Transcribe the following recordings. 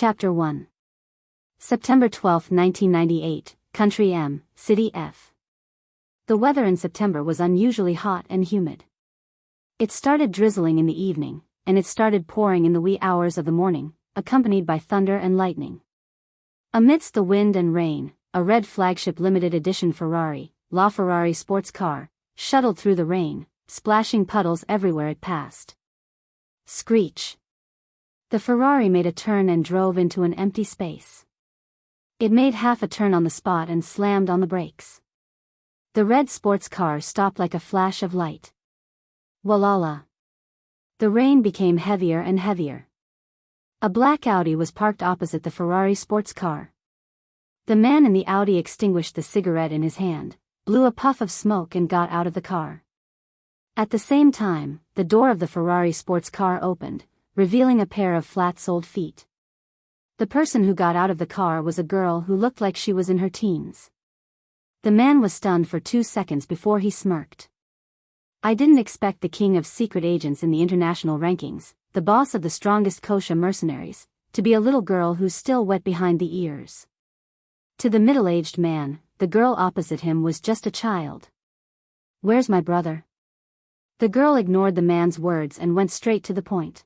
Chapter 1. September 12, 1998, Country M, City F. The weather in September was unusually hot and humid. It started drizzling in the evening, and it started pouring in the wee hours of the morning, accompanied by thunder and lightning. Amidst the wind and rain, a red flagship limited edition Ferrari, LaFerrari sports car, shuttled through the rain, splashing puddles everywhere it passed. Screech. The Ferrari made a turn and drove into an empty space. It made half a turn on the spot and slammed on the brakes. The red sports car stopped like a flash of light. Walala. The rain became heavier and heavier. A black Audi was parked opposite the Ferrari sports car. The man in the Audi extinguished the cigarette in his hand, blew a puff of smoke and got out of the car. At the same time, the door of the Ferrari sports car opened, revealing a pair of flat-soled feet. The person who got out of the car was a girl who looked like she was in her teens. The man was stunned for 2 seconds before he smirked. I didn't expect the king of secret agents in the international rankings, the boss of the strongest kosher mercenaries, to be a little girl who's still wet behind the ears. To the middle-aged man, the girl opposite him was just a child. Where's my brother? The girl ignored the man's words and went straight to the point.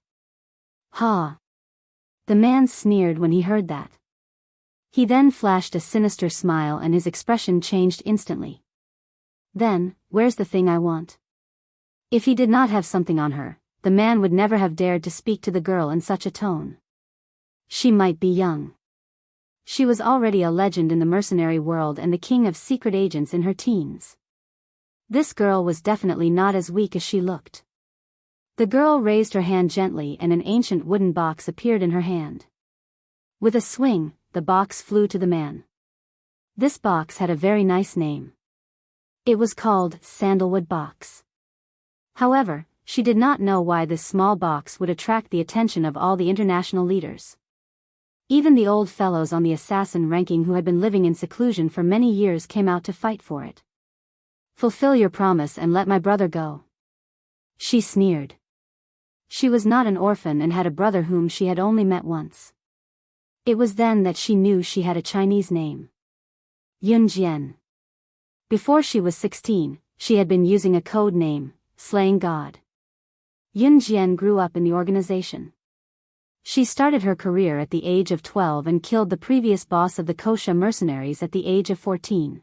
Ha! The man sneered when he heard that. He then flashed a sinister smile and his expression changed instantly. Then, where's the thing I want? If he did not have something on her, the man would never have dared to speak to the girl in such a tone. She might be young. She was already a legend in the mercenary world and the king of secret agents in her teens. This girl was definitely not as weak as she looked. The girl raised her hand gently and an ancient wooden box appeared in her hand. With a swing, the box flew to the man. This box had a very nice name. It was called Sandalwood Box. However, she did not know why this small box would attract the attention of all the international leaders. Even the old fellows on the assassin ranking who had been living in seclusion for many years came out to fight for it. Fulfill your promise and let my brother go. She sneered. She was not an orphan and had a brother whom she had only met once. It was then that she knew she had a Chinese name. Yun Jian. Before she was 16, she had been using a code name, Slaying God. Yun Jian grew up in the organization. She started her career at the age of 12 and killed the previous boss of the kosher mercenaries at the age of 14.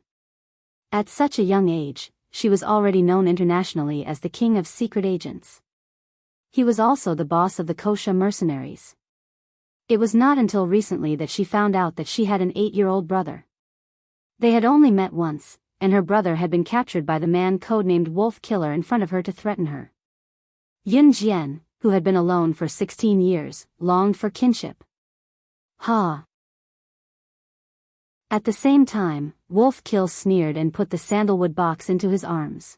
At such a young age, she was already known internationally as the king of secret agents. He was also the boss of the kosher mercenaries. It was not until recently that she found out that she had an 8-year-old brother. They had only met once, and her brother had been captured by the man codenamed Wolf Killer in front of her to threaten her. Yun Jian, who had been alone for 16 years, longed for kinship. Ha! At the same time, Wolf Kill sneered and put the sandalwood box into his arms.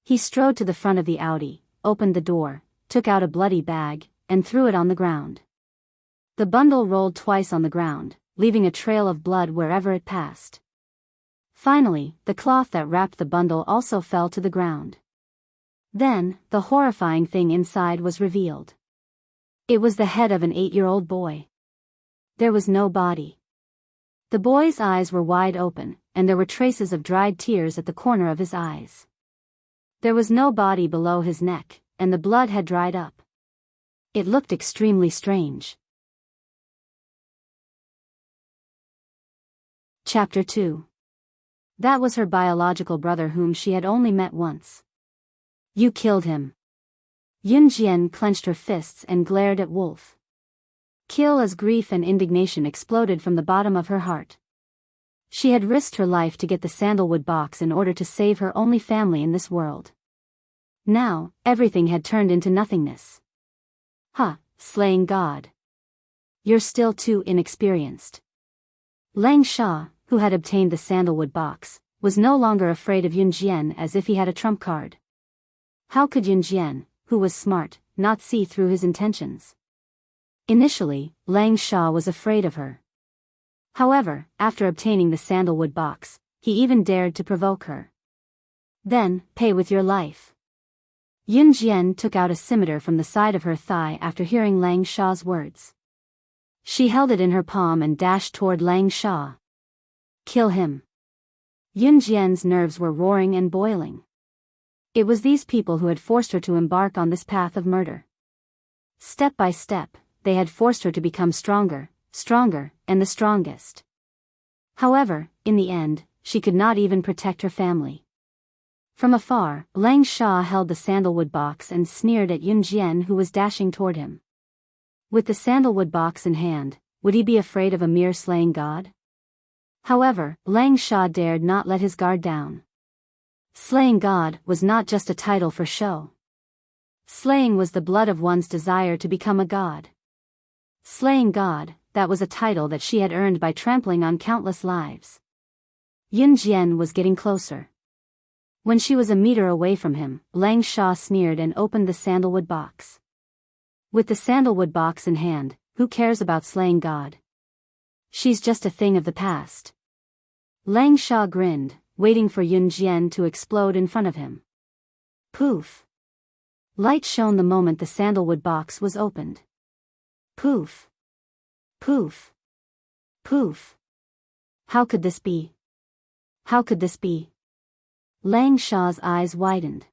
He strode to the front of the Audi, opened the door, took out a bloody bag, and threw it on the ground. The bundle rolled twice on the ground, leaving a trail of blood wherever it passed. Finally, the cloth that wrapped the bundle also fell to the ground. Then, the horrifying thing inside was revealed. It was the head of an 8-year-old boy. There was no body. The boy's eyes were wide open, and there were traces of dried tears at the corner of his eyes. There was no body below his neck, and the blood had dried up. It looked extremely strange. Chapter 2. That was her biological brother whom she had only met once. You killed him. Yun Jian clenched her fists and glared at Wolf. Kill as grief and indignation exploded from the bottom of her heart. She had risked her life to get the sandalwood box in order to save her only family in this world. Now, everything had turned into nothingness. Slaying God. You're still too inexperienced. Lang Sha, who had obtained the sandalwood box, was no longer afraid of Yun Jian as if he had a trump card. How could Yun Jian, who was smart, not see through his intentions? Initially, Lang Sha was afraid of her. However, after obtaining the sandalwood box, he even dared to provoke her. Then, pay with your life. Yun Jian took out a scimitar from the side of her thigh after hearing Lang Sha's words. She held it in her palm and dashed toward Lang Sha. Kill him. Yun Jian's nerves were roaring and boiling. It was these people who had forced her to embark on this path of murder. Step by step, they had forced her to become stronger, and the strongest. However, in the end, she could not even protect her family. From afar, Lang Sha held the sandalwood box and sneered at Yun Jian, who was dashing toward him. With the sandalwood box in hand, would he be afraid of a mere slaying god? However, Lang Sha dared not let his guard down. Slaying god was not just a title for show. Slaying was the blood of one's desire to become a god. Slaying god, that was a title that she had earned by trampling on countless lives. Yun Jian was getting closer. When she was a meter away from him, Lang Sha sneered and opened the sandalwood box. With the sandalwood box in hand, who cares about slaying god? She's just a thing of the past. Lang Sha grinned, waiting for Yun Jian to explode in front of him. Poof! Light shone the moment the sandalwood box was opened. Poof! Poof! Poof! How could this be? How could this be? Lang Sha's eyes widened.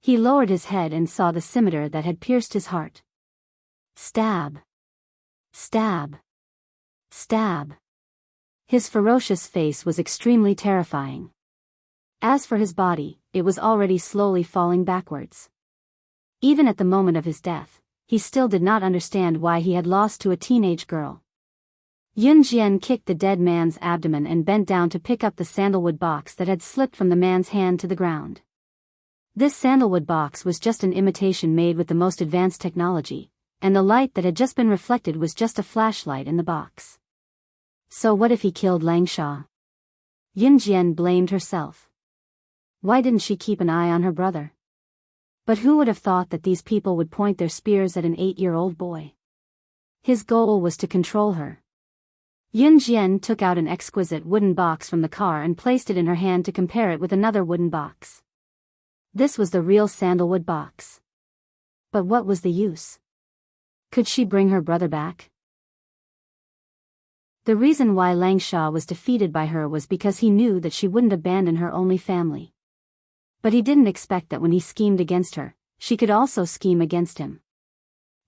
He lowered his head and saw the scimitar that had pierced his heart. Stab! Stab! Stab! His ferocious face was extremely terrifying. As for his body, it was already slowly falling backwards. Even at the moment of his death, he still did not understand why he had lost to a teenage girl. Yun Jian kicked the dead man's abdomen and bent down to pick up the sandalwood box that had slipped from the man's hand to the ground. This sandalwood box was just an imitation made with the most advanced technology, and the light that had just been reflected was just a flashlight in the box. So what if he killed Lang Sha? Yun Jian blamed herself. Why didn't she keep an eye on her brother? But who would have thought that these people would point their spears at an 8-year-old boy? His goal was to control her. Yun Jian took out an exquisite wooden box from the car and placed it in her hand to compare it with another wooden box. This was the real sandalwood box. But what was the use? Could she bring her brother back? The reason why Lang Sha was defeated by her was because he knew that she wouldn't abandon her only family. But he didn't expect that when he schemed against her, she could also scheme against him.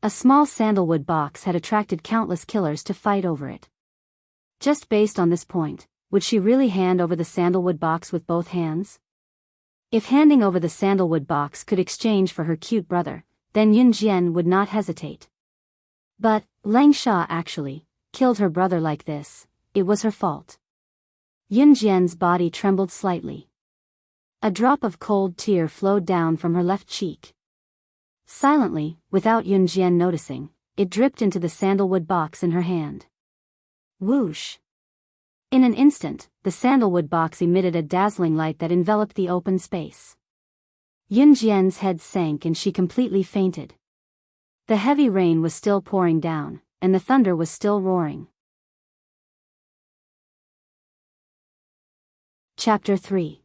A small sandalwood box had attracted countless killers to fight over it. Just based on this point, would she really hand over the sandalwood box with both hands? If handing over the sandalwood box could exchange for her cute brother, then Yun Jian would not hesitate. But, Lang Sha actually killed her brother like this. It was her fault. Yun Jian's body trembled slightly. A drop of cold tear flowed down from her left cheek. Silently, without Yun Jian noticing, it dripped into the sandalwood box in her hand. Whoosh! In an instant, the sandalwood box emitted a dazzling light that enveloped the open space. Yun Jian's head sank and she completely fainted. The heavy rain was still pouring down, and the thunder was still roaring. Chapter 3.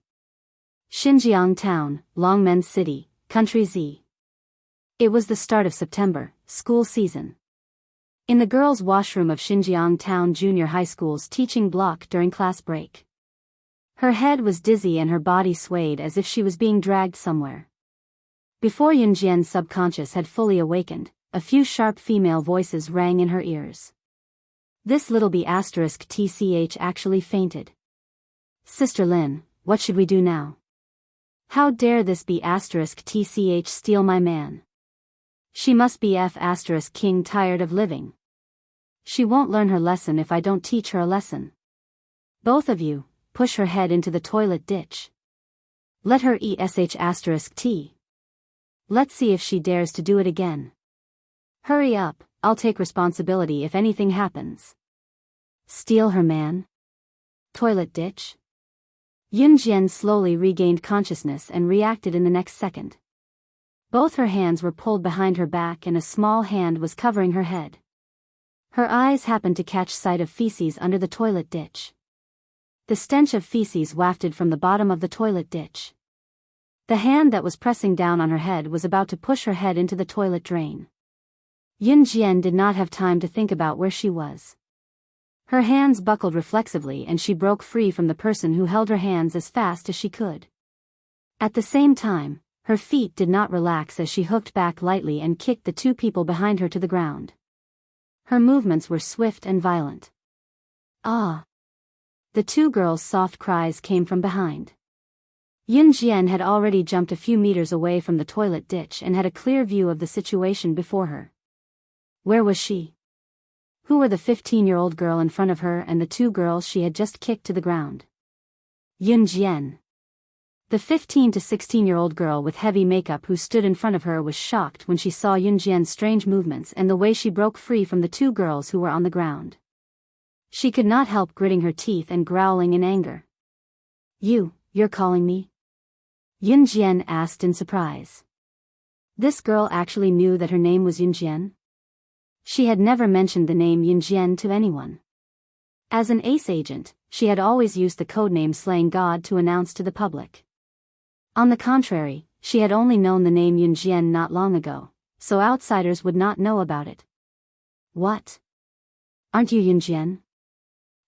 Xinjiang Town, Longmen City, Country Z. It was the start of September, school season. In the girls' washroom of Xinjiang Town Junior High School's teaching block during class break. Her head was dizzy and her body swayed as if she was being dragged somewhere. Before Yun Jian's subconscious had fully awakened, a few sharp female voices rang in her ears. This little B***TCH actually fainted. Sister Lin, what should we do now? How dare this B***TCH steal my man? She must be F***king tired of living. She won't learn her lesson if I don't teach her a lesson. Both of you, push her head into the toilet ditch. Let her ESH*T. Let's see if she dares to do it again. Hurry up, I'll take responsibility if anything happens. Steal her man? Toilet ditch? Yun Jian slowly regained consciousness and reacted in the next second. Both her hands were pulled behind her back and a small hand was covering her head. Her eyes happened to catch sight of feces under the toilet ditch. The stench of feces wafted from the bottom of the toilet ditch. The hand that was pressing down on her head was about to push her head into the toilet drain. Yun Jian did not have time to think about where she was. Her hands buckled reflexively and she broke free from the person who held her hands as fast as she could. At the same time, her feet did not relax as she hooked back lightly and kicked the two people behind her to the ground. Her movements were swift and violent. Ah! The two girls' soft cries came from behind. Yun Jian had already jumped a few meters away from the toilet ditch and had a clear view of the situation before her. Where was she? Who were the 15-year-old girl in front of her and the two girls she had just kicked to the ground? Yun Jian. The 15 to 16-year-old girl with heavy makeup who stood in front of her was shocked when she saw Yun Jian's strange movements and the way she broke free from the two girls who were on the ground. She could not help gritting her teeth and growling in anger. You're calling me? Yun Jian asked in surprise. This girl actually knew that her name was Yun Jian? She had never mentioned the name Yun Jian to anyone. As an ace agent, she had always used the codename Slaying God to announce to the public. On the contrary, she had only known the name Yun Jian not long ago, so outsiders would not know about it. What? Aren't you Yun Jian?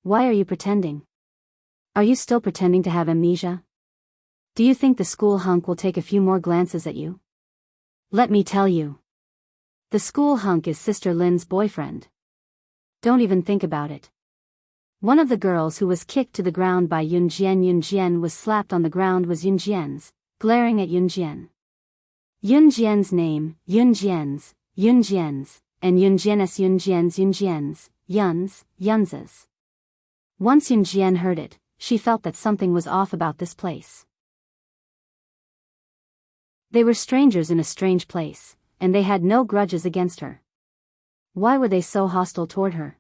Why are you pretending? Are you still pretending to have amnesia? Do you think the school hunk will take a few more glances at you? Let me tell you. The school hunk is Sister Lin's boyfriend. Don't even think about it. One of the girls who was kicked to the ground by Yun Jian was slapped on the ground was Yun Jian's, glaring at Yun Jian. Yun Jian's name, Yun Jian's, and Yun Jian's, Yun's. Once Yun Jian heard it, she felt that something was off about this place. They were strangers in a strange place, and they had no grudges against her. Why were they so hostile toward her?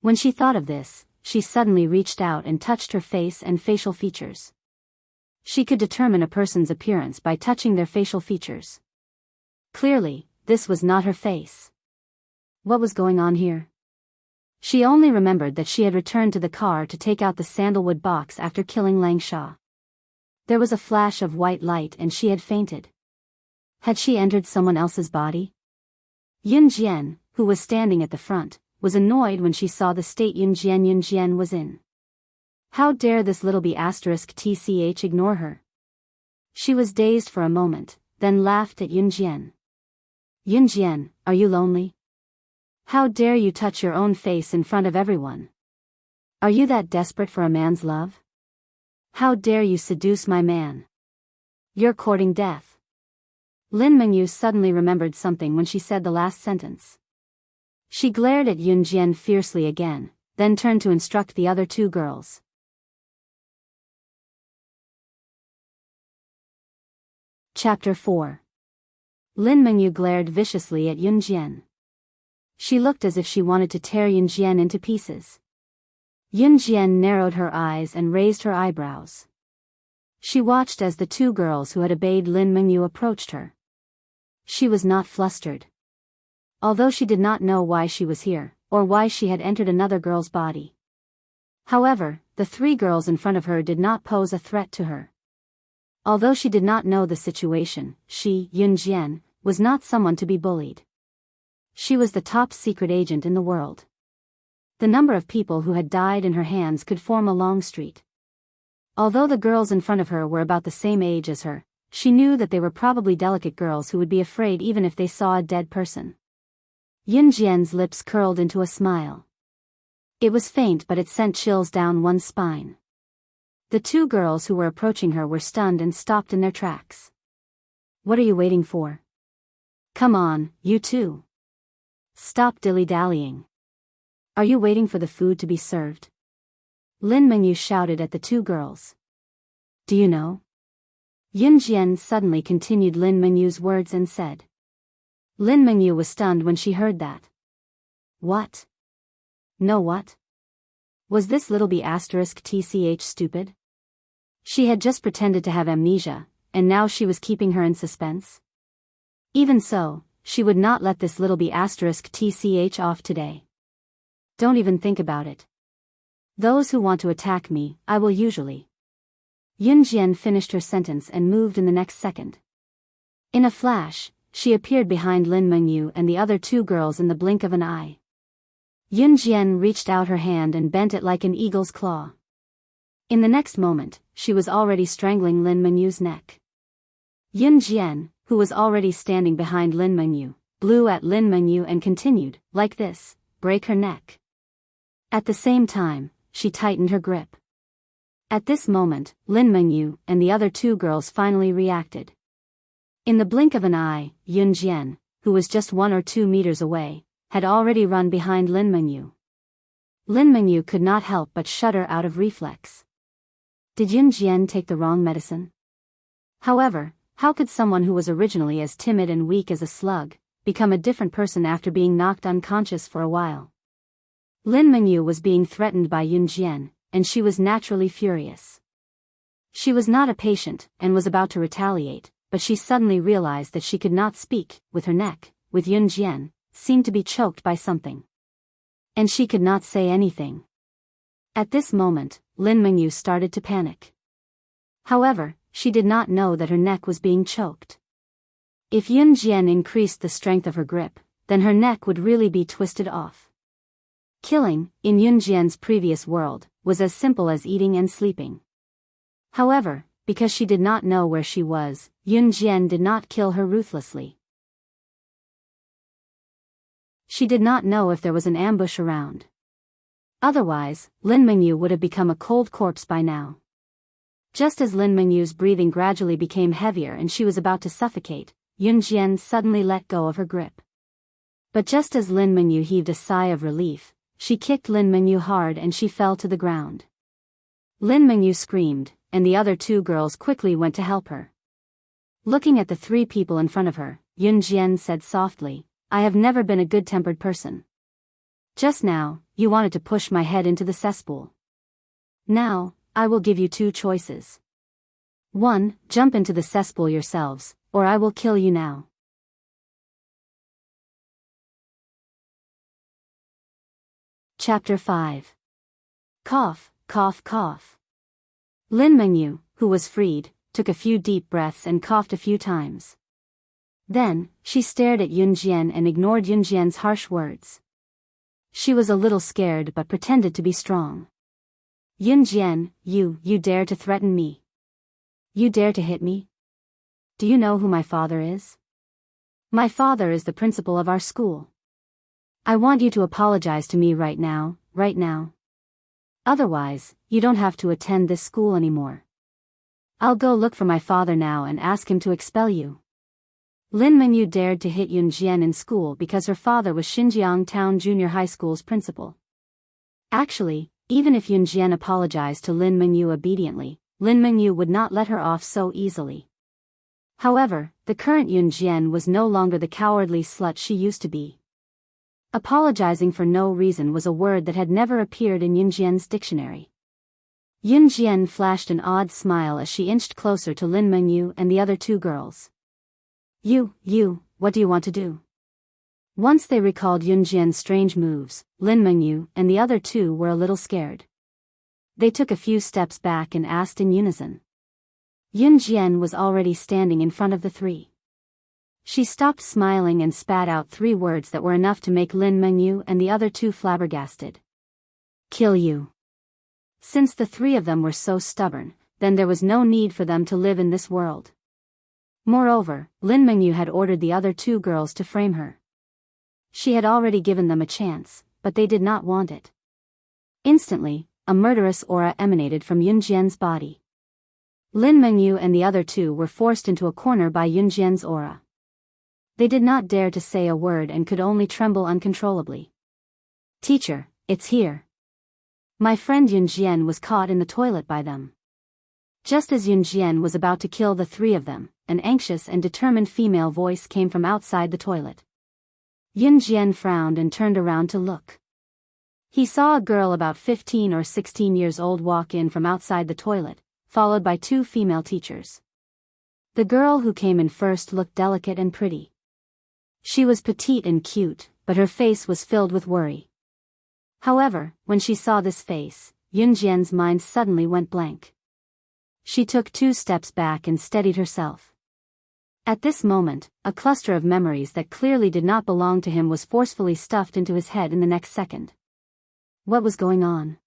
When she thought of this, she suddenly reached out and touched her face and facial features. She could determine a person's appearance by touching their facial features. Clearly, this was not her face. What was going on here? She only remembered that she had returned to the car to take out the sandalwood box after killing Lang Sha. There was a flash of white light and she had fainted. Had she entered someone else's body? Yun Jian, who was standing at the front, was annoyed when she saw the state Yun Jian was in. How dare this little B***tch ignore her? She was dazed for a moment, then laughed at Yun Jian. Yun Jian, are you lonely? How dare you touch your own face in front of everyone? Are you that desperate for a man's love? How dare you seduce my man? You're courting death. Lin Mengyu suddenly remembered something when she said the last sentence. She glared at Yun Jian fiercely again, then turned to instruct the other two girls. Chapter 4. Lin Mengyu glared viciously at Yun Jian. She looked as if she wanted to tear Yun Jian into pieces. Yun Jian narrowed her eyes and raised her eyebrows. She watched as the two girls who had obeyed Lin Mengyu approached her. She was not flustered. Although she did not know why she was here, or why she had entered another girl's body. However, the three girls in front of her did not pose a threat to her. Although she did not know the situation, she, Yun Jian, was not someone to be bullied. She was the top secret agent in the world. The number of people who had died in her hands could form a long street. Although the girls in front of her were about the same age as her, she knew that they were probably delicate girls who would be afraid even if they saw a dead person. Yun Jian's lips curled into a smile. It was faint, but it sent chills down one's spine. The two girls who were approaching her were stunned and stopped in their tracks. What are you waiting for? Come on, you two. Stop dilly-dallying. Are you waiting for the food to be served? Lin Mengyu shouted at the two girls. Do you know? Yun Jian suddenly continued Lin Mengyu's words and said. Lin Mengyu was stunned when she heard that. What? No what? Was this little B***tch stupid? She had just pretended to have amnesia, and now she was keeping her in suspense? Even so, she would not let this little B***tch off today. Don't even think about it. Those who want to attack me, I will usually. Yun Jian finished her sentence and moved in the next second. In a flash, she appeared behind Lin Mengyu and the other two girls in the blink of an eye. Yun Jian reached out her hand and bent it like an eagle's claw. In the next moment, she was already strangling Lin Mengyu's neck. Yun Jian, who was already standing behind Lin Mengyu, blew at Lin Mengyu and continued, like this, break her neck. At the same time, she tightened her grip. At this moment, Lin Mengyu and the other two girls finally reacted. In the blink of an eye, Yun Jian, who was just 1 or 2 meters away, had already run behind Lin Mengyu. Lin Mengyu could not help but shudder out of reflex. Did Yun Jian take the wrong medicine? However, how could someone who was originally as timid and weak as a slug become a different person after being knocked unconscious for a while? Lin Mengyu was being threatened by Yun Jian, and she was naturally furious. She was not a patient and was about to retaliate, but she suddenly realized that she could not speak, with her neck, with Yun Jian, seemed to be choked by something. And she could not say anything. At this moment, Lin Mengyu started to panic. However, she did not know that her neck was being choked. If Yun Jian increased the strength of her grip, then her neck would really be twisted off. Killing, in Yun Jian's previous world, was as simple as eating and sleeping. However, because she did not know where she was, Yun Jian did not kill her ruthlessly. She did not know if there was an ambush around. Otherwise, Lin Mengyu would have become a cold corpse by now. Just as Lin Mengyu's breathing gradually became heavier and she was about to suffocate, Yun Jian suddenly let go of her grip. But just as Lin Mengyu heaved a sigh of relief, she kicked Lin Mengyu hard and she fell to the ground. Lin Mengyu screamed, and the other two girls quickly went to help her. Looking at the 3 people in front of her, Yun Jian said softly, I have never been a good-tempered person. Just now, you wanted to push my head into the cesspool. Now, I will give you 2 choices. 1, jump into the cesspool yourselves, or I will kill you now. Chapter 5. Cough, cough, cough. Lin Mengyu, who was freed, took a few deep breaths and coughed a few times. Then, she stared at Yun Jian and ignored Yun Jian's harsh words. She was a little scared but pretended to be strong. Yun Jian, you dare to threaten me? You dare to hit me? Do you know who my father is? My father is the principal of our school. I want you to apologize to me right now, right now. Otherwise, you don't have to attend this school anymore. I'll go look for my father now and ask him to expel you. Lin Mengyu dared to hit Yun Jian in school because her father was Xinjiang Town Junior High School's principal. Actually, even if Yun Jian apologized to Lin Mengyu obediently, Lin Mengyu would not let her off so easily. However, the current Yun Jian was no longer the cowardly slut she used to be. Apologizing for no reason was a word that had never appeared in Yun Jian's dictionary. Yun Jian flashed an odd smile as she inched closer to Lin Mengyu and the other 2 girls. What do you want to do? Once they recalled Yun Jian's strange moves, Lin Mengyu and the other 2 were a little scared. They took a few steps back and asked in unison. Yun Jian was already standing in front of the 3. She stopped smiling and spat out 3 words that were enough to make Lin Mengyu and the other 2 flabbergasted. Kill you. Since the 3 of them were so stubborn, then there was no need for them to live in this world. Moreover, Lin Mengyu had ordered the other 2 girls to frame her. She had already given them a chance, but they did not want it. Instantly, a murderous aura emanated from Yun Jian's body. Lin Mengyu and the other 2 were forced into a corner by Yun Jian's aura. They did not dare to say a word and could only tremble uncontrollably. Teacher, it's here. My friend Yun Jian was caught in the toilet by them. Just as Yun Jian was about to kill the 3 of them, an anxious and determined female voice came from outside the toilet. Yun Jian frowned and turned around to look. He saw a girl about 15 or 16 years old walk in from outside the toilet, followed by 2 female teachers. The girl who came in first looked delicate and pretty. She was petite and cute, but her face was filled with worry. However, when she saw this face, Yun Jian's mind suddenly went blank. She took 2 steps back and steadied herself. At this moment, a cluster of memories that clearly did not belong to him was forcefully stuffed into his head in the next second. What was going on?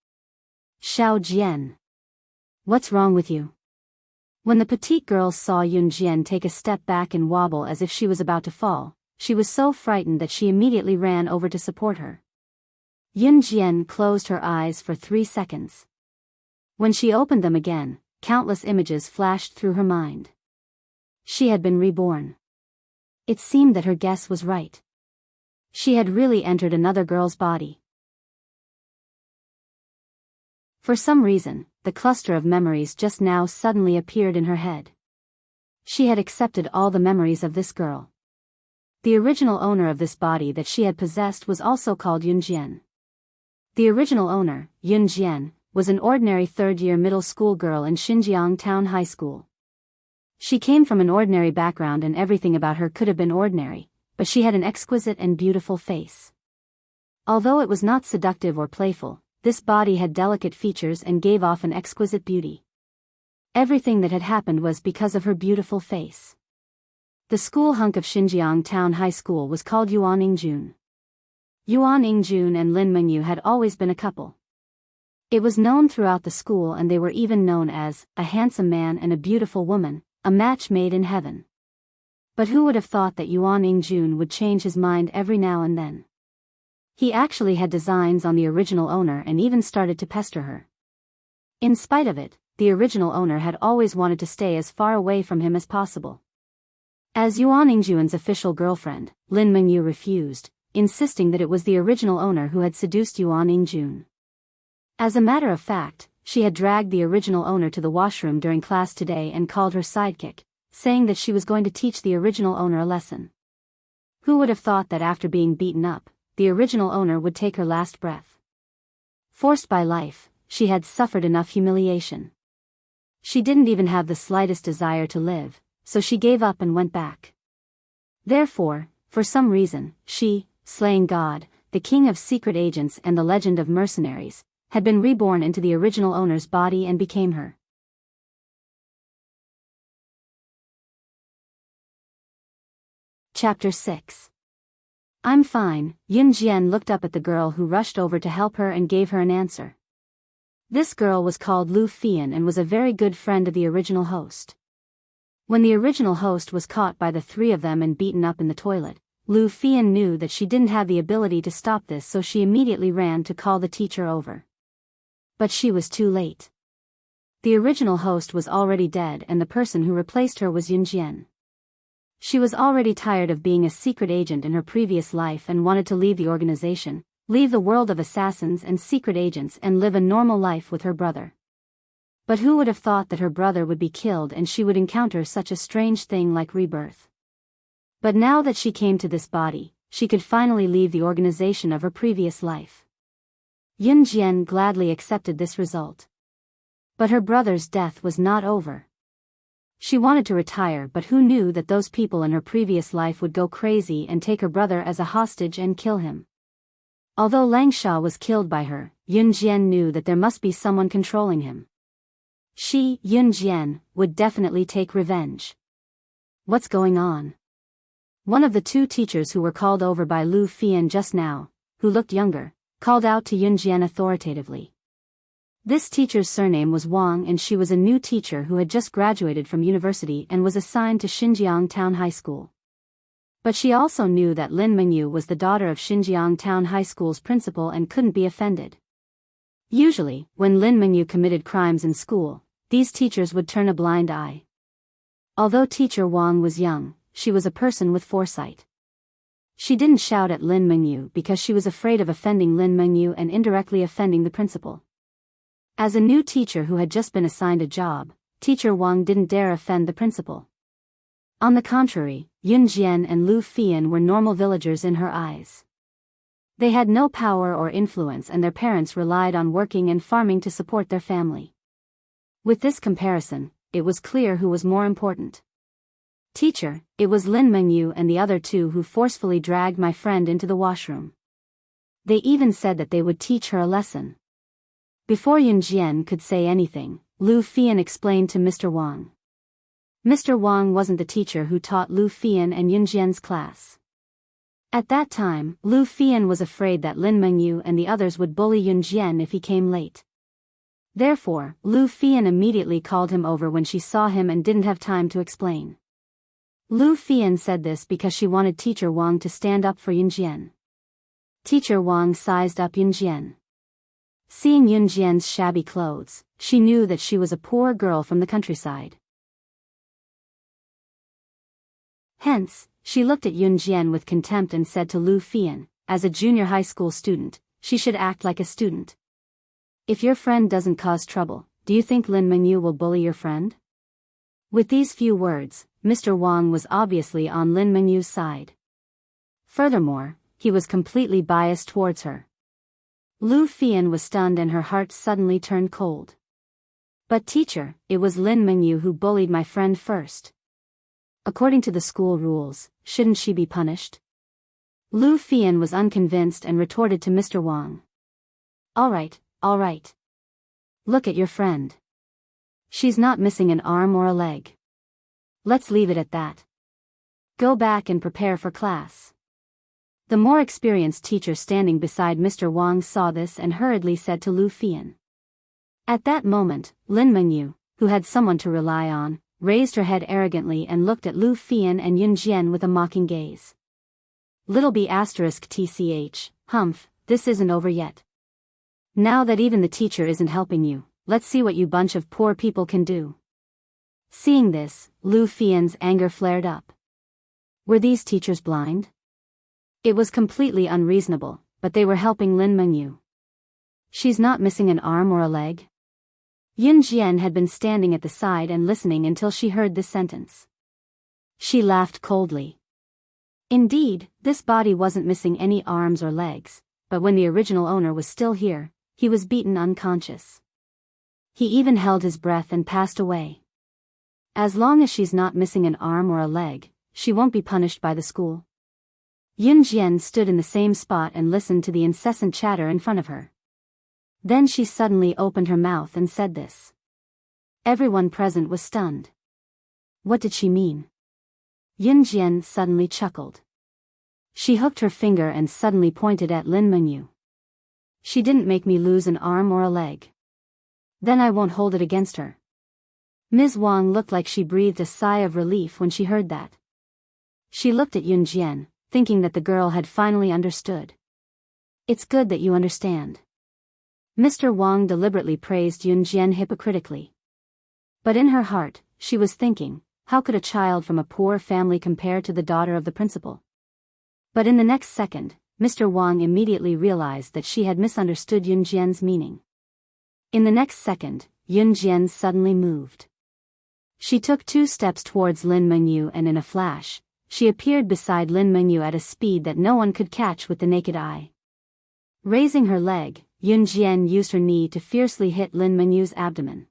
Xiao Jian. What's wrong with you? When the petite girl saw Yun Jian take a step back and wobble as if she was about to fall, she was so frightened that she immediately ran over to support her. Yun Jian closed her eyes for 3 seconds. When she opened them again, countless images flashed through her mind. She had been reborn. It seemed that her guess was right. She had really entered another girl's body. For some reason, the cluster of memories just now suddenly appeared in her head. She had accepted all the memories of this girl. The original owner of this body that she had possessed was also called Yun Jian. The original owner, Yun Jian, was an ordinary third-year middle school girl in Xinjiang Town High School. She came from an ordinary background and everything about her could have been ordinary, but she had an exquisite and beautiful face. Although it was not seductive or playful, this body had delicate features and gave off an exquisite beauty. Everything that had happened was because of her beautiful face. The school hunk of Xinjiang Town High School was called Yuan Yingjun. Yuan Yingjun and Lin Mengyu had always been a couple. It was known throughout the school and they were even known as a handsome man and a beautiful woman, a match made in heaven. But who would have thought that Yuan Yingjun would change his mind every now and then? He actually had designs on the original owner and even started to pester her. In spite of it, the original owner had always wanted to stay as far away from him as possible. As Yuan Yingjun's official girlfriend, Lin Mengyu refused, insisting that it was the original owner who had seduced Yuan Yingjun. As a matter of fact, she had dragged the original owner to the washroom during class today and called her sidekick, saying that she was going to teach the original owner a lesson. Who would have thought that after being beaten up, the original owner would take her last breath? Forced by life, she had suffered enough humiliation. She didn't even have the slightest desire to live, so she gave up and went back. Therefore, for some reason, she, slaying God, the king of secret agents and the legend of mercenaries, had been reborn into the original owner's body and became her. Chapter 6. I'm fine. Yun Jian looked up at the girl who rushed over to help her and gave her an answer. This girl was called Lu Fian and was a very good friend of the original host. When the original host was caught by the three of them and beaten up in the toilet, Lu Fian knew that she didn't have the ability to stop this, so she immediately ran to call the teacher over. But she was too late. The original host was already dead and the person who replaced her was Yun Jian. She was already tired of being a secret agent in her previous life and wanted to leave the organization, leave the world of assassins and secret agents and live a normal life with her brother. But who would have thought that her brother would be killed and she would encounter such a strange thing like rebirth? But now that she came to this body, she could finally leave the organization of her previous life. Yun Jian gladly accepted this result. But her brother's death was not over. She wanted to retire, but who knew that those people in her previous life would go crazy and take her brother as a hostage and kill him. Although Langsha was killed by her, Yun Jian knew that there must be someone controlling him. She, Yun Jian, would definitely take revenge. What's going on? One of the two teachers who were called over by Lu Fian just now, who looked younger, called out to Yun Jian authoritatively. This teacher's surname was Wang and she was a new teacher who had just graduated from university and was assigned to Xinjiang Town High School. But she also knew that Lin Mengyu was the daughter of Xinjiang Town High School's principal and couldn't be offended. Usually, when Lin Mengyu committed crimes in school, these teachers would turn a blind eye. Although teacher Wang was young, she was a person with foresight. She didn't shout at Lin Mengyu because she was afraid of offending Lin Mengyu and indirectly offending the principal. As a new teacher who had just been assigned a job, teacher Wang didn't dare offend the principal. On the contrary, Yun Jian and Lu Fian were normal villagers in her eyes. They had no power or influence and their parents relied on working and farming to support their family. With this comparison, it was clear who was more important. Teacher, it was Lin Mengyu and the other two who forcefully dragged my friend into the washroom. They even said that they would teach her a lesson. Before Yun Jian could say anything, Lu Fian explained to Mr. Wang. Mr. Wang wasn't the teacher who taught Lu Fian and Yun Jian's class. At that time, Lu Fian was afraid that Lin Mengyu and the others would bully Yun Jian if he came late. Therefore, Lu Fian immediately called him over when she saw him and didn't have time to explain. Lu Fian said this because she wanted Teacher Wang to stand up for Yun Jian. Teacher Wang sized up Yun Jian. Seeing Yun Jian's shabby clothes, she knew that she was a poor girl from the countryside. Hence, she looked at Yun Jian with contempt and said to Lu Fian, as a junior high school student, she should act like a student. If your friend doesn't cause trouble, do you think Lin Mengyu will bully your friend? With these few words, Mr. Wang was obviously on Lin Mengyu's side. Furthermore, he was completely biased towards her. Lu Fian was stunned and her heart suddenly turned cold. But teacher, it was Lin Mengyu who bullied my friend first. According to the school rules, shouldn't she be punished? Lu Fian was unconvinced and retorted to Mr. Wang. All right. Look at your friend. She's not missing an arm or a leg. Let's leave it at that. Go back and prepare for class. The more experienced teacher standing beside Mr. Wang saw this and hurriedly said to Lu Fian. At that moment, Lin Mengyu, who had someone to rely on, raised her head arrogantly and looked at Lu Fian and Yun Jian with a mocking gaze. Little b****, humph, this isn't over yet. Now that even the teacher isn't helping you, let's see what you bunch of poor people can do. Seeing this, Lu Fian's anger flared up. Were these teachers blind? It was completely unreasonable, but they were helping Lin Mengyu. She's not missing an arm or a leg? Yun Jian had been standing at the side and listening until she heard this sentence. She laughed coldly. Indeed, this body wasn't missing any arms or legs, but when the original owner was still here, he was beaten unconscious. He even held his breath and passed away. As long as she's not missing an arm or a leg, she won't be punished by the school. Yun Jian stood in the same spot and listened to the incessant chatter in front of her. Then she suddenly opened her mouth and said this. Everyone present was stunned. What did she mean? Yun Jian suddenly chuckled. She hooked her finger and suddenly pointed at Lin Mengyu. She didn't make me lose an arm or a leg. Then I won't hold it against her. Ms. Wang looked like she breathed a sigh of relief when she heard that. She looked at Yun Jian, thinking that the girl had finally understood. It's good that you understand. Mr. Wang deliberately praised Yun Jian hypocritically. But in her heart, she was thinking, how could a child from a poor family compare to the daughter of the principal? But in the next second, Mr. Wang immediately realized that she had misunderstood Yun Jian's meaning. In the next second, Yun Jian suddenly moved. She took 2 steps towards Lin Mengyu and in a flash, she appeared beside Lin Mengyu at a speed that no one could catch with the naked eye. Raising her leg, Yun Jian used her knee to fiercely hit Lin Mengyu's abdomen.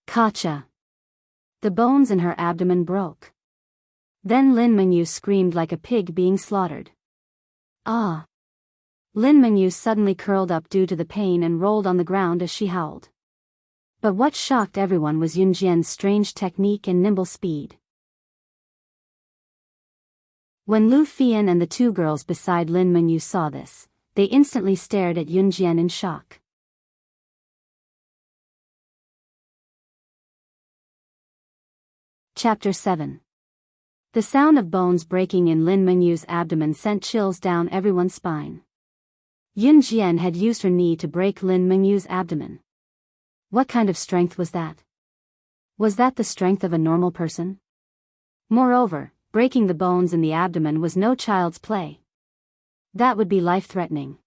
Kacha! The bones in her abdomen broke. Then Lin Mengyu screamed like a pig being slaughtered. Ah! Lin Mengyu suddenly curled up due to the pain and rolled on the ground as she howled. But what shocked everyone was Yun Jian's strange technique and nimble speed. When Lu Fian and the 2 girls beside Lin Mengyu saw this, they instantly stared at Yun Jian in shock. Chapter 7. The sound of bones breaking in Lin Mengyu's abdomen sent chills down everyone's spine. Yun Jian had used her knee to break Lin Mengyu's abdomen. What kind of strength was that? Was that the strength of a normal person? Moreover, breaking the bones in the abdomen was no child's play. That would be life-threatening.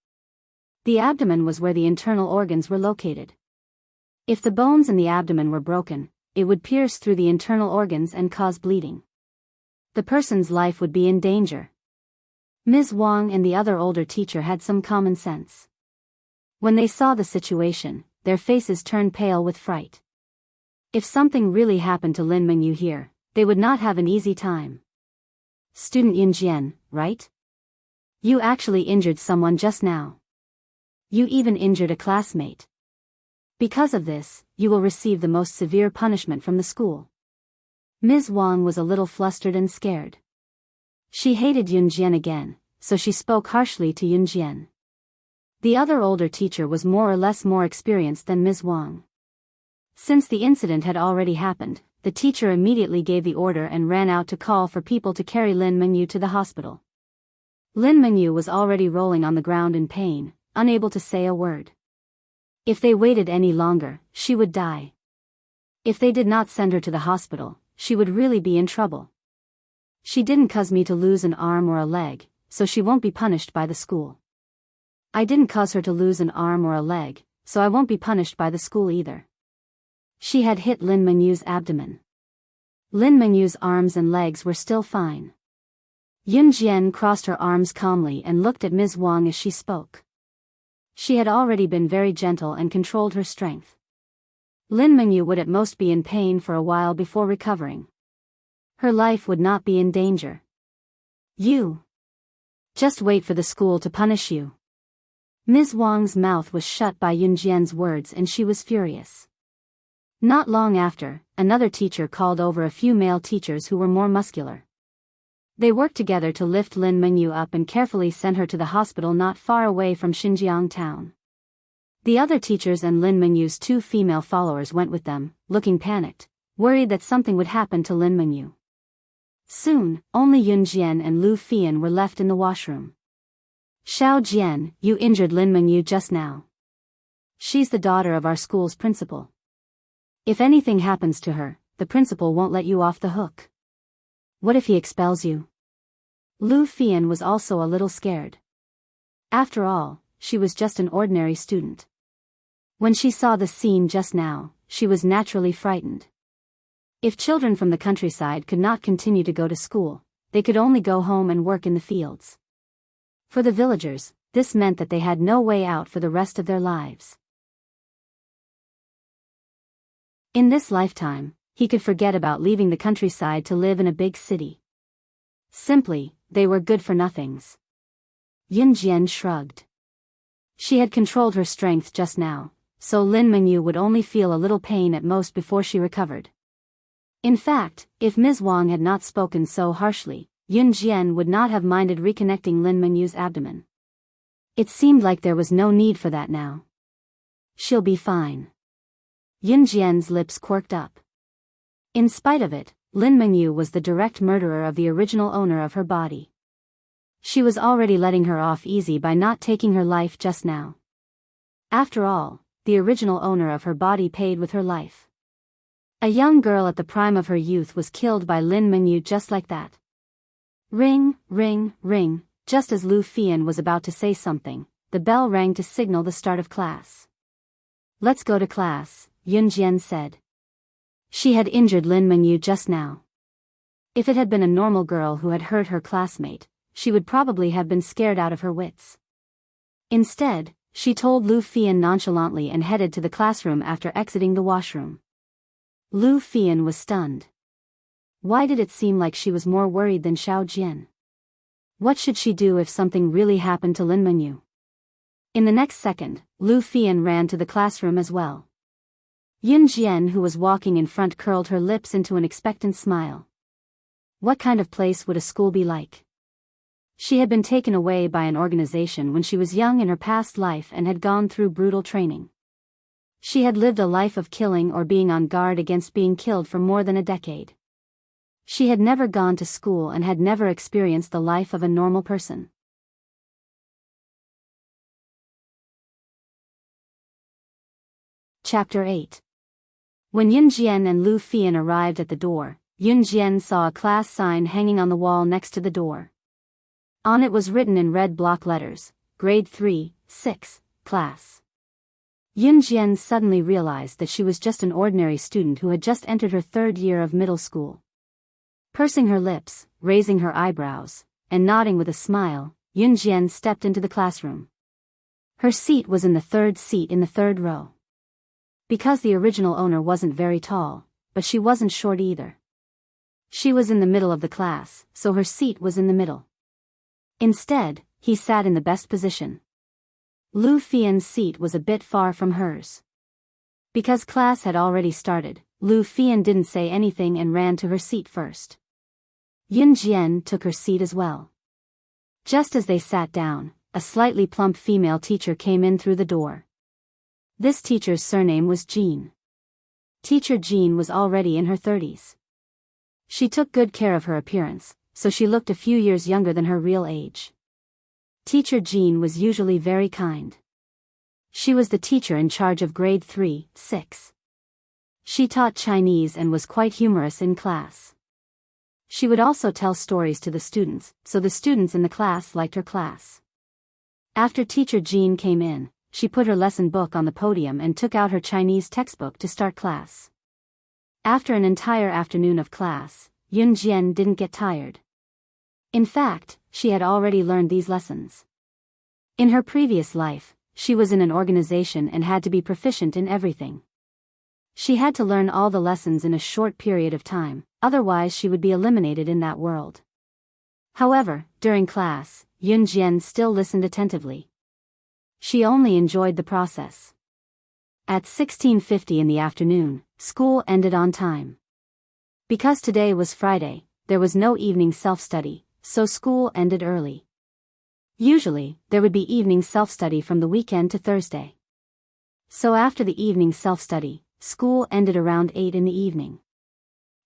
The abdomen was where the internal organs were located. If the bones in the abdomen were broken, it would pierce through the internal organs and cause bleeding. The person's life would be in danger. Ms. Wang and the other older teacher had some common sense. When they saw the situation, their faces turned pale with fright. If something really happened to Lin Mengyu here, they would not have an easy time. Student Yun Jian, right? You actually injured someone just now. You even injured a classmate. Because of this, you will receive the most severe punishment from the school. Ms. Wang was a little flustered and scared. She hated Yunjian again, so she spoke harshly to Yunjian. The other older teacher was more or less more experienced than Ms. Wang. Since the incident had already happened, the teacher immediately gave the order and ran out to call for people to carry Lin Mengyu to the hospital. Lin Mengyu was already rolling on the ground in pain, unable to say a word. If they waited any longer, she would die. If they did not send her to the hospital, she would really be in trouble. She didn't cause me to lose an arm or a leg, so she won't be punished by the school. I didn't cause her to lose an arm or a leg, so I won't be punished by the school either. She had hit Lin Mengyu's abdomen. Lin Mengyu's arms and legs were still fine. Yunjian crossed her arms calmly and looked at Ms. Wang as she spoke. She had already been very gentle and controlled her strength. Lin Mengyu would at most be in pain for a while before recovering. Her life would not be in danger. You just wait for the school to punish you. Ms. Wang's mouth was shut by Yunjian's words and she was furious. Not long after, another teacher called over a few male teachers who were more muscular. They worked together to lift Lin Mengyu up and carefully sent her to the hospital not far away from Xinjiang town. The other teachers and Lin Mengyu's 2 female followers went with them, looking panicked, worried that something would happen to Lin Mengyu. Soon, only Yunjian and Lu Fian were left in the washroom. Xiao Jian, you injured Lin Mengyu just now. She's the daughter of our school's principal. If anything happens to her, the principal won't let you off the hook. What if he expels you? Lu Fian was also a little scared. After all, she was just an ordinary student. When she saw the scene just now, she was naturally frightened. If children from the countryside could not continue to go to school, they could only go home and work in the fields. For the villagers, this meant that they had no way out for the rest of their lives. In this lifetime, he could forget about leaving the countryside to live in a big city. Simply, they were good for nothings. Yunjian shrugged. She had controlled her strength just now, so Lin Mengyu would only feel a little pain at most before she recovered. In fact, if Ms. Wang had not spoken so harshly, Yunjian would not have minded reconnecting Lin Mengyu's abdomen. It seemed like there was no need for that now. She'll be fine. Yunjian's lips quirked up. In spite of it, Lin Mengyu was the direct murderer of the original owner of her body. She was already letting her off easy by not taking her life just now. After all, the original owner of her body paid with her life. A young girl at the prime of her youth was killed by Lin Mengyu just like that. Ring, ring, ring, just as Lu Fian was about to say something, the bell rang to signal the start of class. Let's go to class, Yunjian said. She had injured Lin Mengyu just now. If it had been a normal girl who had hurt her classmate, she would probably have been scared out of her wits. Instead, she told Lu Fian nonchalantly and headed to the classroom after exiting the washroom. Lu Fian was stunned. Why did it seem like she was more worried than Xiao Jian? What should she do if something really happened to Lin Mengyu? In the next second, Lu Fian ran to the classroom as well. Yunjian, who was walking in front, curled her lips into an expectant smile. What kind of place would a school be like? She had been taken away by an organization when she was young in her past life and had gone through brutal training. She had lived a life of killing or being on guard against being killed for more than a decade. She had never gone to school and had never experienced the life of a normal person. Chapter 8. When Yunjian and Lu Fian arrived at the door, Yunjian saw a class sign hanging on the wall next to the door. On it was written in red block letters, Grade 3, 6, Class. Yunjian suddenly realized that she was just an ordinary student who had just entered her 3rd year of middle school. Pursing her lips, raising her eyebrows, and nodding with a smile, Yunjian stepped into the classroom. Her seat was in the 3rd seat in the 3rd row. Because the original owner wasn't very tall, but she wasn't short either. She was in the middle of the class, so her seat was in the middle. Instead, he sat in the best position. Lu Fian's seat was a bit far from hers. Because class had already started, Lu Fian didn't say anything and ran to her seat first. Yun Jian took her seat as well. Just as they sat down, a slightly plump female teacher came in through the door. This teacher's surname was Jean. Teacher Jean was already in her 30s. She took good care of her appearance, so she looked a few years younger than her real age. Teacher Jean was usually very kind. She was the teacher in charge of grade 3-6. She taught Chinese and was quite humorous in class. She would also tell stories to the students, so the students in the class liked her class. After Teacher Jean came in, she put her lesson book on the podium and took out her Chinese textbook to start class. After an entire afternoon of class, Yun Jian didn't get tired. In fact, she had already learned these lessons. In her previous life, she was in an organization and had to be proficient in everything. She had to learn all the lessons in a short period of time, otherwise she would be eliminated in that world. However, during class, Yun Jian still listened attentively. She only enjoyed the process. At 16:50 in the afternoon, school ended on time. Because today was Friday, there was no evening self-study, so school ended early. Usually, there would be evening self-study from the weekend to Thursday. So after the evening self-study, school ended around 8 in the evening.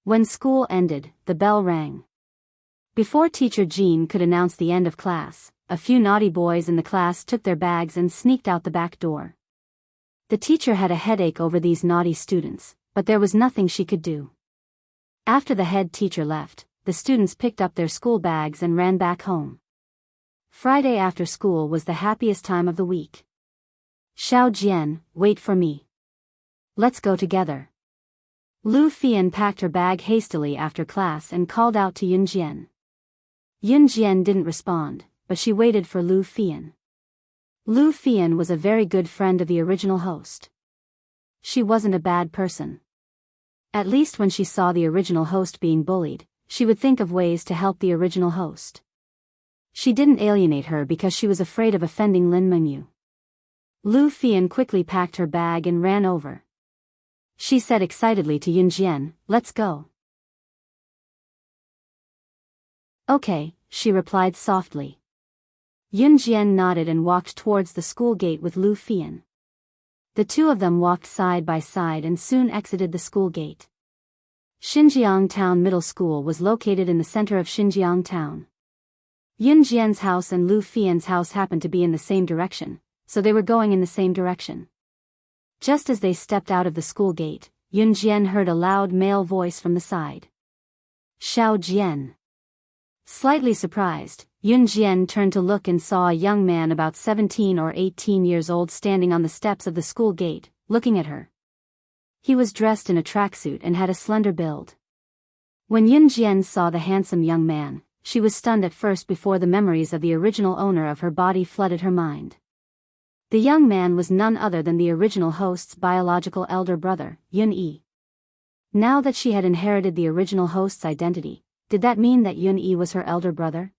When school ended, the bell rang. Before Teacher Jean could announce the end of class, a few naughty boys in the class took their bags and sneaked out the back door. The teacher had a headache over these naughty students, but there was nothing she could do. After the head teacher left, the students picked up their school bags and ran back home. Friday after school was the happiest time of the week. Xiao Jian, wait for me. Let's go together. Lu Fian packed her bag hastily after class and called out to Yun Jian. Yun Jian didn't respond, but she waited for Lu Fian. Lu Fian was a very good friend of the original host. She wasn't a bad person. At least when she saw the original host being bullied, she would think of ways to help the original host. She didn't alienate her because she was afraid of offending Lin Mengyu. Lu Fian quickly packed her bag and ran over. She said excitedly to Yun Jian, "Let's go." "Okay," she replied softly. Yun Jian nodded and walked towards the school gate with Lu Fian. The two of them walked side by side and soon exited the school gate. Xinjiang Town Middle School was located in the center of Xinjiang Town. Yun Jian's house and Lu Fian's house happened to be in the same direction, so they were going in the same direction. Just as they stepped out of the school gate, Yun Jian heard a loud male voice from the side. "Xiao Jian." Slightly surprised, Yun Jian turned to look and saw a young man about 17 or 18 years old standing on the steps of the school gate, looking at her. He was dressed in a tracksuit and had a slender build. When Yun Jian saw the handsome young man, she was stunned at first before the memories of the original owner of her body flooded her mind. The young man was none other than the original host's biological elder brother, Yun Yi. Now that she had inherited the original host's identity, did that mean that Yun Yi was her elder brother?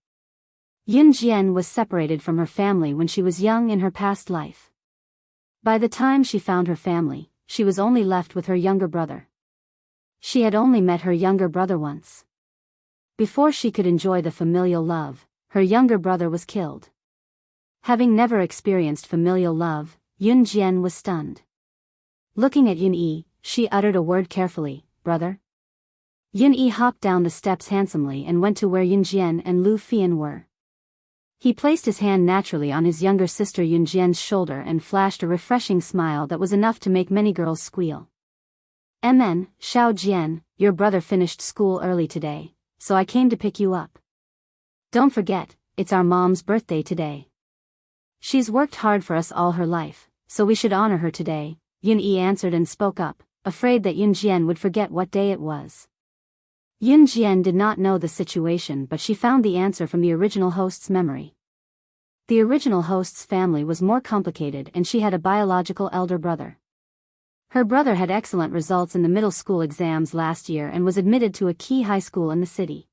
Yun Jian was separated from her family when she was young in her past life. By the time she found her family, she was only left with her younger brother. She had only met her younger brother once. Before she could enjoy the familial love, her younger brother was killed. Having never experienced familial love, Yun Jian was stunned. Looking at Yun Yi, she uttered a word carefully, "Brother?" Yun Yi hopped down the steps handsomely and went to where Yun Jian and Lu Fian were. He placed his hand naturally on his younger sister Yun Jian's shoulder and flashed a refreshing smile that was enough to make many girls squeal. "Mn, Xiao Jian, your brother finished school early today, so I came to pick you up. Don't forget, it's our mom's birthday today. She's worked hard for us all her life, so we should honor her today," Yun Yi answered and spoke up, afraid that Yun Jian would forget what day it was. Yun Jian did not know the situation, but she found the answer from the original host's memory. The original host's family was more complicated and she had a biological elder brother. Her brother had excellent results in the middle school exams last year and was admitted to a key high school in the city.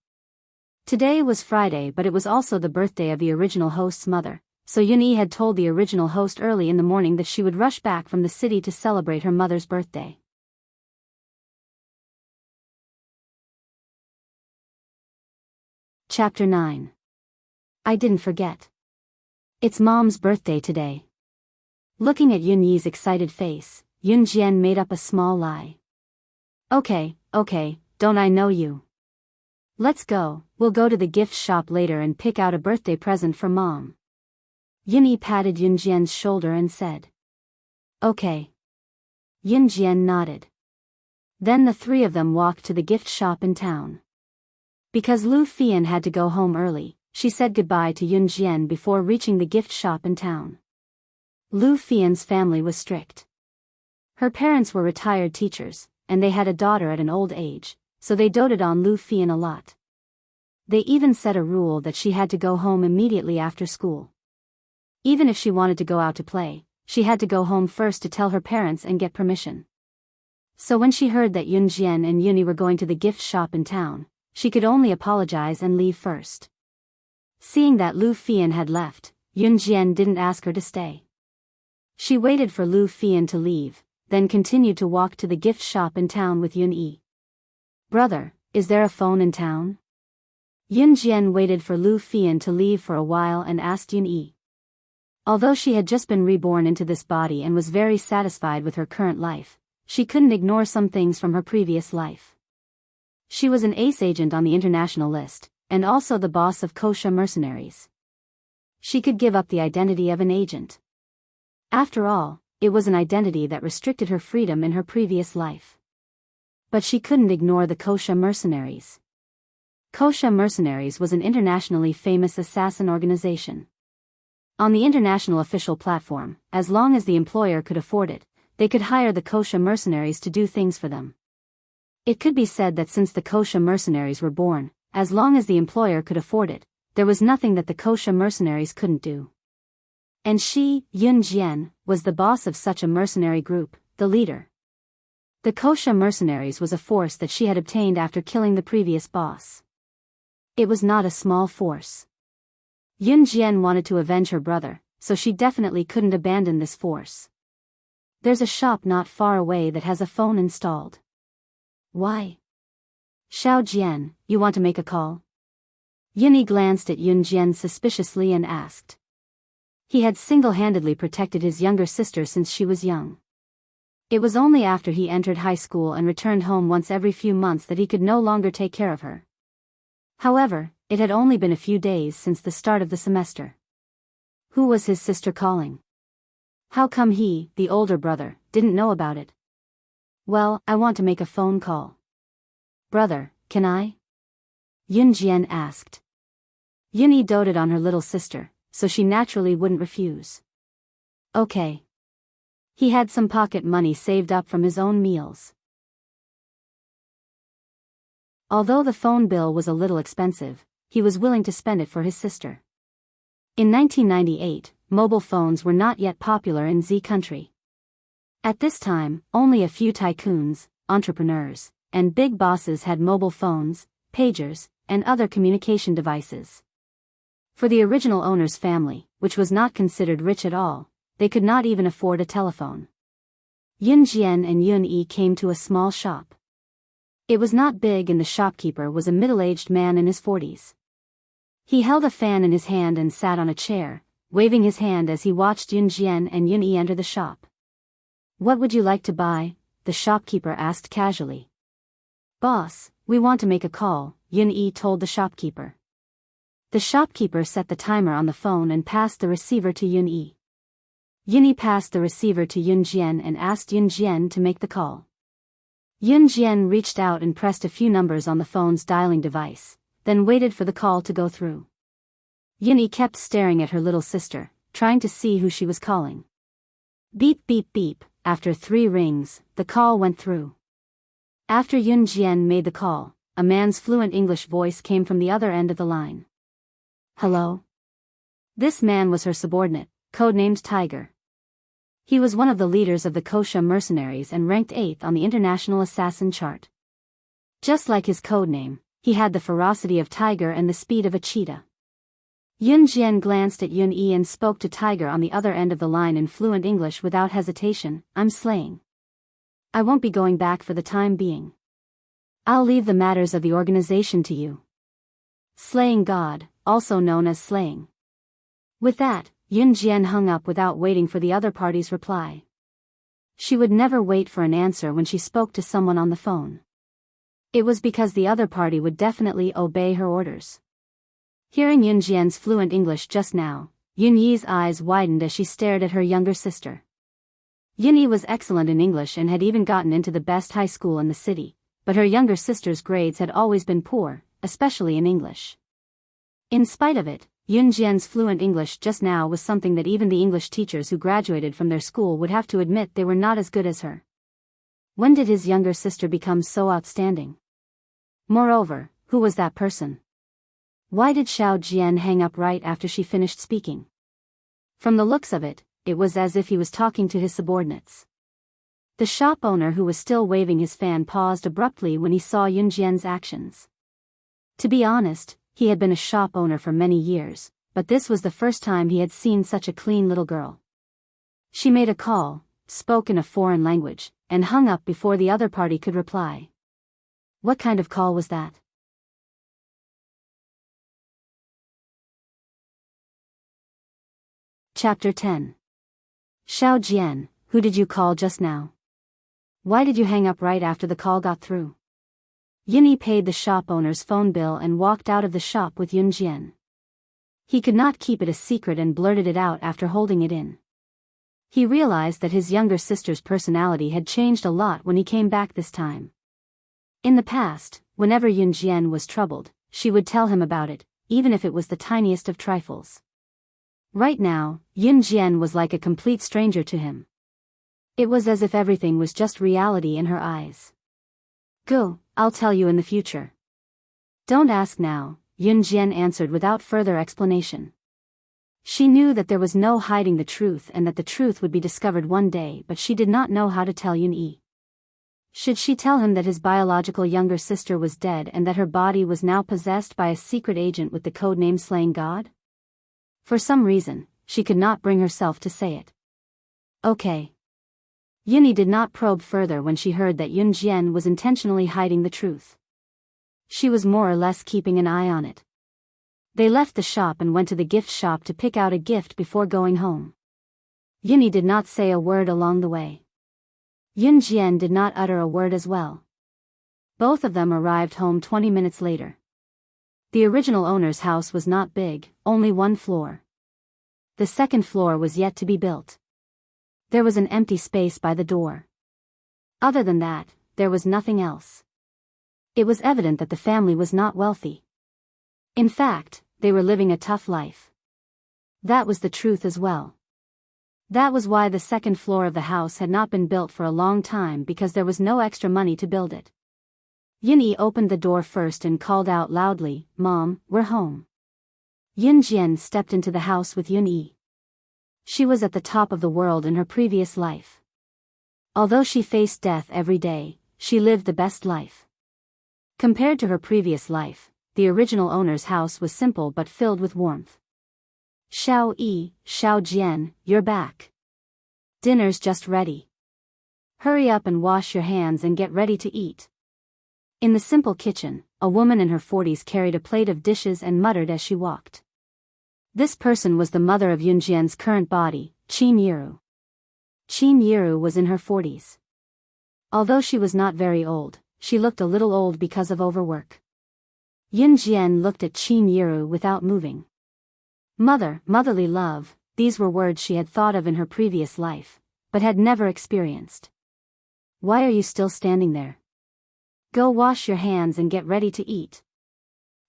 Today was Friday, but it was also the birthday of the original host's mother, so Yun Yi had told the original host early in the morning that she would rush back from the city to celebrate her mother's birthday. Chapter 9. I didn't forget. It's Mom's birthday today. Looking at Yun Yi's excited face, Yun Jian made up a small lie. Okay, don't I know you? Let's go, we'll go to the gift shop later and pick out a birthday present for Mom. Yun Yi patted Yun Jian's shoulder and said. Okay. Yun Jian nodded. Then the three of them walked to the gift shop in town. Because Lu Fian had to go home early, she said goodbye to Yun Jian before reaching the gift shop in town. Lu Fian's family was strict. Her parents were retired teachers, and they had a daughter at an old age, so they doted on Lu Fian a lot. They even set a rule that she had to go home immediately after school. Even if she wanted to go out to play, she had to go home first to tell her parents and get permission. So when she heard that Yun Jian and Yuni were going to the gift shop in town, she could only apologize and leave first. Seeing that Lu Fian had left, Yun Jian didn't ask her to stay. She waited for Lu Fian to leave, then continued to walk to the gift shop in town with Yun Yi. Brother, is there a phone in town? Yun Jian waited for Lu Fian to leave for a while and asked Yun Yi. Although she had just been reborn into this body and was very satisfied with her current life, she couldn't ignore some things from her previous life. She was an ace agent on the international list, and also the boss of Kosha mercenaries. She could give up the identity of an agent. After all, it was an identity that restricted her freedom in her previous life. But she couldn't ignore the Kosha mercenaries. Kosha mercenaries was an internationally famous assassin organization. On the international official platform, as long as the employer could afford it, they could hire the Kosha mercenaries to do things for them. It could be said that since the Kosha mercenaries were born, as long as the employer could afford it, there was nothing that the Kosha mercenaries couldn't do. And she, Yun Jian, was the boss of such a mercenary group, the leader. The Kosha mercenaries was a force that she had obtained after killing the previous boss. It was not a small force. Yun Jian wanted to avenge her brother, so she definitely couldn't abandon this force. There's a shop not far away that has a phone installed. Why? Xiao Jian, you want to make a call? Yunyi glanced at Yun Jian suspiciously and asked. He had single-handedly protected his younger sister since she was young. It was only after he entered high school and returned home once every few months that he could no longer take care of her. However, it had only been a few days since the start of the semester. Who was his sister calling? How come he, the older brother, didn't know about it? Well, I want to make a phone call. Brother, can I? Yun Jian asked. Yunyi doted on her little sister, so she naturally wouldn't refuse. Okay. He had some pocket money saved up from his own meals. Although the phone bill was a little expensive, he was willing to spend it for his sister. In 1998, mobile phones were not yet popular in Z country. At this time, only a few tycoons, entrepreneurs, and big bosses had mobile phones, pagers, and other communication devices. For the original owner's family, which was not considered rich at all, they could not even afford a telephone. Yun Jian and Yun Yi came to a small shop. It was not big and the shopkeeper was a middle-aged man in his 40s. He held a fan in his hand and sat on a chair, waving his hand as he watched Yun Jian and Yun Yi enter the shop. What would you like to buy? The shopkeeper asked casually. Boss, we want to make a call, Yun Yi told the shopkeeper. The shopkeeper set the timer on the phone and passed the receiver to Yun Yi. Yun Yi passed the receiver to Yun Jian and asked Yun Jian to make the call. Yun Jian reached out and pressed a few numbers on the phone's dialing device, then waited for the call to go through. Yun Yi kept staring at her little sister, trying to see who she was calling. Beep beep beep, after 3 rings, the call went through. After Yun Jian made the call, a man's fluent English voice came from the other end of the line. Hello? This man was her subordinate, codenamed Tiger. He was one of the leaders of the Kosha mercenaries and ranked 8th on the international assassin chart. Just like his codename, he had the ferocity of tiger and the speed of a cheetah. Yun Jian glanced at Yun Yi and spoke to Tiger on the other end of the line in fluent English without hesitation. I'm slaying. I won't be going back for the time being. I'll leave the matters of the organization to you. Slaying God, also known as slaying. With that, Yun Jian hung up without waiting for the other party's reply. She would never wait for an answer when she spoke to someone on the phone. It was because the other party would definitely obey her orders. Hearing Yun Jian's fluent English just now, Yun Yi's eyes widened as she stared at her younger sister. Yun Yi was excellent in English and had even gotten into the best high school in the city, but her younger sister's grades had always been poor, especially in English. In spite of it, Yun Jian's fluent English just now was something that even the English teachers who graduated from their school would have to admit they were not as good as her. When did his younger sister become so outstanding? Moreover, who was that person? Why did Xiao Jian hang up right after she finished speaking? From the looks of it, it was as if he was talking to his subordinates. The shop owner who was still waving his fan paused abruptly when he saw Yun Jian's actions. To be honest, he had been a shop owner for many years, but this was the first time he had seen such a clean little girl. She made a call, spoke in a foreign language, and hung up before the other party could reply. What kind of call was that? Chapter 10. Xiao Jian, who did you call just now? Why did you hang up right after the call got through? Yun Yi paid the shop owner's phone bill and walked out of the shop with Yun Jian. He could not keep it a secret and blurted it out after holding it in. He realized that his younger sister's personality had changed a lot when he came back this time. In the past, whenever Yun Jian was troubled, she would tell him about it, even if it was the tiniest of trifles. Right now, Yun Jian was like a complete stranger to him. It was as if everything was just reality in her eyes. Go, I'll tell you in the future. Don't ask now, Yun Jian answered without further explanation. She knew that there was no hiding the truth and that the truth would be discovered one day, but she did not know how to tell Yun Yi. Should she tell him that his biological younger sister was dead and that her body was now possessed by a secret agent with the codename Slaying God? For some reason, she could not bring herself to say it. Okay. Yun Yi did not probe further when she heard that Yun Jian was intentionally hiding the truth. She was more or less keeping an eye on it. They left the shop and went to the gift shop to pick out a gift before going home. Yun Yi did not say a word along the way. Yun Jian did not utter a word as well. Both of them arrived home 20 minutes later. The original owner's house was not big, only one floor. The second floor was yet to be built. There was an empty space by the door. Other than that, there was nothing else. It was evident that the family was not wealthy. In fact, they were living a tough life. That was the truth as well. That was why the second floor of the house had not been built for a long time, because there was no extra money to build it. Yun Yi opened the door first and called out loudly, "Mom, we're home." Yun Jian stepped into the house with Yun Yi. She was at the top of the world in her previous life. Although she faced death every day, she lived the best life. Compared to her previous life, the original owner's house was simple but filled with warmth. Xiao Jian, you're back. Dinner's just ready. Hurry up and wash your hands and get ready to eat. In the simple kitchen, a woman in her 40s carried a plate of dishes and muttered as she walked. This person was the mother of Yun Jian's current body, Qin Yiru. Qin Yiru was in her 40s. Although she was not very old, she looked a little old because of overwork. Yun Jian looked at Qin Yiru without moving. Mother, motherly love, these were words she had thought of in her previous life, but had never experienced. Why are you still standing there? Go wash your hands and get ready to eat.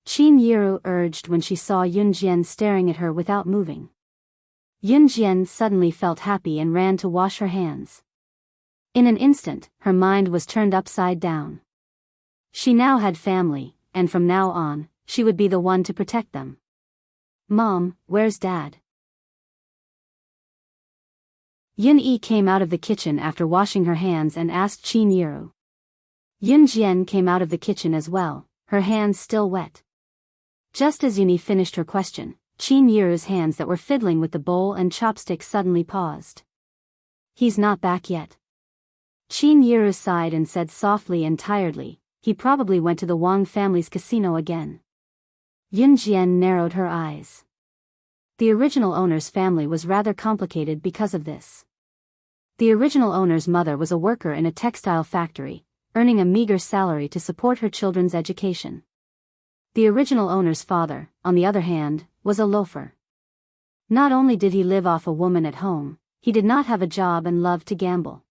Qin Yiru urged when she saw Yun Jian staring at her without moving. Yun Jian suddenly felt happy and ran to wash her hands. In an instant, her mind was turned upside down. She now had family, and from now on, she would be the one to protect them. Mom, where's Dad? Yun Yi came out of the kitchen after washing her hands and asked Qin Yiru. Yun Jian came out of the kitchen as well, her hands still wet. Just as Yun Yi finished her question, Qin Yiru's hands that were fiddling with the bowl and chopsticks suddenly paused. He's not back yet. Qin Yiru sighed and said softly and tiredly, he probably went to the Wang family's casino again. Yun Jian narrowed her eyes. The original owner's family was rather complicated because of this. The original owner's mother was a worker in a textile factory, earning a meager salary to support her children's education. The original owner's father, on the other hand, was a loafer. Not only did he live off a woman at home, he did not have a job and loved to gamble.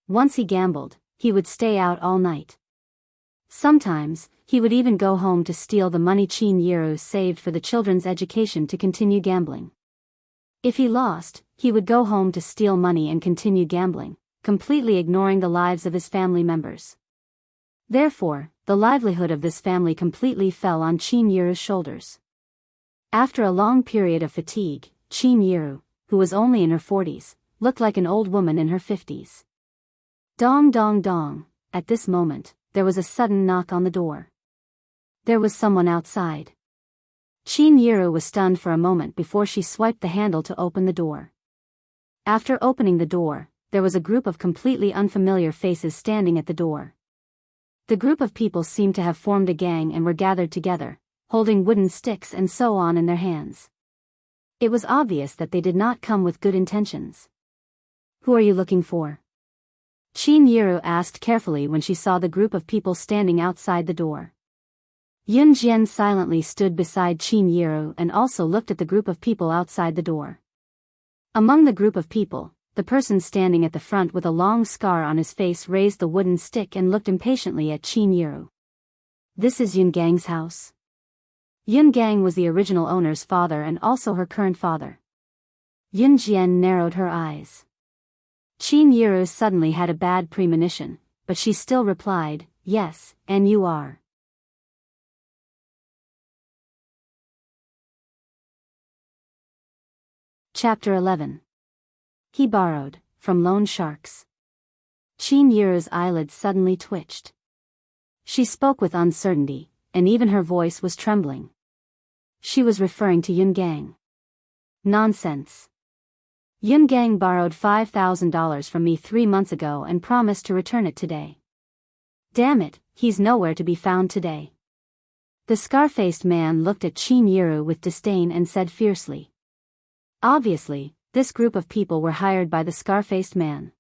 Once he gambled, he would stay out all night. Sometimes, he would even go home to steal the money Qin Yiru saved for the children's education to continue gambling. If he lost, he would go home to steal money and continue gambling, completely ignoring the lives of his family members. Therefore, the livelihood of this family completely fell on Qin Yiru's shoulders. After a long period of fatigue, Qin Yiru, who was only in her 40s, looked like an old woman in her 50s. Dong dong dong. At this moment, there was a sudden knock on the door. There was someone outside. Qin Yiru was stunned for a moment before she swiped the handle to open the door. After opening the door, there was a group of completely unfamiliar faces standing at the door. The group of people seemed to have formed a gang and were gathered together, holding wooden sticks and so on in their hands. It was obvious that they did not come with good intentions. "Who are you looking for?" Qin Yiru asked carefully when she saw the group of people standing outside the door. Yun Jian silently stood beside Qin Yiru and also looked at the group of people outside the door. Among the group of people, the person standing at the front with a long scar on his face raised the wooden stick and looked impatiently at Qin Yiru. "This is Yun Gang's house?" Yun Gang was the original owner's father and also her current father. Yun Jian narrowed her eyes. Qin Yiru suddenly had a bad premonition, but she still replied, "Yes, and you are." Chapter 11. He borrowed, from loan sharks. Qin Yiru's eyelids suddenly twitched. She spoke with uncertainty, and even her voice was trembling. She was referring to Yun Gang. Nonsense. Yun Gang borrowed $5,000 from me 3 months ago and promised to return it today. Damn it, he's nowhere to be found today. The scar-faced man looked at Qin Yiru with disdain and said fiercely. Obviously, this group of people were hired by the scar-faced man.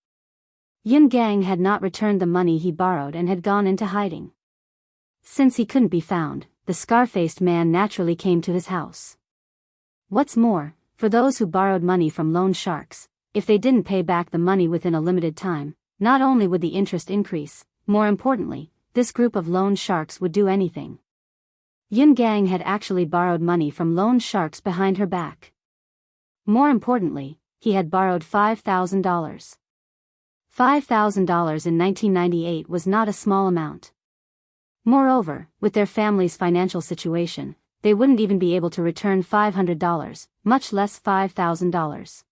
Yun Gang had not returned the money he borrowed and had gone into hiding. Since he couldn't be found, the scar-faced man naturally came to his house. What's more, for those who borrowed money from loan sharks, if they didn't pay back the money within a limited time, not only would the interest increase, more importantly, this group of loan sharks would do anything. Yun Gang had actually borrowed money from loan sharks behind her back. More importantly, he had borrowed $5,000. $5,000 in 1998 was not a small amount. Moreover, with their family's financial situation, they wouldn't even be able to return $500, much less $5,000.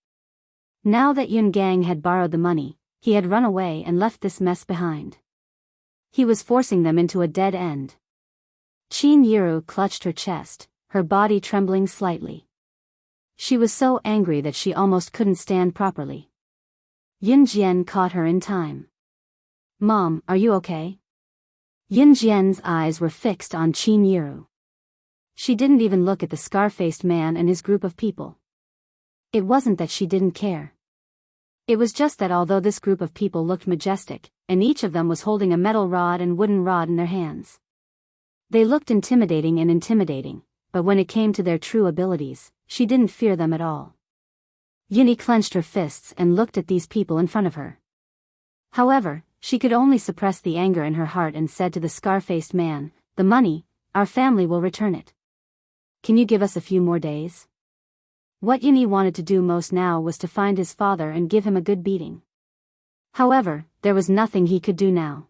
Now that Yun Gang had borrowed the money, he had run away and left this mess behind. He was forcing them into a dead end. Qin Yiru clutched her chest, her body trembling slightly. She was so angry that she almost couldn't stand properly. Yun Jian caught her in time. "Mom, are you okay?" Yun Jian's eyes were fixed on Qin Yiru. She didn't even look at the scar-faced man and his group of people. It wasn't that she didn't care. It was just that although this group of people looked majestic, and each of them was holding a metal rod and wooden rod in their hands, they looked intimidating, but when it came to their true abilities, she didn't fear them at all. Yuni clenched her fists and looked at these people in front of her. However, she could only suppress the anger in her heart and said to the scar-faced man, "The money, our family will return it. Can you give us a few more days?" What Yuni wanted to do most now was to find his father and give him a good beating. However, there was nothing he could do now.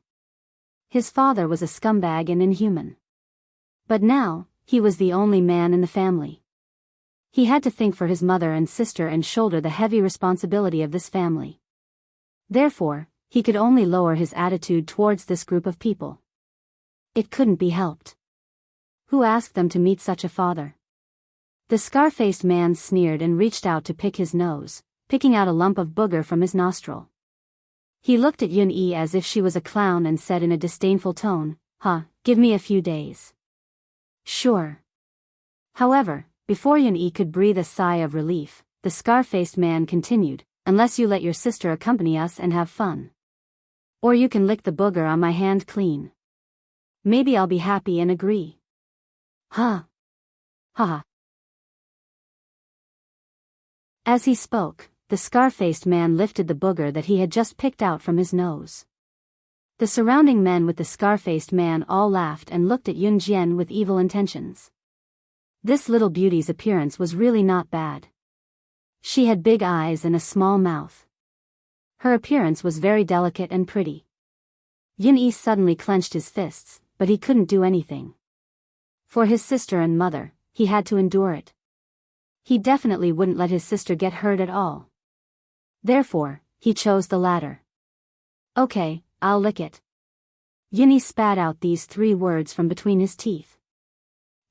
His father was a scumbag and inhuman. But now, he was the only man in the family. He had to think for his mother and sister and shoulder the heavy responsibility of this family. Therefore, he could only lower his attitude towards this group of people. It couldn't be helped. Who asked them to meet such a father? The scar-faced man sneered and reached out to pick his nose, picking out a lump of booger from his nostril. He looked at Yun-Yi as if she was a clown and said in a disdainful tone, "Huh, give me a few days." "Sure. However, before Yun-yi could breathe a sigh of relief, the scar-faced man continued, "Unless you let your sister accompany us and have fun. Or you can lick the booger on my hand clean. Maybe I'll be happy and agree." Huh. Ha. As he spoke, the scar-faced man lifted the booger that he had just picked out from his nose. The surrounding men with the scar-faced man all laughed and looked at Yun Jian with evil intentions. This little beauty's appearance was really not bad. She had big eyes and a small mouth. Her appearance was very delicate and pretty. Yun-yi suddenly clenched his fists, but he couldn't do anything. For his sister and mother, he had to endure it. He definitely wouldn't let his sister get hurt at all. Therefore, he chose the latter. "Okay, I'll lick it." Yun-yi spat out these 3 words from between his teeth.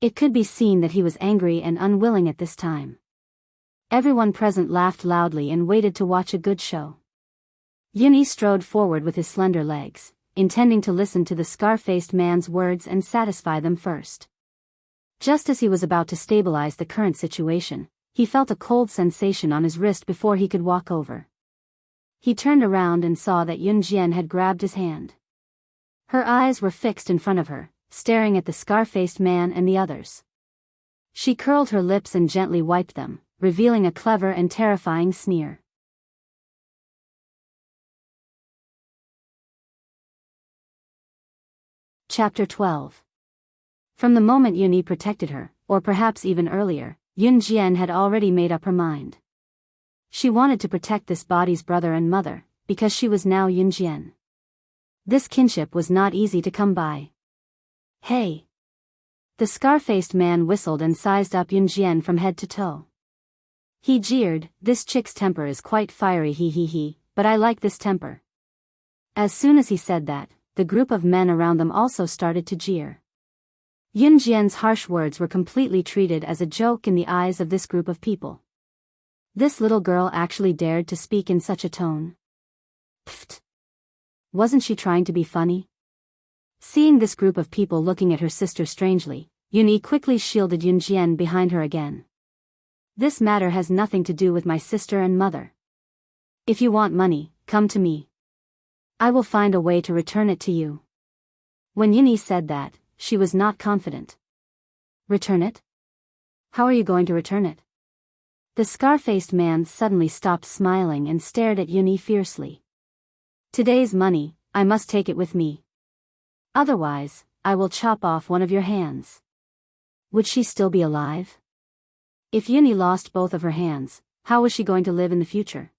It could be seen that he was angry and unwilling at this time. Everyone present laughed loudly and waited to watch a good show. Yun-yi strode forward with his slender legs, intending to listen to the scar-faced man's words and satisfy them first. Just as he was about to stabilize the current situation, he felt a cold sensation on his wrist before he could walk over. He turned around and saw that Yun Jian had grabbed his hand. Her eyes were fixed in front of her, staring at the scar-faced man and the others. She curled her lips and gently wiped them, revealing a clever and terrifying sneer. Chapter 12. From the moment Yun-yi protected her, or perhaps even earlier, Yun Jian had already made up her mind. She wanted to protect this body's brother and mother, because she was now Yun Jian. This kinship was not easy to come by. "Hey!" The scar-faced man whistled and sized up Yun Jian from head to toe. He jeered, "This chick's temper is quite fiery, he, but I like this temper." As soon as he said that, the group of men around them also started to jeer. Yun Jian's harsh words were completely treated as a joke in the eyes of this group of people. This little girl actually dared to speak in such a tone. Pfft! Wasn't she trying to be funny? Seeing this group of people looking at her sister strangely, Yun-yi quickly shielded Yun Jian behind her again. "This matter has nothing to do with my sister and mother. If you want money, come to me. I will find a way to return it to you." When Yun-yi said that, she was not confident. "Return it? How are you going to return it?" The scar-faced man suddenly stopped smiling and stared at Yun-yi fiercely. "Today's money, I must take it with me. Otherwise, I will chop off one of your hands." Would she still be alive? If Yun-yi lost both of her hands, how was she going to live in the future?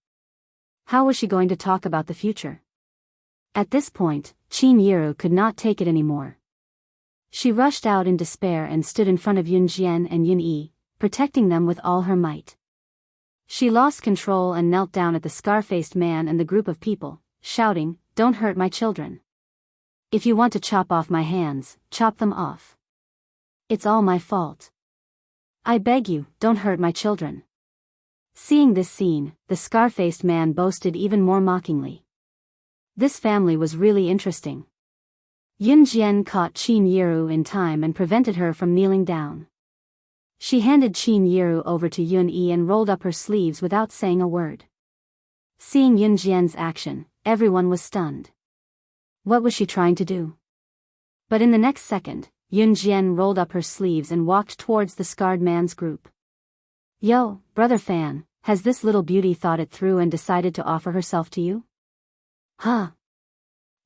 How was she going to talk about the future? At this point, Qin Yiru could not take it anymore. She rushed out in despair and stood in front of Yun Jian and Yun-yi, protecting them with all her might. She lost control and knelt down at the scar-faced man and the group of people, shouting, "Don't hurt my children. If you want to chop off my hands, chop them off. It's all my fault. I beg you, don't hurt my children." Seeing this scene, the scar-faced man boasted even more mockingly. This family was really interesting. Yun Jian caught Qin Yiru in time and prevented her from kneeling down. She handed Qin Yiru over to Yun-yi and rolled up her sleeves without saying a word. Seeing Yun Jian's action, everyone was stunned. What was she trying to do? But in the next second, Yun Jian rolled up her sleeves and walked towards the scarred man's group. "Yo, brother Fan, has this little beauty thought it through and decided to offer herself to you?" "Huh.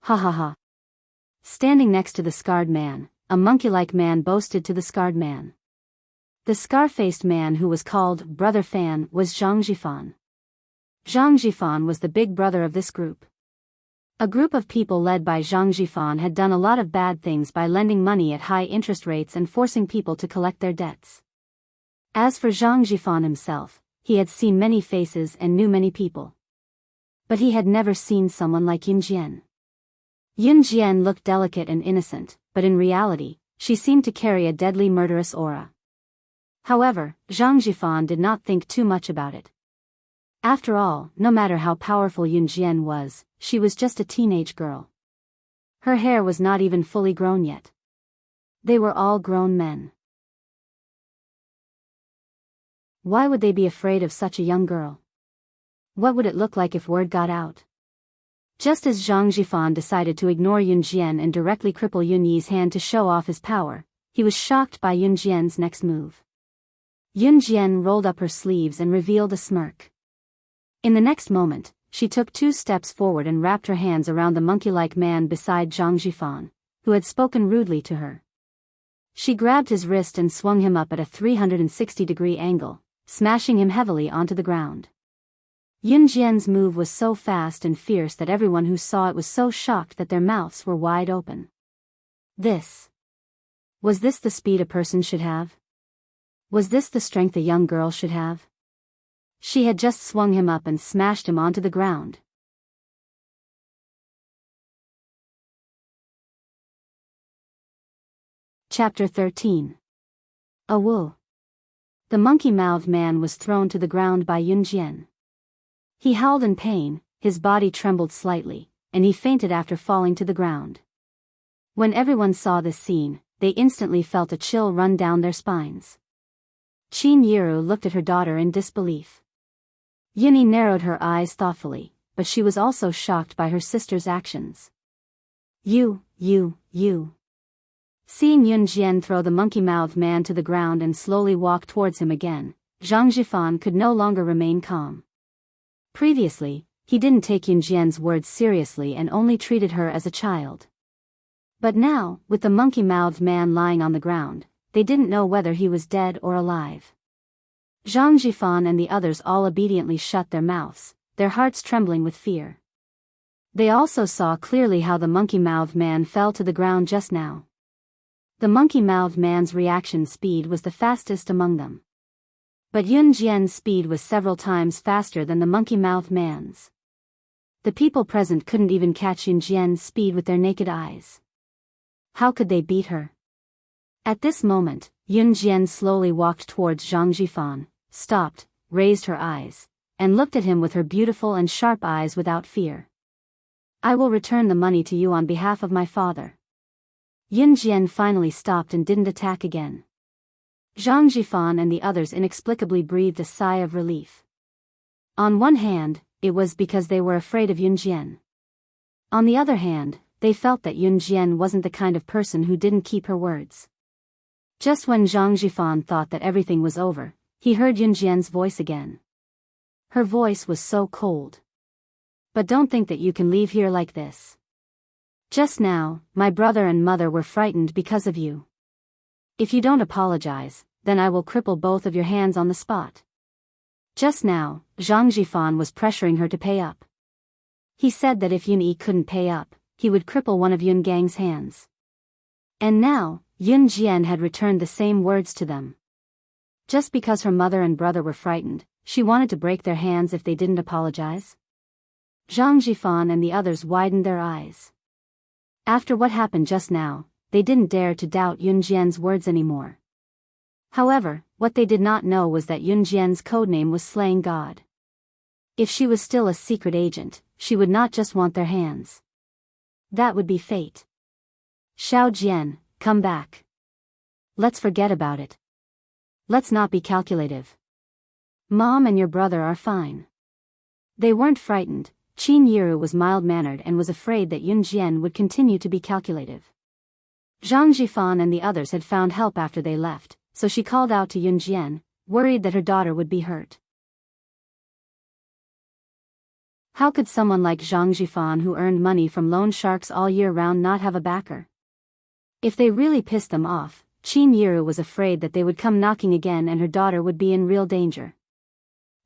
Ha ha ha." Standing next to the scarred man, a monkey-like man boasted to the scarred man. The scar-faced man who was called Brother Fan was Zhang Jifan. Zhang Jifan was the big brother of this group. A group of people led by Zhang Jifan had done a lot of bad things by lending money at high interest rates and forcing people to collect their debts. As for Zhang Jifan himself, he had seen many faces and knew many people. But he had never seen someone like Yun Jian. Yun Jian looked delicate and innocent, but in reality, she seemed to carry a deadly murderous aura. However, Zhang Jifan did not think too much about it. After all, no matter how powerful Yun Jian was, she was just a teenage girl. Her hair was not even fully grown yet. They were all grown men. Why would they be afraid of such a young girl? What would it look like if word got out? Just as Zhang Jifan decided to ignore Yun Jian and directly cripple Yun Yi's hand to show off his power, he was shocked by Yun Jian's next move. Yun Jian rolled up her sleeves and revealed a smirk. In the next moment, she took 2 steps forward and wrapped her hands around the monkey-like man beside Zhang Jifan, who had spoken rudely to her. She grabbed his wrist and swung him up at a 360-degree angle, smashing him heavily onto the ground. Yun Jian's move was so fast and fierce that everyone who saw it was so shocked that their mouths were wide open. Was this the speed a person should have? Was this the strength a young girl should have? She had just swung him up and smashed him onto the ground. Chapter 13. A Wu. The monkey-mouthed man was thrown to the ground by Yun Jian. He howled in pain, his body trembled slightly, and he fainted after falling to the ground. When everyone saw this scene, they instantly felt a chill run down their spines. Qin Yiru looked at her daughter in disbelief. Yunyi narrowed her eyes thoughtfully, but she was also shocked by her sister's actions. You. Seeing Yun Jian throw the monkey-mouthed man to the ground and slowly walk towards him again, Zhang Jifan could no longer remain calm. Previously, he didn't take Yun Jian's words seriously and only treated her as a child. But now, with the monkey-mouthed man lying on the ground, they didn't know whether he was dead or alive. Zhang Jifan and the others all obediently shut their mouths, their hearts trembling with fear. They also saw clearly how the monkey-mouthed man fell to the ground just now. The monkey-mouthed man's reaction speed was the fastest among them. But Yun Jian's speed was several times faster than the monkey-mouthed man's. The people present couldn't even catch Yun Jian's speed with their naked eyes. How could they beat her? At this moment, Yun Jian slowly walked towards Zhang Jifan, stopped, raised her eyes, and looked at him with her beautiful and sharp eyes without fear. I will return the money to you on behalf of my father. Yun Jian finally stopped and didn't attack again. Zhang Jifan and the others inexplicably breathed a sigh of relief. On one hand, it was because they were afraid of Yun Jian. On the other hand, they felt that Yun Jian wasn't the kind of person who didn't keep her words. Just when Zhang Jifan thought that everything was over, he heard Yun Jian's voice again. Her voice was so cold. But don't think that you can leave here like this. Just now, my brother and mother were frightened because of you. If you don't apologize, then I will cripple both of your hands on the spot. Just now, Zhang Jifan was pressuring her to pay up. He said that if Yun Yi couldn't pay up, he would cripple one of Yun Gang's hands. And now, Yun Jian had returned the same words to them. Just because her mother and brother were frightened, she wanted to break their hands if they didn't apologize? Zhang Jifan and the others widened their eyes. After what happened just now, they didn't dare to doubt Yun Jian's words anymore. However, what they did not know was that Yun Jian's codename was Slaying God. If she was still a secret agent, she would not just want their hands. That would be fate. Xiao Jian, come back. Let's forget about it. Let's not be calculative. Mom and your brother are fine. They weren't frightened. Qin Yiru was mild-mannered and was afraid that Yun Jian would continue to be calculative. Zhang Jifan and the others had found help after they left, so she called out to Yun Jian, worried that her daughter would be hurt. How could someone like Zhang Jifan who earned money from loan sharks all year round not have a backer? If they really pissed them off, Qin Yiru was afraid that they would come knocking again and her daughter would be in real danger.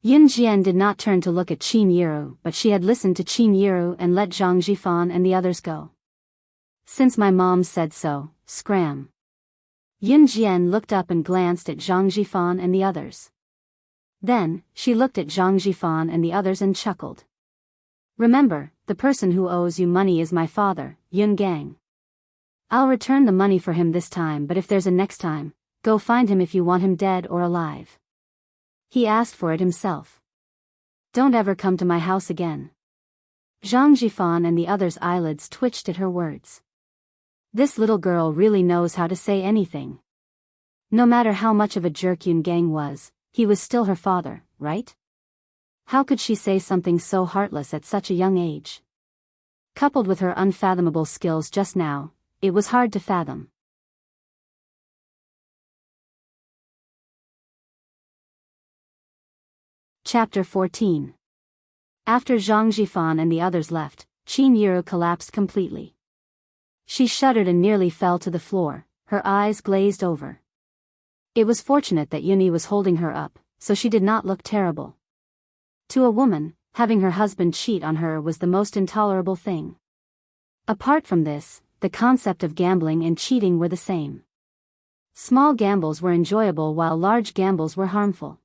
Yun Jian did not turn to look at Qin Yiru, but she had listened to Qin Yiru and let Zhang Jifan and the others go. Since my mom said so, scram. Yun Jian looked up and glanced at Zhang Jifan and the others. Then, she looked at Zhang Jifan and the others and chuckled. Remember, the person who owes you money is my father, Yun Gang. I'll return the money for him this time, but if there's a next time, go find him if you want him dead or alive. He asked for it himself. Don't ever come to my house again. Zhang Jifan and the others' eyelids twitched at her words. This little girl really knows how to say anything. No matter how much of a jerk Yun Gang was, he was still her father, right? How could she say something so heartless at such a young age? Coupled with her unfathomable skills just now, it was hard to fathom. Chapter 14. After Zhang Jifan and the others left, Qin Yiru collapsed completely. She shuddered and nearly fell to the floor, her eyes glazed over. It was fortunate that Yunyi was holding her up, so she did not look terrible. To a woman, having her husband cheat on her was the most intolerable thing. Apart from this, the concept of gambling and cheating were the same. Small gambles were enjoyable while large gambles were harmful.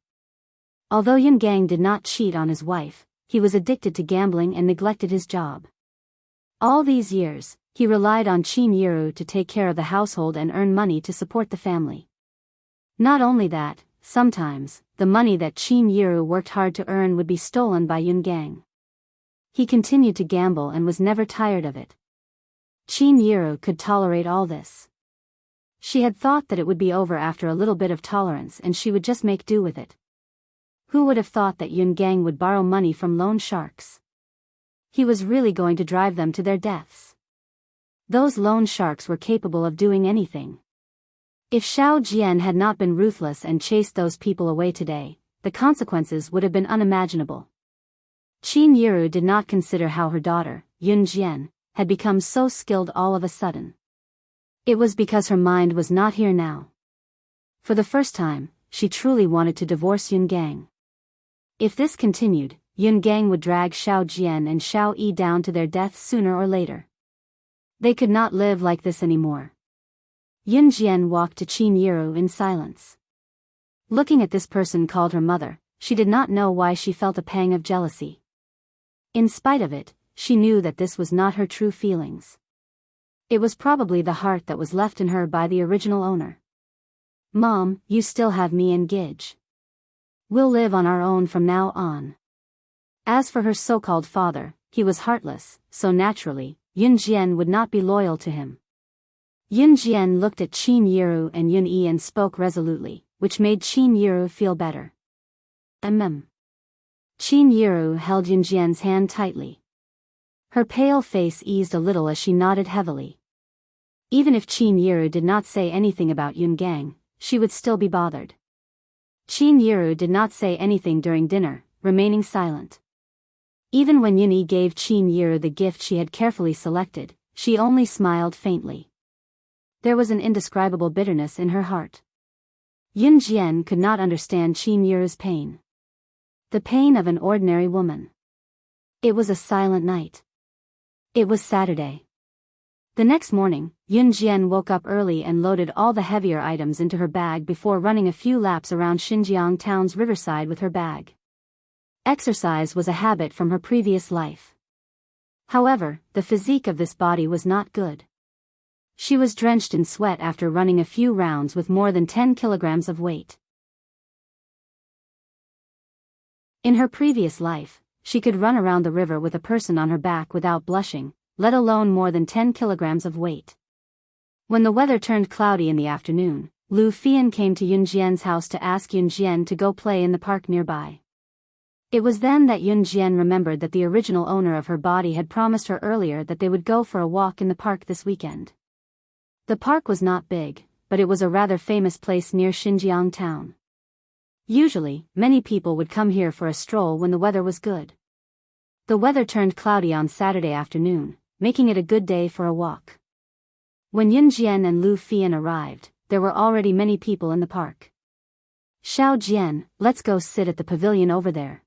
Although Yun Gang did not cheat on his wife, he was addicted to gambling and neglected his job. All these years, he relied on Qin Yiru to take care of the household and earn money to support the family. Not only that, sometimes, the money that Qin Yiru worked hard to earn would be stolen by Yun Gang. He continued to gamble and was never tired of it. Qin Yiru could tolerate all this. She had thought that it would be over after a little bit of tolerance and she would just make do with it. Who would have thought that Yun Gang would borrow money from loan sharks? He was really going to drive them to their deaths. Those loan sharks were capable of doing anything. If Xiao Jian had not been ruthless and chased those people away today, the consequences would have been unimaginable. Qin Yiru did not consider how her daughter, Yun Jian, had become so skilled all of a sudden. It was because her mind was not here now. For the first time, she truly wanted to divorce Yun Gang. If this continued, Yun Gang would drag Xiao Jian and Xiao Yi down to their deaths sooner or later. They could not live like this anymore. Yun Jian walked to Qin Yiru in silence. Looking at this person called her mother, she did not know why she felt a pang of jealousy. In spite of it, she knew that this was not her true feelings. It was probably the heart that was left in her by the original owner. Mom, you still have me and Gidge. We'll live on our own from now on. As for her so-called father, he was heartless, so naturally, Yun Jian would not be loyal to him. Yun Jian looked at Qin Yiru and Yun Yi and spoke resolutely, which made Qin Yiru feel better. Qin Yiru held Yun Jian's hand tightly. Her pale face eased a little as she nodded heavily. Even if Qin Yiru did not say anything about Yun Gang, she would still be bothered. Qin Yiru did not say anything during dinner, remaining silent. Even when Yun Yi gave Qin Yiru the gift she had carefully selected, she only smiled faintly. There was an indescribable bitterness in her heart. Yun Jian could not understand Qin Yiru's pain. The pain of an ordinary woman. It was a silent night. It was Saturday. The next morning, Yun Jian woke up early and loaded all the heavier items into her bag before running a few laps around Xinjiang town's riverside with her bag. Exercise was a habit from her previous life. However, the physique of this body was not good. She was drenched in sweat after running a few rounds with more than 10 kilograms of weight. In her previous life, she could run around the river with a person on her back without blushing, let alone more than 10 kilograms of weight. When the weather turned cloudy in the afternoon, Lu Fian came to Yun Jian's house to ask Yun Jian to go play in the park nearby. It was then that Yun Jian remembered that the original owner of her body had promised her earlier that they would go for a walk in the park this weekend. The park was not big, but it was a rather famous place near Xinjiang town. Usually, many people would come here for a stroll when the weather was good. The weather turned cloudy on Saturday afternoon, making it a good day for a walk. When Yun Jian and Lu Fian arrived, there were already many people in the park. Xiao Jian, let's go sit at the pavilion over there.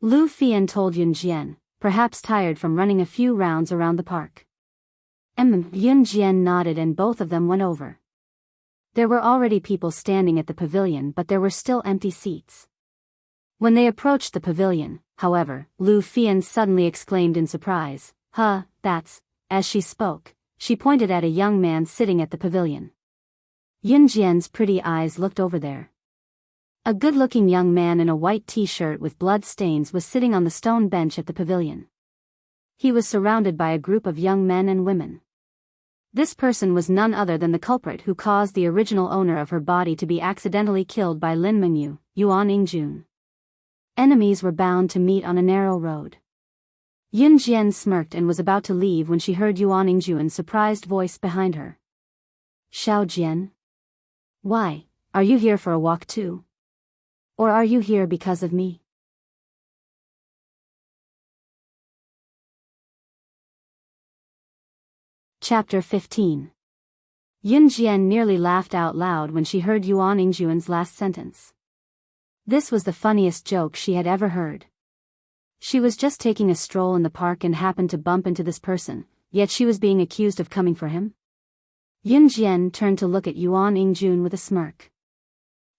Lu Fian told Yun Jian, perhaps tired from running a few rounds around the park. Yun Jian nodded and both of them went over. There were already people standing at the pavilion but there were still empty seats. When they approached the pavilion, however, Lu Fian suddenly exclaimed in surprise, that's, as she spoke, she pointed at a young man sitting at the pavilion. Yun Jian's pretty eyes looked over there. A good-looking young man in a white t-shirt with blood stains was sitting on the stone bench at the pavilion. He was surrounded by a group of young men and women. This person was none other than the culprit who caused the original owner of her body to be accidentally killed by Lin Mengyu, Yuan Ingjun. Enemies were bound to meet on a narrow road. Yun Jian smirked and was about to leave when she heard Yuan Ingjun's surprised voice behind her. Xiao Jian? Why, are you here for a walk too? Or are you here because of me? Chapter 15. Yun Jian nearly laughed out loud when she heard Yuan Ingjun's last sentence. This was the funniest joke she had ever heard. She was just taking a stroll in the park and happened to bump into this person, yet she was being accused of coming for him? Yun Jian turned to look at Yuan Ingjun with a smirk.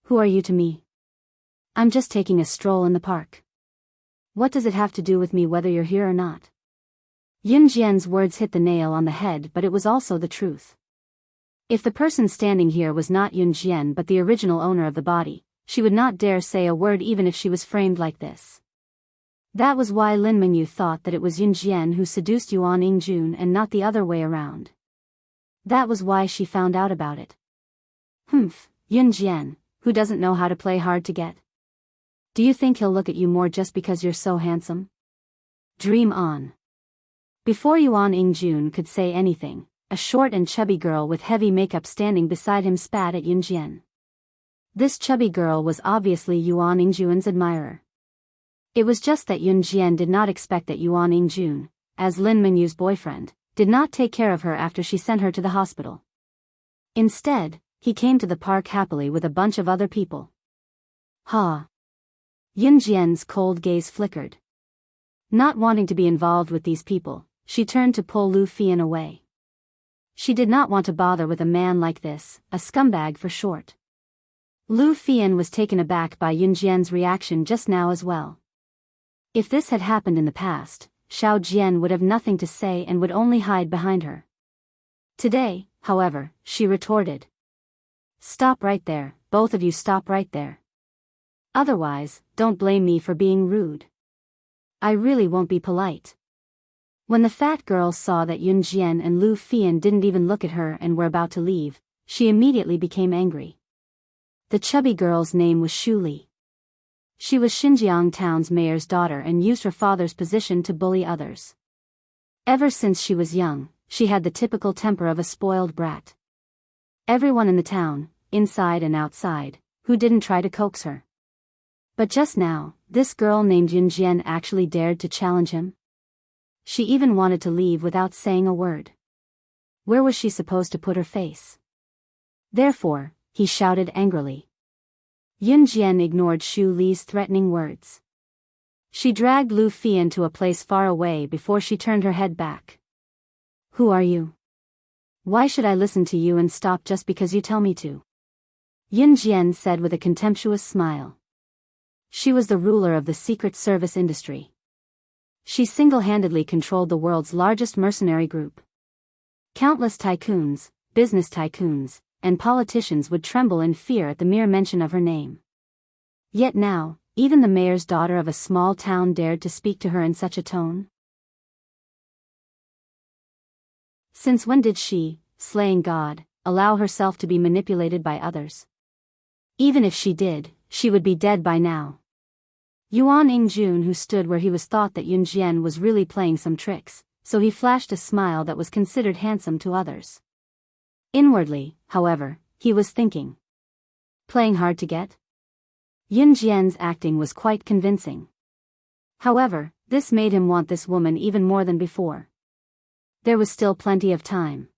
Who are you to me? I'm just taking a stroll in the park. What does it have to do with me whether you're here or not? Yun Jian's words hit the nail on the head, but it was also the truth. If the person standing here was not Yun Jian but the original owner of the body, she would not dare say a word even if she was framed like this. That was why Lin Mengyu thought that it was Yun Jian who seduced Yuan Ingjun and not the other way around. That was why she found out about it. Humph, Yun Jian, who doesn't know how to play hard to get? Do you think he'll look at you more just because you're so handsome? Dream on. Before Yuan Ingjun could say anything, a short and chubby girl with heavy makeup standing beside him spat at Yun Jian. This chubby girl was obviously Yuan Ingjun's admirer. It was just that Yun Jian did not expect that Yuan Ingjun, as Lin Menyu's boyfriend, did not take care of her after she sent her to the hospital. Instead, he came to the park happily with a bunch of other people. Ha! Yun Jian's cold gaze flickered. Not wanting to be involved with these people, she turned to pull Lu Fian away. She did not want to bother with a man like this, a scumbag for short. Lu Fian was taken aback by Yun Jian's reaction just now as well. If this had happened in the past, Xiao Jian would have nothing to say and would only hide behind her. Today, however, she retorted. Stop right there, both of you stop right there. Otherwise, don't blame me for being rude. I really won't be polite. When the fat girl saw that Yun Jian and Lu Fian didn't even look at her and were about to leave, she immediately became angry. The chubby girl's name was Shu Li. She was Xinjiang town's mayor's daughter and used her father's position to bully others. Ever since she was young, she had the typical temper of a spoiled brat. Everyone in the town, inside and outside, who didn't try to coax her. But just now, this girl named Yun Jian actually dared to challenge him. She even wanted to leave without saying a word. Where was she supposed to put her face? Therefore, he shouted angrily. Yun Jian ignored Shu Li's threatening words. She dragged Lu Fian to a place far away before she turned her head back. Who are you? Why should I listen to you and stop just because you tell me to? Yun Jian said with a contemptuous smile. She was the ruler of the Secret Service industry. She single-handedly controlled the world's largest mercenary group. Countless tycoons, business tycoons, and politicians would tremble in fear at the mere mention of her name. Yet now, even the mayor's daughter of a small town dared to speak to her in such a tone. Since when did she, slaying God, allow herself to be manipulated by others? Even if she did, she would be dead by now. Yuan Ingjun, who stood where he was, thought that Yun Jian was really playing some tricks, so he flashed a smile that was considered handsome to others. Inwardly, however, he was thinking. Playing hard to get? Yun Jian's acting was quite convincing. However, this made him want this woman even more than before. There was still plenty of time.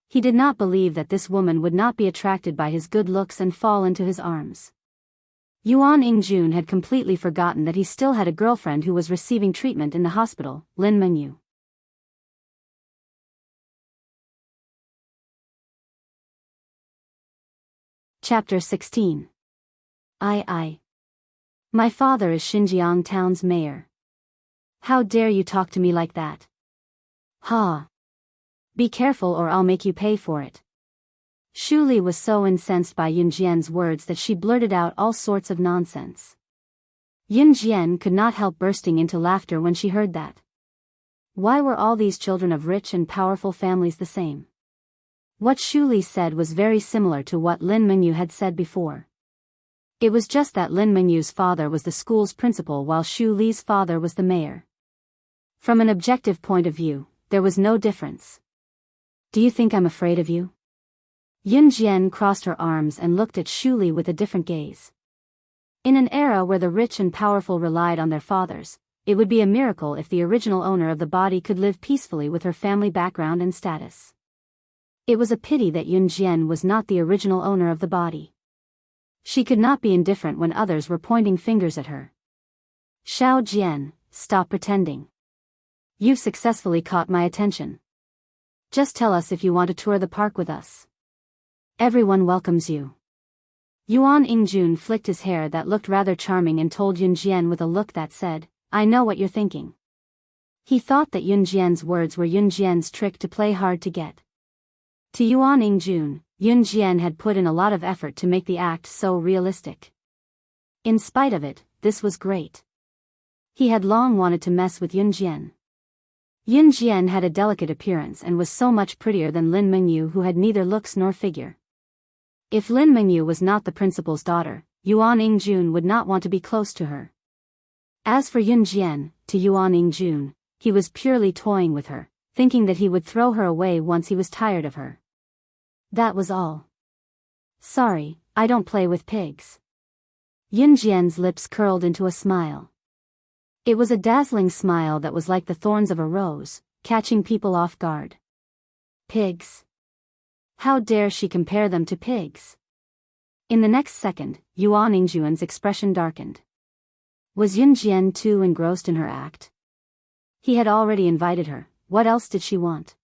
He did not believe that this woman would not be attracted by his good looks and fall into his arms. Yuan Ingjun had completely forgotten that he still had a girlfriend who was receiving treatment in the hospital, Lin Mengyu. Chapter 16. My father is Xinjiang town's mayor. How dare you talk to me like that? Ha! Be careful or I'll make you pay for it. Shu Li was so incensed by Yun Jian's words that she blurted out all sorts of nonsense. Yun Jian could not help bursting into laughter when she heard that. Why were all these children of rich and powerful families the same? What Xu Li said was very similar to what Lin Mengyu had said before. It was just that Lin Mengyu's father was the school's principal while Xu Li's father was the mayor. From an objective point of view, there was no difference. Do you think I'm afraid of you? Yun Jian crossed her arms and looked at Xu Li with a different gaze. In an era where the rich and powerful relied on their fathers, it would be a miracle if the original owner of the body could live peacefully with her family background and status. It was a pity that Yun Jian was not the original owner of the body. She could not be indifferent when others were pointing fingers at her. Xiao Jian, stop pretending. You've successfully caught my attention. Just tell us if you want to tour the park with us. Everyone welcomes you. Yuan Yingjun flicked his hair that looked rather charming and told Yun Jian with a look that said, I know what you're thinking. He thought that Yun Jian's words were Yun Jian's trick to play hard to get. To Yuan Yingjun, Yun Jian had put in a lot of effort to make the act so realistic. In spite of it, this was great. He had long wanted to mess with Yun Jian. Yun Jian had a delicate appearance and was so much prettier than Lin Mengyu, who had neither looks nor figure. If Lin Mengyu was not the principal's daughter, Yuan Yingjun would not want to be close to her. As for Yun Jian, to Yuan Yingjun, he was purely toying with her, thinking that he would throw her away once he was tired of her. That was all. Sorry, I don't play with pigs. Yun Jian's lips curled into a smile. It was a dazzling smile that was like the thorns of a rose, catching people off guard. Pigs. How dare she compare them to pigs? In the next second, Yuan Yingjun's expression darkened. Was Yun Jian too engrossed in her act? He had already invited her, what else did she want?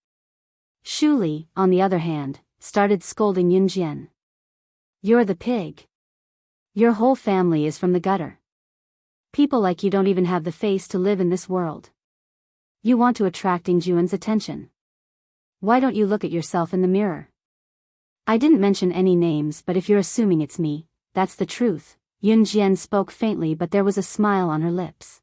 Xu Li, on the other hand, started scolding Yun Jian. You're the pig. Your whole family is from the gutter. People like you don't even have the face to live in this world. You want to attract Yingjun's attention. Why don't you look at yourself in the mirror? I didn't mention any names, but if you're assuming it's me, that's the truth. Yun Jian spoke faintly, but there was a smile on her lips.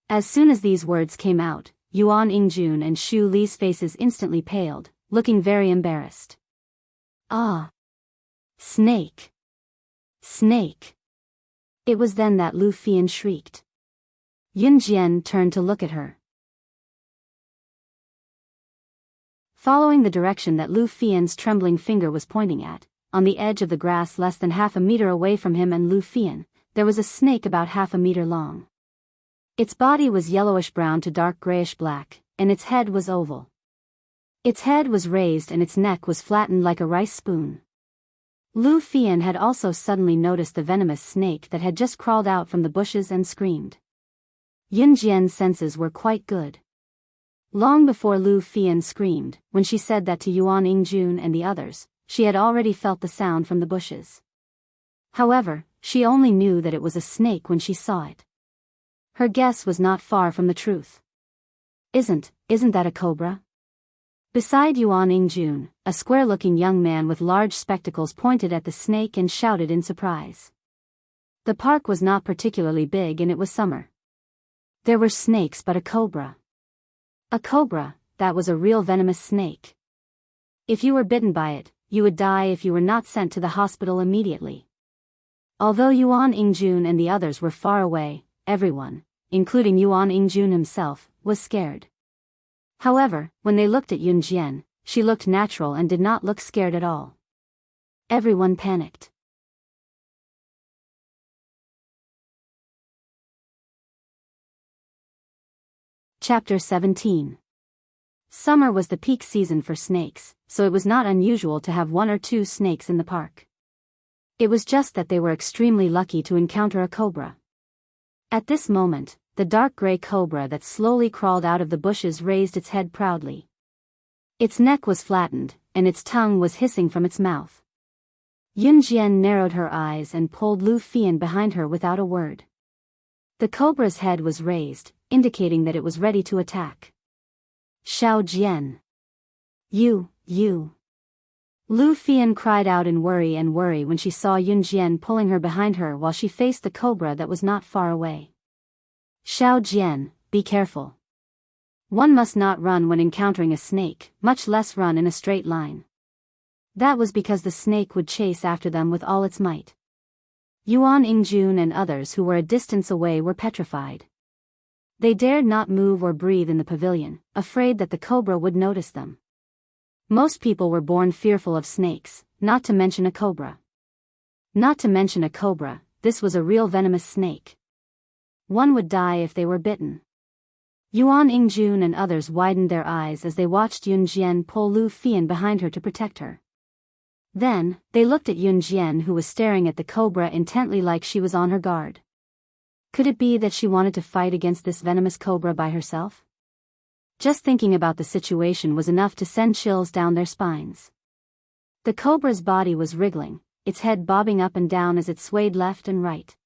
As soon as these words came out, Yuan Yingjun and Xu Li's faces instantly paled, looking very embarrassed. Ah! Snake! Snake! It was then that Lu Fian shrieked. Yun Jian turned to look at her. Following the direction that Lu Fian's trembling finger was pointing at, on the edge of the grass less than half a meter away from him and Lu Fian, there was a snake about half a meter long. Its body was yellowish-brown to dark grayish-black, and its head was oval. Its head was raised and its neck was flattened like a rice spoon. Lu Fian had also suddenly noticed the venomous snake that had just crawled out from the bushes and screamed. Yun Jian's senses were quite good. Long before Lu Fian screamed, when she said that to Yuan Yingjun and the others, she had already felt the sound from the bushes. However, she only knew that it was a snake when she saw it. Her guess was not far from the truth. Isn't that a cobra? Beside Yuan Yingjun, a square-looking young man with large spectacles pointed at the snake and shouted in surprise. The park was not particularly big and it was summer. There were snakes, but a cobra. A cobra, that was a real venomous snake. If you were bitten by it, you would die if you were not sent to the hospital immediately. Although Yuan Yingjun and the others were far away, everyone, including Yuan Yingjun himself, was scared. However, when they looked at Yun Jian, she looked natural and did not look scared at all. Everyone panicked. Chapter 17. Summer was the peak season for snakes, so it was not unusual to have 1 or 2 snakes in the park. It was just that they were extremely lucky to encounter a cobra. At this moment, the dark gray cobra that slowly crawled out of the bushes raised its head proudly. Its neck was flattened, and its tongue was hissing from its mouth. Yun Jian narrowed her eyes and pulled Lu Fian behind her without a word. The cobra's head was raised, indicating that it was ready to attack. Xiao Jian. You. Lu Fian cried out in worry when she saw Yun Jian pulling her behind her while she faced the cobra that was not far away. Xiao Jian, be careful. One must not run when encountering a snake, much less run in a straight line. That was because the snake would chase after them with all its might. Yuan Ingjun and others who were a distance away were petrified. They dared not move or breathe in the pavilion, afraid that the cobra would notice them. Most people were born fearful of snakes, not to mention a cobra. Not to mention a cobra, this was a real venomous snake. One would die if they were bitten. Yuan Ingjun and others widened their eyes as they watched Yun Jian pull Lu Fian behind her to protect her. Then, they looked at Yun Jian, who was staring at the cobra intently like she was on her guard. Could it be that she wanted to fight against this venomous cobra by herself? Just thinking about the situation was enough to send chills down their spines. The cobra's body was wriggling, its head bobbing up and down as it swayed left and right.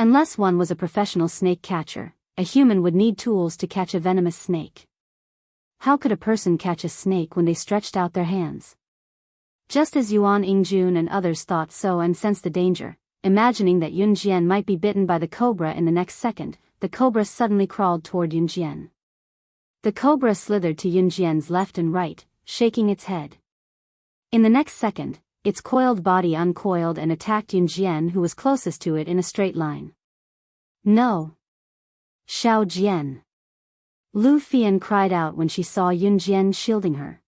Unless one was a professional snake catcher, a human would need tools to catch a venomous snake. How could a person catch a snake when they stretched out their hands? Just as Yuan Ingjun and others thought so and sensed the danger, imagining that Yun Jian might be bitten by the cobra in the next second, the cobra suddenly crawled toward Yun Jian. The cobra slithered to Yun Jian's left and right, shaking its head. In the next second, its coiled body uncoiled and attacked Yun Jian, who was closest to it, in a straight line. No! Xiao Jian! Lu Fian cried out when she saw Yun Jian shielding her.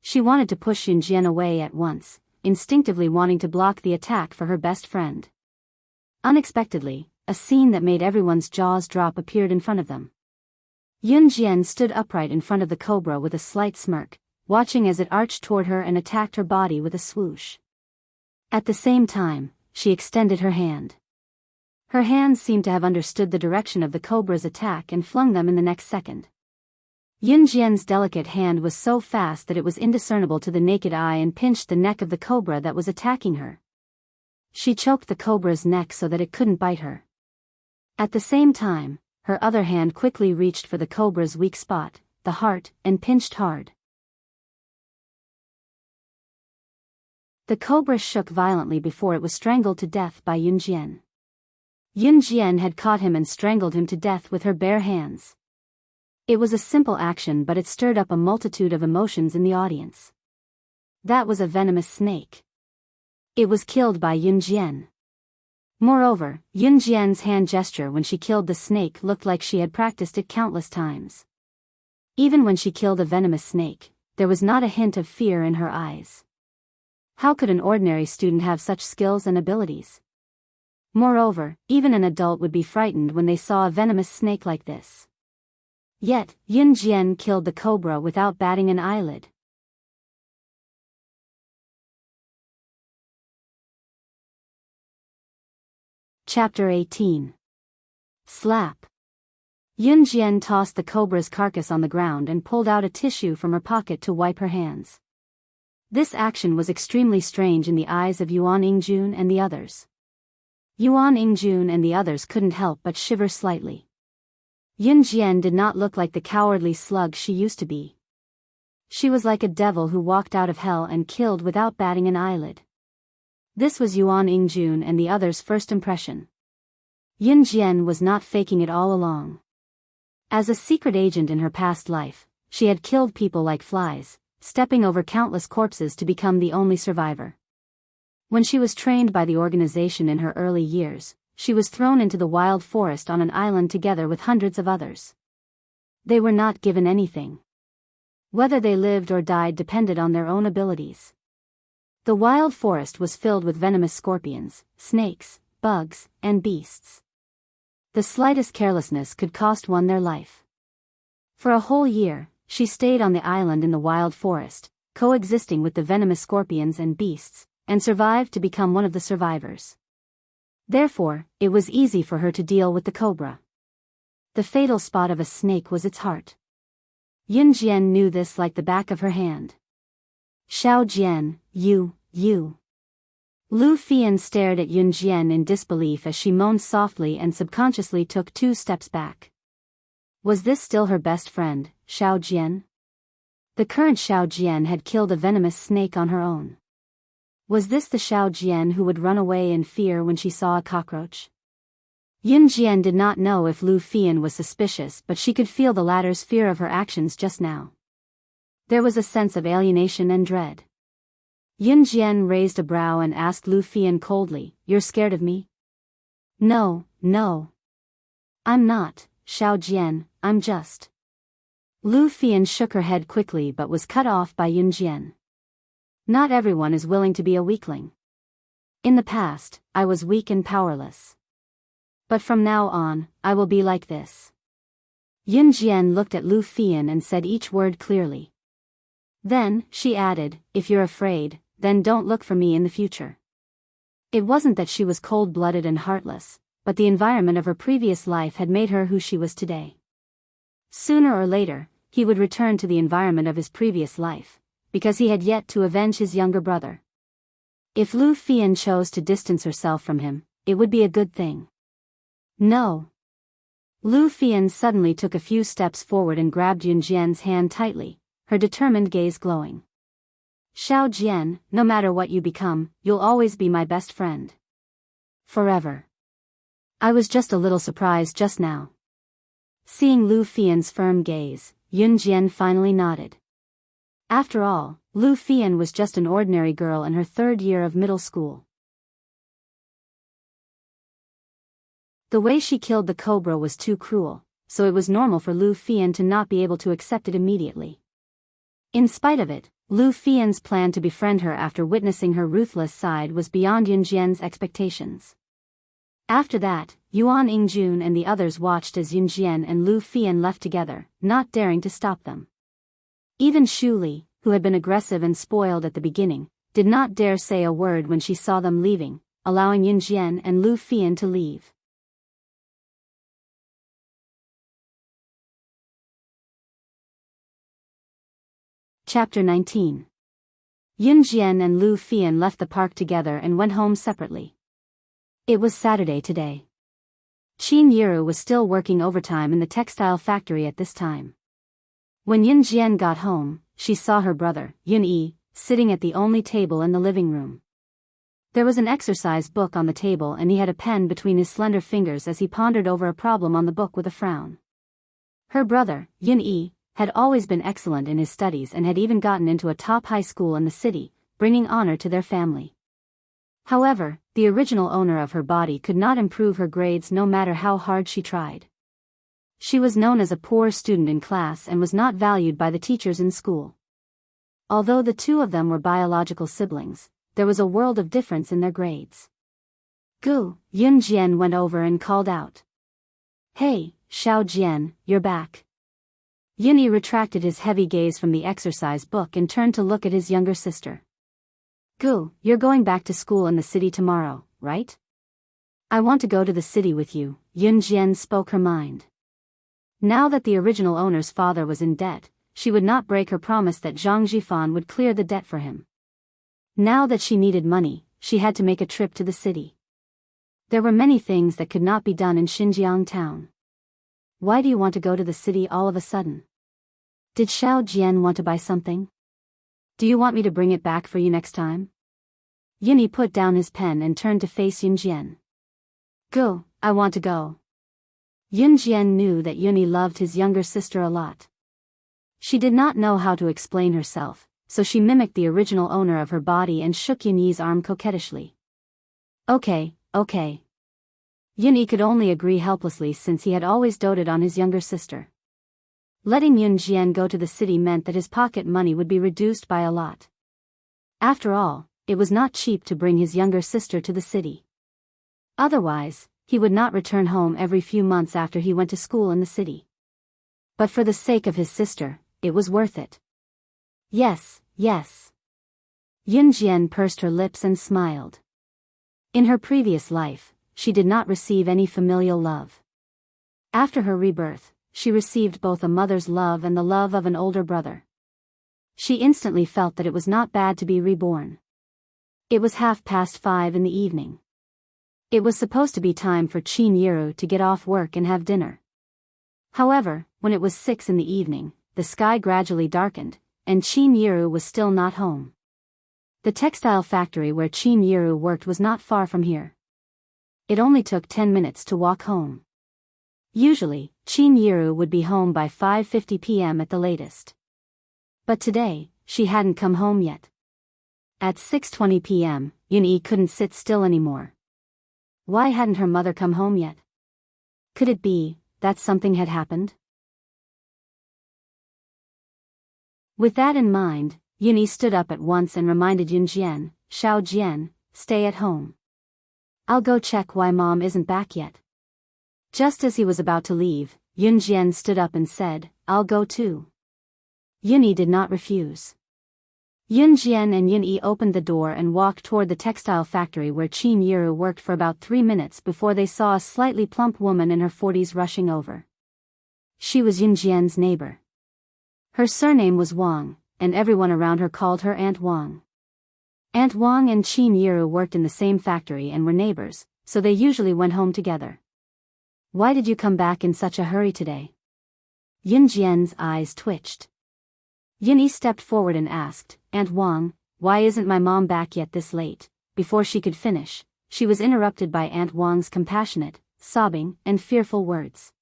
She wanted to push Yun Jian away at once, instinctively wanting to block the attack for her best friend. Unexpectedly, a scene that made everyone's jaws drop appeared in front of them. Yun Jian stood upright in front of the cobra with a slight smirk, watching as it arched toward her and attacked her body with a swoosh. At the same time, she extended her hand. Her hands seemed to have understood the direction of the cobra's attack and flung them in the next second. Yun Jian's delicate hand was so fast that it was indiscernible to the naked eye and pinched the neck of the cobra that was attacking her. She choked the cobra's neck so that it couldn't bite her. At the same time, her other hand quickly reached for the cobra's weak spot, the heart, and pinched hard. The cobra shook violently before it was strangled to death by Yun Jian. Yun Jian had caught him and strangled him to death with her bare hands. It was a simple action, but it stirred up a multitude of emotions in the audience. That was a venomous snake. It was killed by Yun Jian. Moreover, Yun Jian's hand gesture when she killed the snake looked like she had practiced it countless times. Even when she killed a venomous snake, there was not a hint of fear in her eyes. How could an ordinary student have such skills and abilities? Moreover, even an adult would be frightened when they saw a venomous snake like this. Yet, Yun Jian killed the cobra without batting an eyelid. Chapter 18. Slap. Yun Jian tossed the cobra's carcass on the ground and pulled out a tissue from her pocket to wipe her hands. This action was extremely strange in the eyes of Yuan Ingjun and the others. Yuan Ingjun and the others couldn't help but shiver slightly. Yun Jian did not look like the cowardly slug she used to be. She was like a devil who walked out of hell and killed without batting an eyelid. This was Yuan Ingjun and the others' first impression. Yun Jian was not faking it all along. As a secret agent in her past life, she had killed people like flies, stepping over countless corpses to become the only survivor. When she was trained by the organization in her early years, she was thrown into the wild forest on an island together with hundreds of others. They were not given anything. Whether they lived or died depended on their own abilities. The wild forest was filled with venomous scorpions, snakes, bugs, and beasts. The slightest carelessness could cost one their life. For a whole year, she stayed on the island in the wild forest, coexisting with the venomous scorpions and beasts, and survived to become one of the survivors. Therefore, it was easy for her to deal with the cobra. The fatal spot of a snake was its heart. Yun Jian knew this like the back of her hand. Xiao Jian, you. Lu Fian stared at Yun Jian in disbelief as she moaned softly and subconsciously took 2 steps back. Was this still her best friend, Xiao Jian? The current Xiao Jian had killed a venomous snake on her own. Was this the Xiao Jian who would run away in fear when she saw a cockroach? Yun Jian did not know if Lu Fian was suspicious, but she could feel the latter's fear of her actions just now. There was a sense of alienation and dread. Yun Jian raised a brow and asked Lu Fian coldly, "You're scared of me?" "No, no. I'm not, Xiao Jian, I'm just." Lu Fian shook her head quickly but was cut off by Yun Jian. "Not everyone is willing to be a weakling. In the past, I was weak and powerless. But from now on, I will be like this." Yun Jian looked at Lu Fian and said each word clearly. Then, she added, "If you're afraid, then don't look for me in the future." It wasn't that she was cold-blooded and heartless, but the environment of her previous life had made her who she was today. Sooner or later, he would return to the environment of his previous life, because he had yet to avenge his younger brother. If Lu Fian chose to distance herself from him, it would be a good thing. No. Lu Fian suddenly took a few steps forward and grabbed Yun Jian's hand tightly, her determined gaze glowing. "Xiao Jian, no matter what you become, you'll always be my best friend. Forever." "I was just a little surprised just now." Seeing Lu Fian's firm gaze, Yun Jian finally nodded. After all, Lu Fian was just an ordinary girl in her 3rd year of middle school. The way she killed the cobra was too cruel, so it was normal for Lu Fian to not be able to accept it immediately. In spite of it, Lu Fian's plan to befriend her after witnessing her ruthless side was beyond Yun Jian's expectations. After that, Yuan Yingjun and the others watched as Yun Jian and Lu Fian left together, not daring to stop them. Even Xu Li, who had been aggressive and spoiled at the beginning, did not dare say a word when she saw them leaving, allowing Yun Jian and Lu Fian to leave. Chapter 19. Yun Jian and Lu Fian left the park together and went home separately. It was Saturday today. Qin Yiru was still working overtime in the textile factory at this time. When Yun Jian got home, she saw her brother, Yun Yi, sitting at the only table in the living room. There was an exercise book on the table and he had a pen between his slender fingers as he pondered over a problem on the book with a frown. Her brother, Yun Yi, had always been excellent in his studies and had even gotten into a top high school in the city, bringing honor to their family. However, the original owner of her body could not improve her grades no matter how hard she tried. She was known as a poor student in class and was not valued by the teachers in school. Although the two of them were biological siblings, there was a world of difference in their grades. "Gu," Yun Jian went over and called out. "Hey, Xiao Jian, you're back." Yun Yi retracted his heavy gaze from the exercise book and turned to look at his younger sister. "Gu, you're going back to school in the city tomorrow, right?" "I want to go to the city with you," Yun Jian spoke her mind. Now that the original owner's father was in debt, she would not break her promise that Zhang Jifan would clear the debt for him. Now that she needed money, she had to make a trip to the city. There were many things that could not be done in Xinjiang town. "Why do you want to go to the city all of a sudden? Did Xiao Jian want to buy something? Do you want me to bring it back for you next time?" Yun Yi put down his pen and turned to face Yun Jian. "Go, I want to go." Yun Jian knew that Yun Yi loved his younger sister a lot. She did not know how to explain herself, so she mimicked the original owner of her body and shook Yun Yi's arm coquettishly. Okay. Yun Yi could only agree helplessly since he had always doted on his younger sister. Letting Yun Jian go to the city meant that his pocket money would be reduced by a lot. After all, it was not cheap to bring his younger sister to the city. Otherwise, he would not return home every few months after he went to school in the city. But for the sake of his sister, it was worth it. Yes. Yun Jian pursed her lips and smiled. In her previous life, she did not receive any familial love. After her rebirth, she received both a mother's love and the love of an older brother. She instantly felt that it was not bad to be reborn. It was 5:30 in the evening. It was supposed to be time for Qin Yiru to get off work and have dinner. However, when it was 6 in the evening, the sky gradually darkened, and Qin Yiru was still not home. The textile factory where Qin Yiru worked was not far from here. It only took 10 minutes to walk home. Usually, Qin Yiru would be home by 5:50 p.m. at the latest. But today, she hadn't come home yet. At 6:20 p.m., Yun-yi couldn't sit still anymore. Why hadn't her mother come home yet? Could it be that something had happened? With that in mind, Yun-yi stood up at once and reminded Yun-jian, "Xiao-jian, stay at home. I'll go check why Mom isn't back yet." Just as he was about to leave, Yun-jian stood up and said, "I'll go too." Yun-yi did not refuse. Yun-jian and Yun-yi opened the door and walked toward the textile factory where Qin Yiru worked for about 3 minutes before they saw a slightly plump woman in her 40s rushing over. She was Yun-jian's neighbor. Her surname was Wang, and everyone around her called her Aunt Wang. Aunt Wang and Qin Yiru worked in the same factory and were neighbors, so they usually went home together. "Why did you come back in such a hurry today?" Yun-jian's eyes twitched. Yun-yi stepped forward and asked, "Aunt Wang, why isn't my mom back yet this late?" Before she could finish, she was interrupted by Aunt Wang's compassionate, sobbing, and fearful words.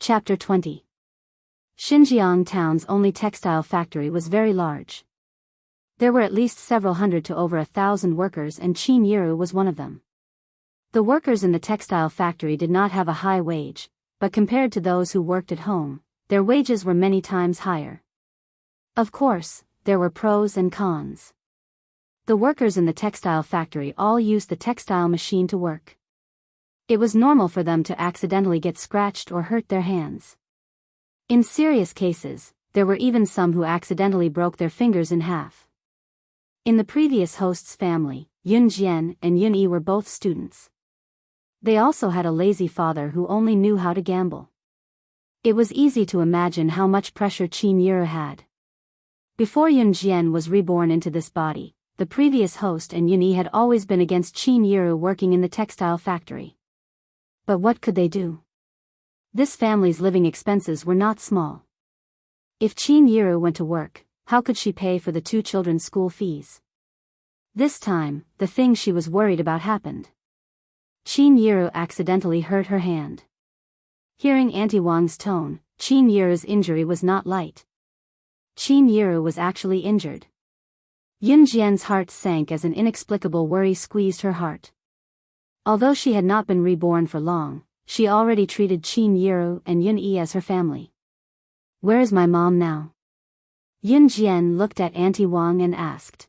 Chapter 20. Xinjiang town's only textile factory was very large. There were at least several hundred to over 1,000 workers, and Qin Yiru was one of them. The workers in the textile factory did not have a high wage, but compared to those who worked at home, their wages were many times higher. Of course, there were pros and cons. The workers in the textile factory all used the textile machine to work. It was normal for them to accidentally get scratched or hurt their hands. In serious cases, there were even some who accidentally broke their fingers in half. In the previous host's family, Yun-jian and Yun-yi were both students. They also had a lazy father who only knew how to gamble. It was easy to imagine how much pressure Qin Yiru had. Before Yun-jian was reborn into this body, the previous host and Yun-yi had always been against Qin Yiru working in the textile factory. But what could they do? This family's living expenses were not small. If Qin Yiru went to work, how could she pay for the 2 children's school fees? This time, the thing she was worried about happened. Qin Yiru accidentally hurt her hand. Hearing Auntie Wang's tone, Qin Yiru's injury was not light. Qin Yiru was actually injured. Yun-jian's heart sank as an inexplicable worry squeezed her heart. Although she had not been reborn for long, she already treated Qin Yiru and Yun-yi as her family. "Where is my mom now?" Yun-jian looked at Auntie Wang and asked.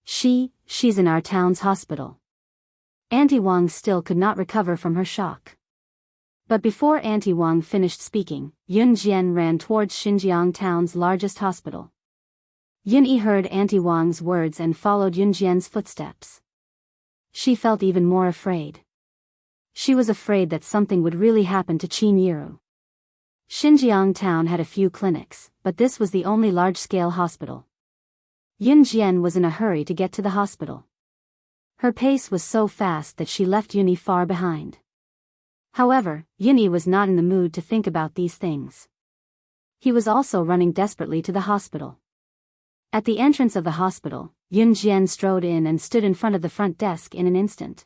She's in our town's hospital." Auntie Wang still could not recover from her shock. But before Auntie Wang finished speaking, Yun-jian ran towards Xinjiang town's largest hospital. Yun-yi heard Auntie Wang's words and followed Yun-jian's footsteps. She felt even more afraid. She was afraid that something would really happen to Qin Yiru. Xinjiang town had a few clinics, but this was the only large-scale hospital. Yun-jian was in a hurry to get to the hospital. Her pace was so fast that she left Yun-yi far behind. However, Yun-yi was not in the mood to think about these things. He was also running desperately to the hospital. At the entrance of the hospital, Yun-jian strode in and stood in front of the front desk in an instant.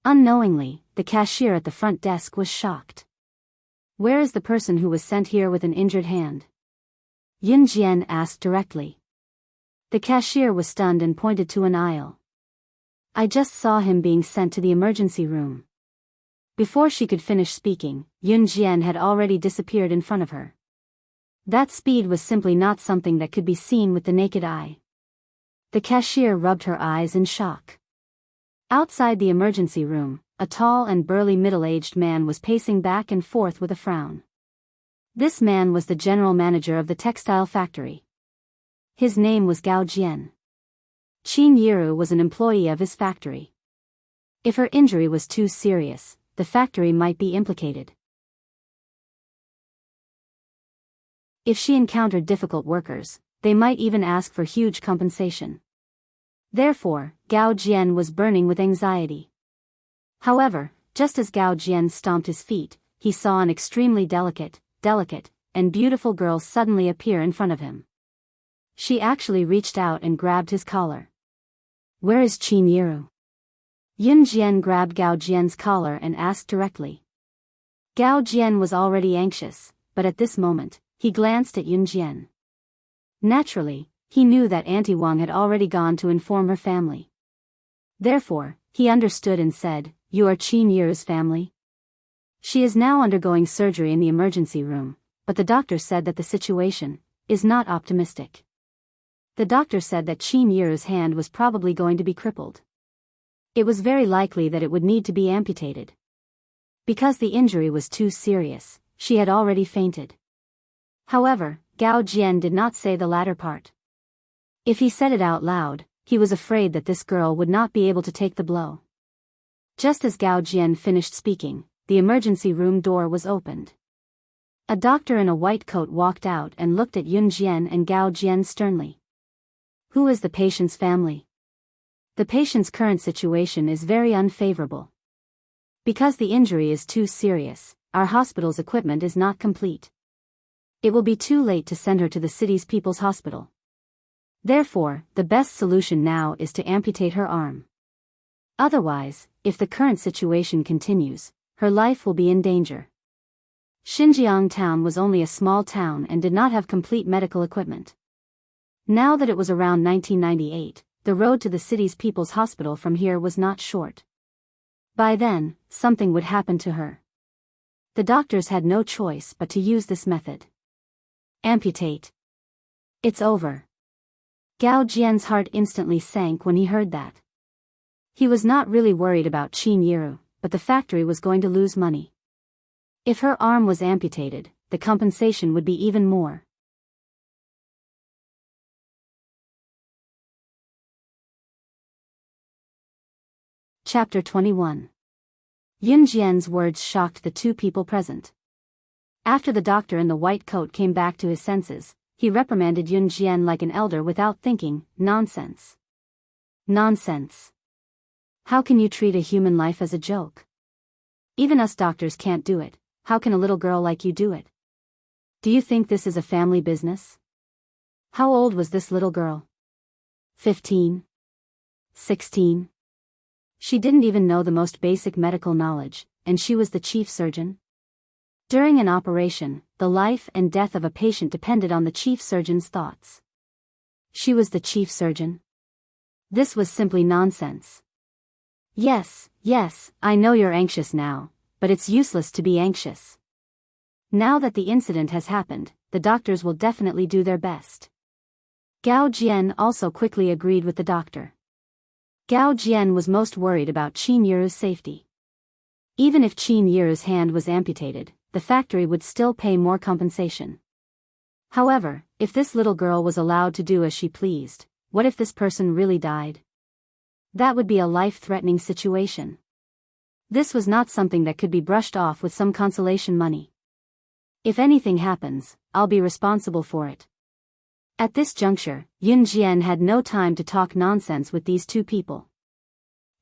Unknowingly, the cashier at the front desk was shocked. "Where is the person who was sent here with an injured hand?" Yun-jian asked directly. The cashier was stunned and pointed to an aisle. "I just saw him being sent to the emergency room." Before she could finish speaking, Yun-jian had already disappeared in front of her. That speed was simply not something that could be seen with the naked eye. The cashier rubbed her eyes in shock. Outside the emergency room, a tall and burly middle-aged man was pacing back and forth with a frown. This man was the general manager of the textile factory. His name was Gao Jian. Qin Yiru was an employee of his factory. If her injury was too serious, the factory might be implicated. If she encountered difficult workers, they might even ask for huge compensation. Therefore, Gao Jian was burning with anxiety. However, just as Gao Jian stomped his feet, he saw an extremely delicate, and beautiful girl suddenly appear in front of him. She actually reached out and grabbed his collar. "Where is Qin Yiru?" Yun-jian grabbed Gao Jian's collar and asked directly. Gao Jian was already anxious, but at this moment, he glanced at Yun Jian. Naturally, he knew that Auntie Wang had already gone to inform her family. Therefore, he understood and said, "You are Qin Yiru's family?" "She is now undergoing surgery in the emergency room, but the doctor said that the situation is not optimistic. The doctor said that Qin Yiru's hand was probably going to be crippled. It was very likely that it would need to be amputated. Because the injury was too serious, she had already fainted." However, Gao Jian did not say the latter part. If he said it out loud, he was afraid that this girl would not be able to take the blow. Just as Gao Jian finished speaking, the emergency room door was opened. A doctor in a white coat walked out and looked at Yun Jian and Gao Jian sternly. "Who is the patient's family? The patient's current situation is very unfavorable. Because the injury is too serious, our hospital's equipment is not complete. It will be too late to send her to the city's people's hospital. Therefore, the best solution now is to amputate her arm. Otherwise, if the current situation continues, her life will be in danger." Xinjiang town was only a small town and did not have complete medical equipment. Now that it was around 1998, the road to the city's people's hospital from here was not short. By then, something would happen to her. The doctors had no choice but to use this method. Amputate. It's over. Gao Jian's heart instantly sank when he heard that. He was not really worried about Qin Yiru, but the factory was going to lose money. If her arm was amputated, the compensation would be even more. Chapter 21. Yun Jian's words shocked the two people present. After the doctor in the white coat came back to his senses, he reprimanded Yun Jian like an elder without thinking. "Nonsense. Nonsense. How can you treat a human life as a joke? Even us doctors can't do it, how can a little girl like you do it? Do you think this is a family business?" How old was this little girl? 15? 16? She didn't even know the most basic medical knowledge, and she was the chief surgeon. During an operation, the life and death of a patient depended on the chief surgeon's thoughts. She was the chief surgeon? This was simply nonsense. Yes, I know you're anxious now, but it's useless to be anxious. Now that the incident has happened, the doctors will definitely do their best. Gao Jian also quickly agreed with the doctor. Gao Jian was most worried about Qin Yiru's safety. Even if Qin Yiru's hand was amputated, the factory would still pay more compensation. However, if this little girl was allowed to do as she pleased, what if this person really died? That would be a life-threatening situation. This was not something that could be brushed off with some consolation money. If anything happens, I'll be responsible for it. At this juncture, Yun Jian had no time to talk nonsense with these two people.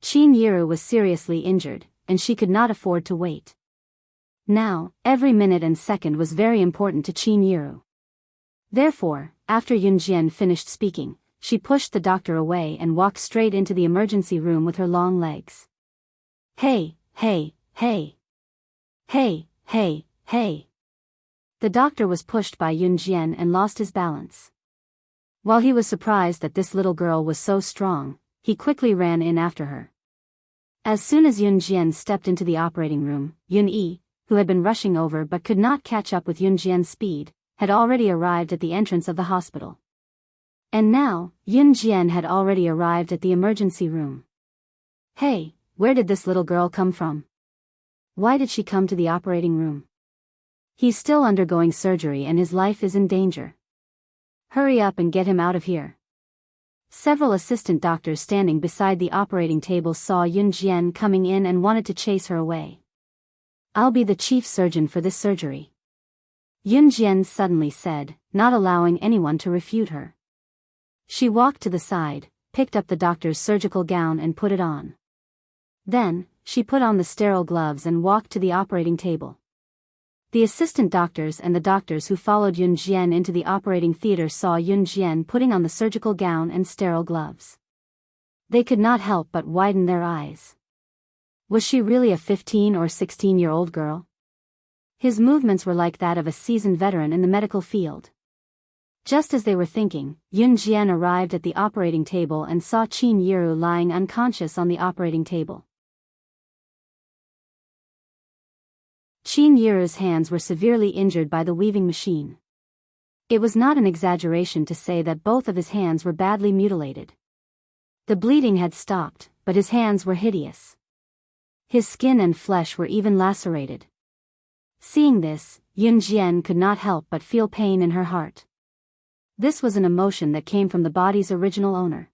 Qin Yiru was seriously injured, and she could not afford to wait. Now, every minute and second was very important to Qin Yiru. Therefore, after Yun Jian finished speaking, she pushed the doctor away and walked straight into the emergency room with her long legs. Hey. The doctor was pushed by Yun Jian and lost his balance. While he was surprised that this little girl was so strong, he quickly ran in after her. As soon as Yun Jian stepped into the operating room, Yun Yi, who had been rushing over but could not catch up with Yun Jian's speed, had already arrived at the entrance of the hospital. And now, Yun Jian had already arrived at the emergency room. Hey, where did this little girl come from? Why did she come to the operating room? He's still undergoing surgery and his life is in danger. Hurry up and get him out of here. Several assistant doctors standing beside the operating table saw Yun Jian coming in and wanted to chase her away. I'll be the chief surgeon for this surgery, Yun Jian suddenly said, not allowing anyone to refute her. She walked to the side, picked up the doctor's surgical gown and put it on. Then, she put on the sterile gloves and walked to the operating table. The assistant doctors and the doctors who followed Yun Jian into the operating theater saw Yun Jian putting on the surgical gown and sterile gloves. They could not help but widen their eyes. Was she really a 15 or 16-year-old girl? His movements were like that of a seasoned veteran in the medical field. Just as they were thinking, Yun Jian arrived at the operating table and saw Qin Yiru lying unconscious on the operating table. Qin Yiru's hands were severely injured by the weaving machine. It was not an exaggeration to say that both of his hands were badly mutilated. The bleeding had stopped, but his hands were hideous. His skin and flesh were even lacerated. Seeing this, Yun Jian could not help but feel pain in her heart. This was an emotion that came from the body's original owner.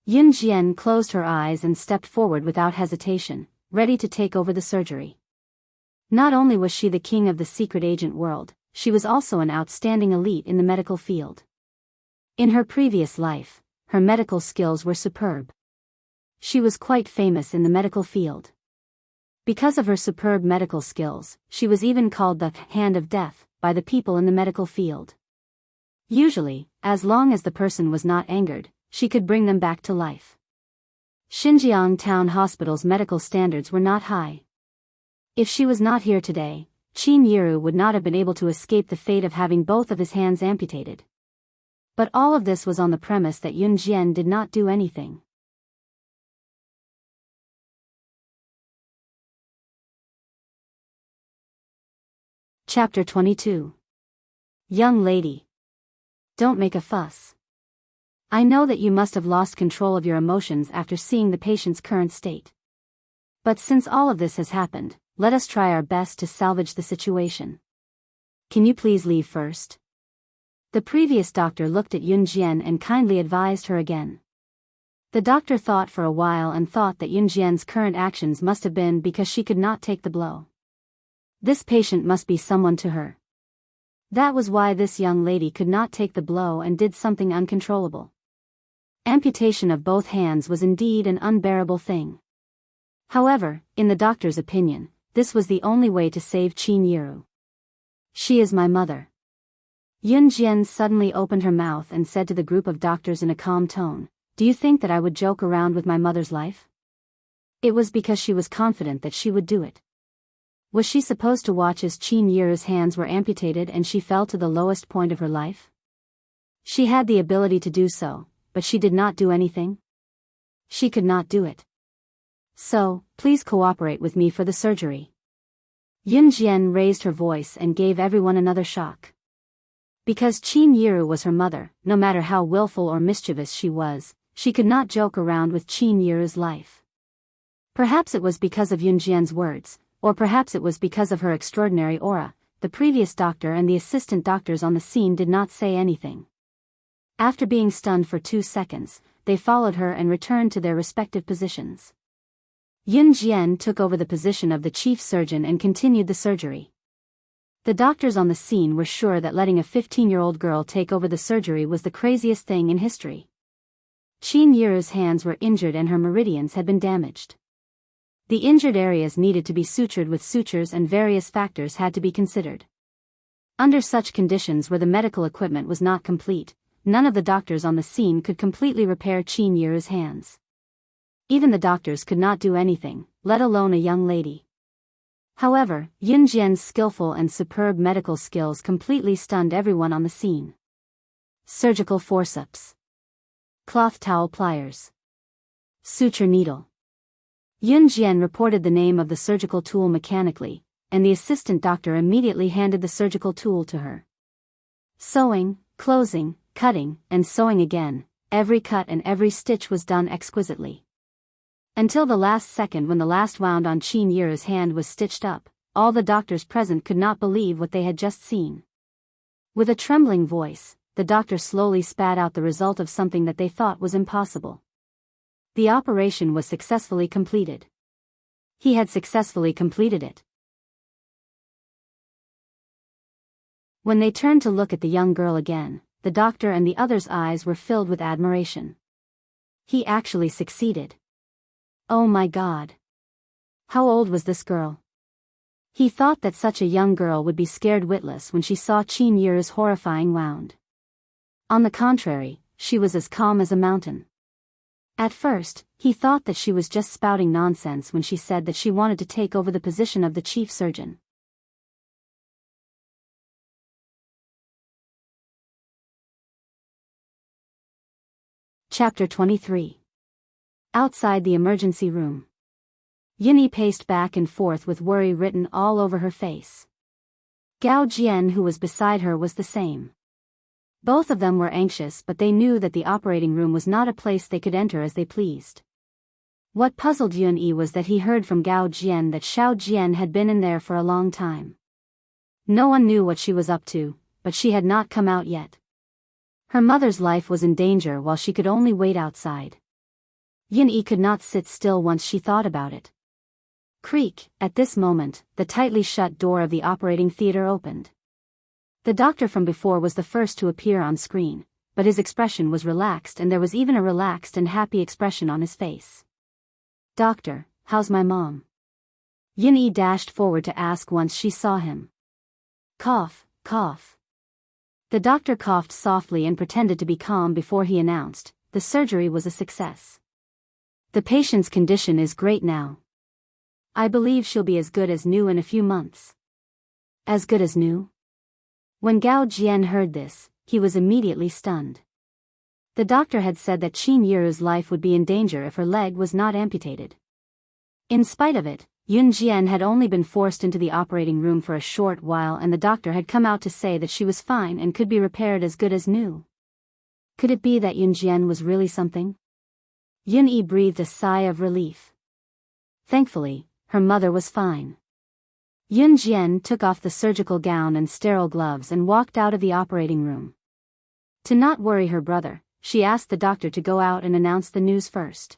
Yun Jian closed her eyes and stepped forward without hesitation, ready to take over the surgery. Not only was she the king of the secret agent world, she was also an outstanding elite in the medical field. In her previous life, her medical skills were superb. She was quite famous in the medical field. Because of her superb medical skills, she was even called the Hand of Death by the people in the medical field. Usually, as long as the person was not angered, she could bring them back to life. Xinjiang Town Hospital's medical standards were not high. If she was not here today, Qin Yiru would not have been able to escape the fate of having both of his hands amputated. But all of this was on the premise that Yun Jian did not do anything. Chapter 22. Young lady. Don't make a fuss. I know that you must have lost control of your emotions after seeing the patient's current state. But since all of this has happened, let us try our best to salvage the situation. Can you please leave first? The previous doctor looked at Yun Jian and kindly advised her again. The doctor thought for a while and thought that Yun Jian's current actions must have been because she could not take the blow. This patient must be someone to her. That was why this young lady could not take the blow and did something uncontrollable. Amputation of both hands was indeed an unbearable thing. However, in the doctor's opinion, this was the only way to save Qin Yiru. She is my mother. Yun Jian suddenly opened her mouth and said to the group of doctors in a calm tone, "Do you think that I would joke around with my mother's life?" It was because she was confident that she would do it. Was she supposed to watch as Qin Yiru's hands were amputated and she fell to the lowest point of her life? She had the ability to do so, but she did not do anything. She could not do it. So, please cooperate with me for the surgery. Yun Jian raised her voice and gave everyone another shock. Because Qin Yiru was her mother, no matter how willful or mischievous she was, she could not joke around with Qin Yiru's life. Perhaps it was because of Yun Jian's words, or perhaps it was because of her extraordinary aura. The previous doctor and the assistant doctors on the scene did not say anything. After being stunned for 2 seconds, they followed her and returned to their respective positions. Yun Jian took over the position of the chief surgeon and continued the surgery. The doctors on the scene were sure that letting a 15-year-old girl take over the surgery was the craziest thing in history. Qin Yiru's hands were injured and her meridians had been damaged. The injured areas needed to be sutured with sutures and various factors had to be considered. Under such conditions where the medical equipment was not complete, none of the doctors on the scene could completely repair Qin Yiru's hands. Even the doctors could not do anything, let alone a young lady. However, Yun Jian's skillful and superb medical skills completely stunned everyone on the scene. Surgical forceps. Cloth towel pliers. Suture needle. Yun Jian reported the name of the surgical tool mechanically, and the assistant doctor immediately handed the surgical tool to her. Sewing, closing, cutting, and sewing again, every cut and every stitch was done exquisitely. Until the last second when the last wound on Qin Yiru's hand was stitched up, all the doctors present could not believe what they had just seen. With a trembling voice, the doctor slowly spat out the result of something that they thought was impossible. The operation was successfully completed. He had successfully completed it. When they turned to look at the young girl again, the doctor and the others' eyes were filled with admiration. He actually succeeded. Oh my God! How old was this girl? He thought that such a young girl would be scared witless when she saw Qin Yiru's horrifying wound. On the contrary, she was as calm as a mountain. At first, he thought that she was just spouting nonsense when she said that she wanted to take over the position of the chief surgeon. Chapter 23. Outside the emergency room. Yunyi paced back and forth with worry written all over her face. Gao Jian, who was beside her, was the same. Both of them were anxious, but they knew that the operating room was not a place they could enter as they pleased. What puzzled Yunyi was that he heard from Gao Jian that Xiao Jian had been in there for a long time. No one knew what she was up to, but she had not come out yet. Her mother's life was in danger while she could only wait outside. Yunyi could not sit still once she thought about it. Creak, at this moment, the tightly shut door of the operating theater opened. The doctor from before was the first to appear on screen, but his expression was relaxed and there was even a relaxed and happy expression on his face. "Doctor, how's my mom?" Yunyi dashed forward to ask once she saw him. Cough, cough. The doctor coughed softly and pretended to be calm before he announced, "The surgery was a success. The patient's condition is great now. I believe she'll be as good as new in a few months." As good as new? When Gao Jian heard this, he was immediately stunned. The doctor had said that Qin Yiru's life would be in danger if her leg was not amputated. In spite of it, Yun Jian had only been forced into the operating room for a short while and the doctor had come out to say that she was fine and could be repaired as good as new. Could it be that Yun Jian was really something? Yunyi breathed a sigh of relief. Thankfully, her mother was fine. Yun Jian took off the surgical gown and sterile gloves and walked out of the operating room. To not worry her brother, she asked the doctor to go out and announce the news first.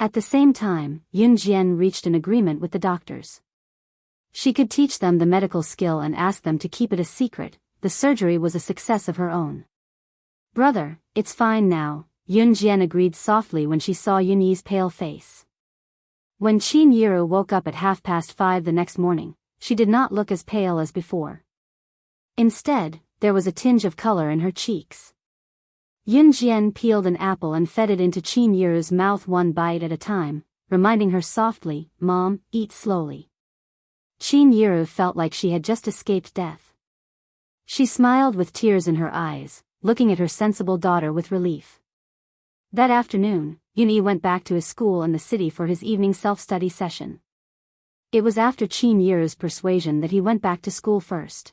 At the same time, Yun Jian reached an agreement with the doctors. She could teach them the medical skill and ask them to keep it a secret. The surgery was a success of her own. "Brother, it's fine now," Yun Jian agreed softly when she saw Yunyi's pale face. When Qin Yiru woke up at 5:30 the next morning, she did not look as pale as before. Instead, there was a tinge of color in her cheeks. Yun Jian peeled an apple and fed it into Qin Yiru's mouth one bite at a time, reminding her softly, "Mom, eat slowly." Qin Yiru felt like she had just escaped death. She smiled with tears in her eyes, looking at her sensible daughter with relief. That afternoon, Yunyi went back to his school in the city for his evening self-study session. It was after Qin Yiru's persuasion that he went back to school first.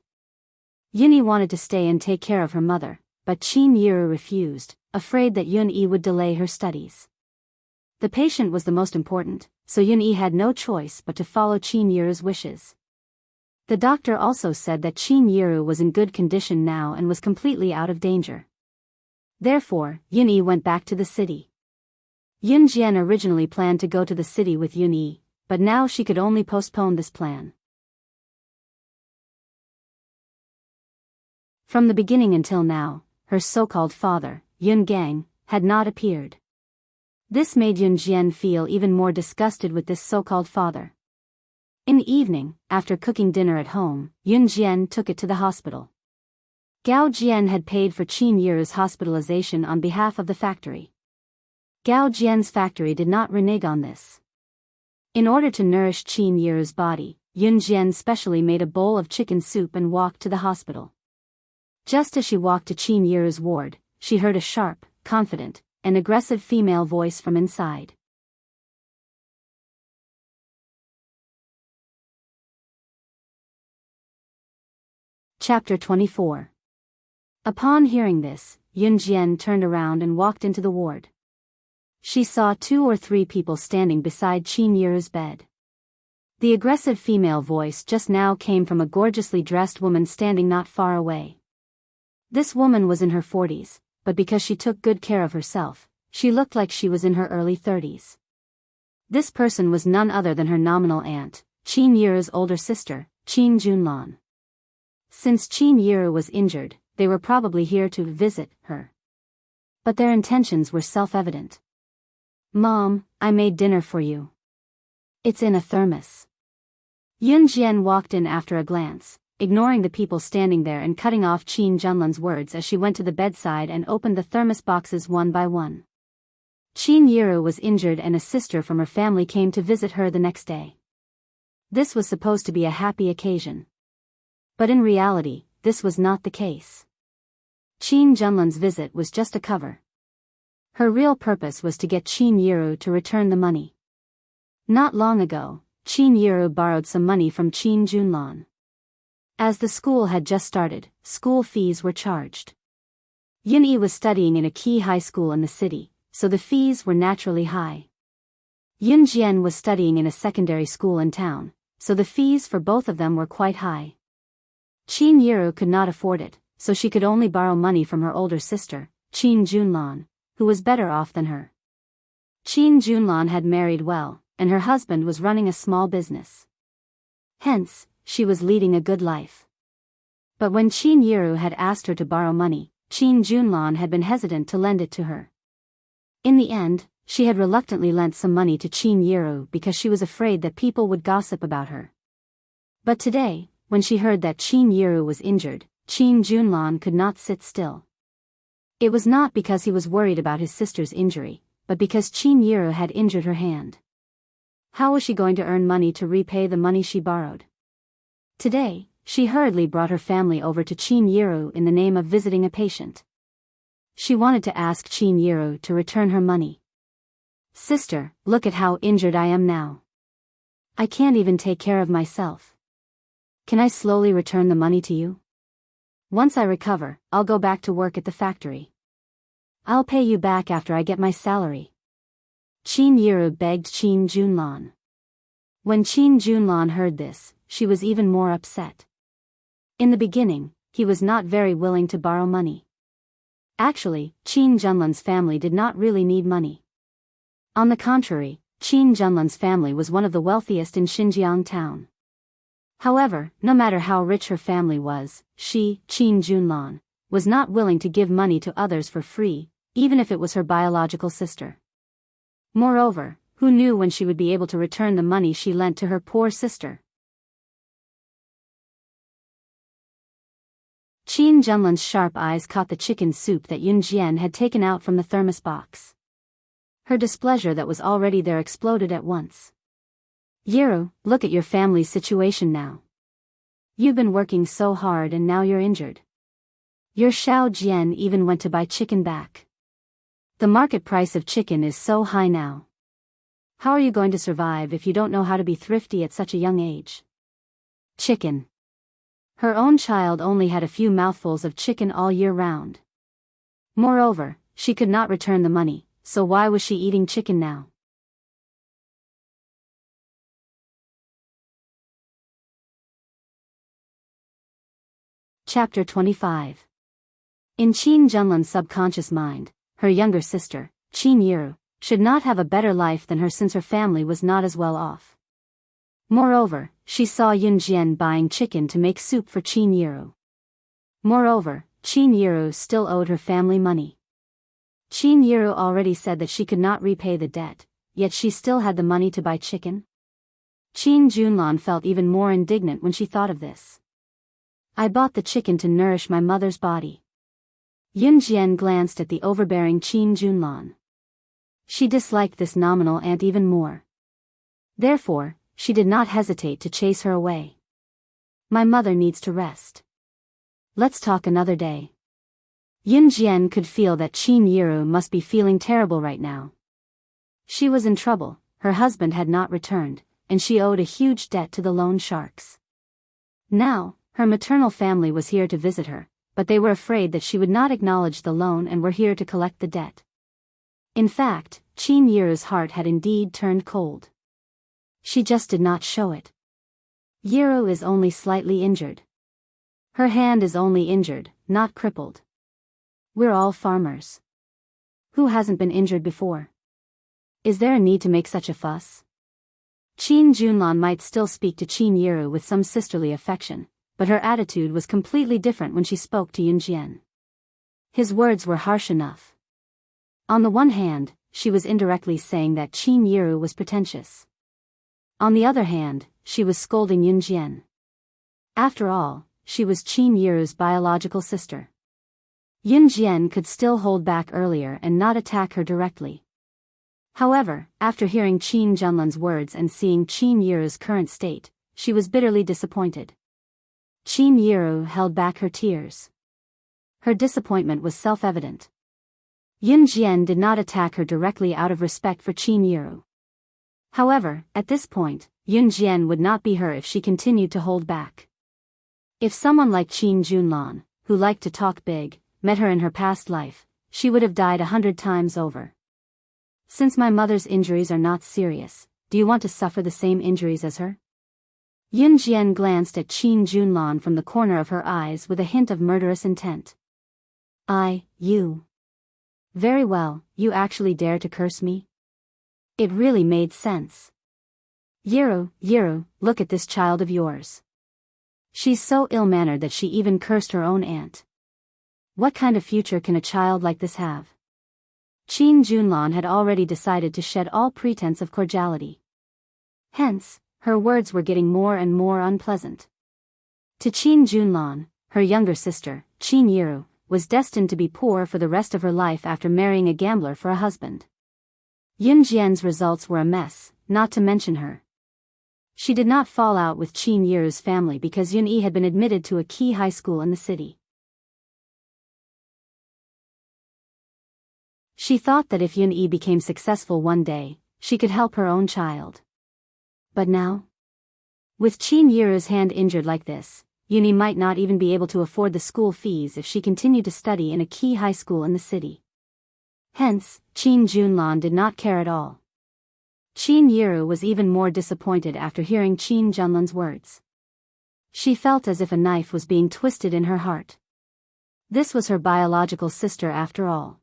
Yunyi wanted to stay and take care of her mother, but Qin Yiru refused, afraid that Yunyi would delay her studies. The patient was the most important, so Yunyi had no choice but to follow Qin Yiru's wishes. The doctor also said that Qin Yiru was in good condition now and was completely out of danger. Therefore, Yunyi went back to the city. Yun Jian originally planned to go to the city with Yunyi, but now she could only postpone this plan. From the beginning until now, her so-called father, Yun Gang, had not appeared. This made Yun Jian feel even more disgusted with this so-called father. In the evening, after cooking dinner at home, Yun Jian took it to the hospital. Gao Jian had paid for Qin Yiru's hospitalization on behalf of the factory. Gao Jian's factory did not renege on this. In order to nourish Qin Yiru's body, Yun Jian specially made a bowl of chicken soup and walked to the hospital. Just as she walked to Qin Yiru's ward, she heard a sharp, confident, and aggressive female voice from inside. Chapter 24. Upon hearing this, Yun Jian turned around and walked into the ward. She saw 2 or 3 people standing beside Qin Yiru's bed. The aggressive female voice just now came from a gorgeously dressed woman standing not far away. This woman was in her 40s, but because she took good care of herself, she looked like she was in her early 30s. This person was none other than her nominal aunt, Qin Yiru's older sister, Qin Junlan. Since Qin Yiru was injured, they were probably here to visit her. But their intentions were self-evident. "Mom, I made dinner for you. It's in a thermos." Yun Jian walked in after a glance, ignoring the people standing there and cutting off Qin Junlan's words as she went to the bedside and opened the thermos boxes one by one. Qin Yiru was injured and a sister from her family came to visit her the next day. This was supposed to be a happy occasion. But in reality, this was not the case. Qin Junlan's visit was just a cover. Her real purpose was to get Qin Yiru to return the money. Not long ago, Qin Yiru borrowed some money from Qin Junlan. As the school had just started, school fees were charged. Yunyi was studying in a key high school in the city, so the fees were naturally high. Yun Jian was studying in a secondary school in town, so the fees for both of them were quite high. Qin Yiru could not afford it, so she could only borrow money from her older sister, Qin Junlan, who was better off than her. Qin Junlan had married well, and her husband was running a small business. Hence, she was leading a good life. But when Qin Yiru had asked her to borrow money, Qin Junlan had been hesitant to lend it to her. In the end, she had reluctantly lent some money to Qin Yiru because she was afraid that people would gossip about her. But today, when she heard that Qin Yiru was injured, Qin Junlan could not sit still. It was not because he was worried about his sister's injury, but because Qin Yiru had injured her hand. How was she going to earn money to repay the money she borrowed? Today, she hurriedly brought her family over to Qin Yiru in the name of visiting a patient. She wanted to ask Qin Yiru to return her money. "Sister, look at how injured I am now. I can't even take care of myself. Can I slowly return the money to you? Once I recover, I'll go back to work at the factory. I'll pay you back after I get my salary." Qin Yiru begged Qin Junlan. When Qin Junlan heard this, she was even more upset. In the beginning, he was not very willing to borrow money. Actually, Qin Junlan's family did not really need money. On the contrary, Qin Junlan's family was one of the wealthiest in Xinjiang town. However, no matter how rich her family was, she, Qin Junlan, was not willing to give money to others for free, even if it was her biological sister. Moreover, who knew when she would be able to return the money she lent to her poor sister? Qin Junlan's sharp eyes caught the chicken soup that Yun Jian had taken out from the thermos box. Her displeasure that was already there exploded at once. "Yiru, look at your family's situation now. You've been working so hard and now you're injured. Your Xiao Jian even went to buy chicken back. The market price of chicken is so high now. How are you going to survive if you don't know how to be thrifty at such a young age?" Chicken. Her own child only had a few mouthfuls of chicken all year round. Moreover, she could not return the money, so why was she eating chicken now? Chapter 25. In Qin Junlan's subconscious mind, her younger sister, Qin Yiru, should not have a better life than her since her family was not as well off. Moreover, she saw Yun Jian buying chicken to make soup for Qin Yiru. Moreover, Qin Yiru still owed her family money. Qin Yiru already said that she could not repay the debt, yet she still had the money to buy chicken. Qin Junlan felt even more indignant when she thought of this. "I bought the chicken to nourish my mother's body." Yun Jian glanced at the overbearing Qin Junlan. She disliked this nominal aunt even more. Therefore, she did not hesitate to chase her away. "My mother needs to rest. Let's talk another day." Yun Jian could feel that Qin Yiru must be feeling terrible right now. She was in trouble, her husband had not returned, and she owed a huge debt to the loan sharks. Now, her maternal family was here to visit her, but they were afraid that she would not acknowledge the loan and were here to collect the debt. In fact, Qin Yiru's heart had indeed turned cold. She just did not show it. Yiru is only slightly injured. Her hand is only injured, not crippled. We're all farmers. Who hasn't been injured before? Is there a need to make such a fuss? Qin Junlan might still speak to Qin Yiru with some sisterly affection, but her attitude was completely different when she spoke to Yun Jian. His words were harsh enough. On the one hand, she was indirectly saying that Qin Yiru was pretentious. On the other hand, she was scolding Yun Jian. After all, she was Qin Yiru's biological sister. Yun Jian could still hold back earlier and not attack her directly. However, after hearing Qin Junlan's words and seeing Qin Yiru's current state, she was bitterly disappointed. Qin Yiru held back her tears. Her disappointment was self-evident. Yun Jian did not attack her directly out of respect for Qin Yiru. However, at this point, Yun Jian would not be her if she continued to hold back. If someone like Qin Junlan, who liked to talk big, met her in her past life, she would have died 100 times over. Since my mother's injuries are not serious, do you want to suffer the same injuries as her? Yun Jian glanced at Qin Junlan from the corner of her eyes with a hint of murderous intent. You. Very well, you actually dare to curse me? It really made sense. Yiru, look at this child of yours. She's so ill-mannered that she even cursed her own aunt. What kind of future can a child like this have? Qin Junlan had already decided to shed all pretense of cordiality. Hence, her words were getting more and more unpleasant. To Qin Junlan, her younger sister, Qin Yiru, was destined to be poor for the rest of her life after marrying a gambler for a husband. Yun Jian's results were a mess, not to mention her. She did not fall out with Qin Yiru's family because Yun Yi had been admitted to a key high school in the city. She thought that if Yun Yi became successful one day, she could help her own child. But now? With Qin Yiru's hand injured like this, Yun Yi might not even be able to afford the school fees if she continued to study in a key high school in the city. Hence, Qin Junlan did not care at all. Qin Yiru was even more disappointed after hearing Qin Junlan's words. She felt as if a knife was being twisted in her heart. This was her biological sister after all.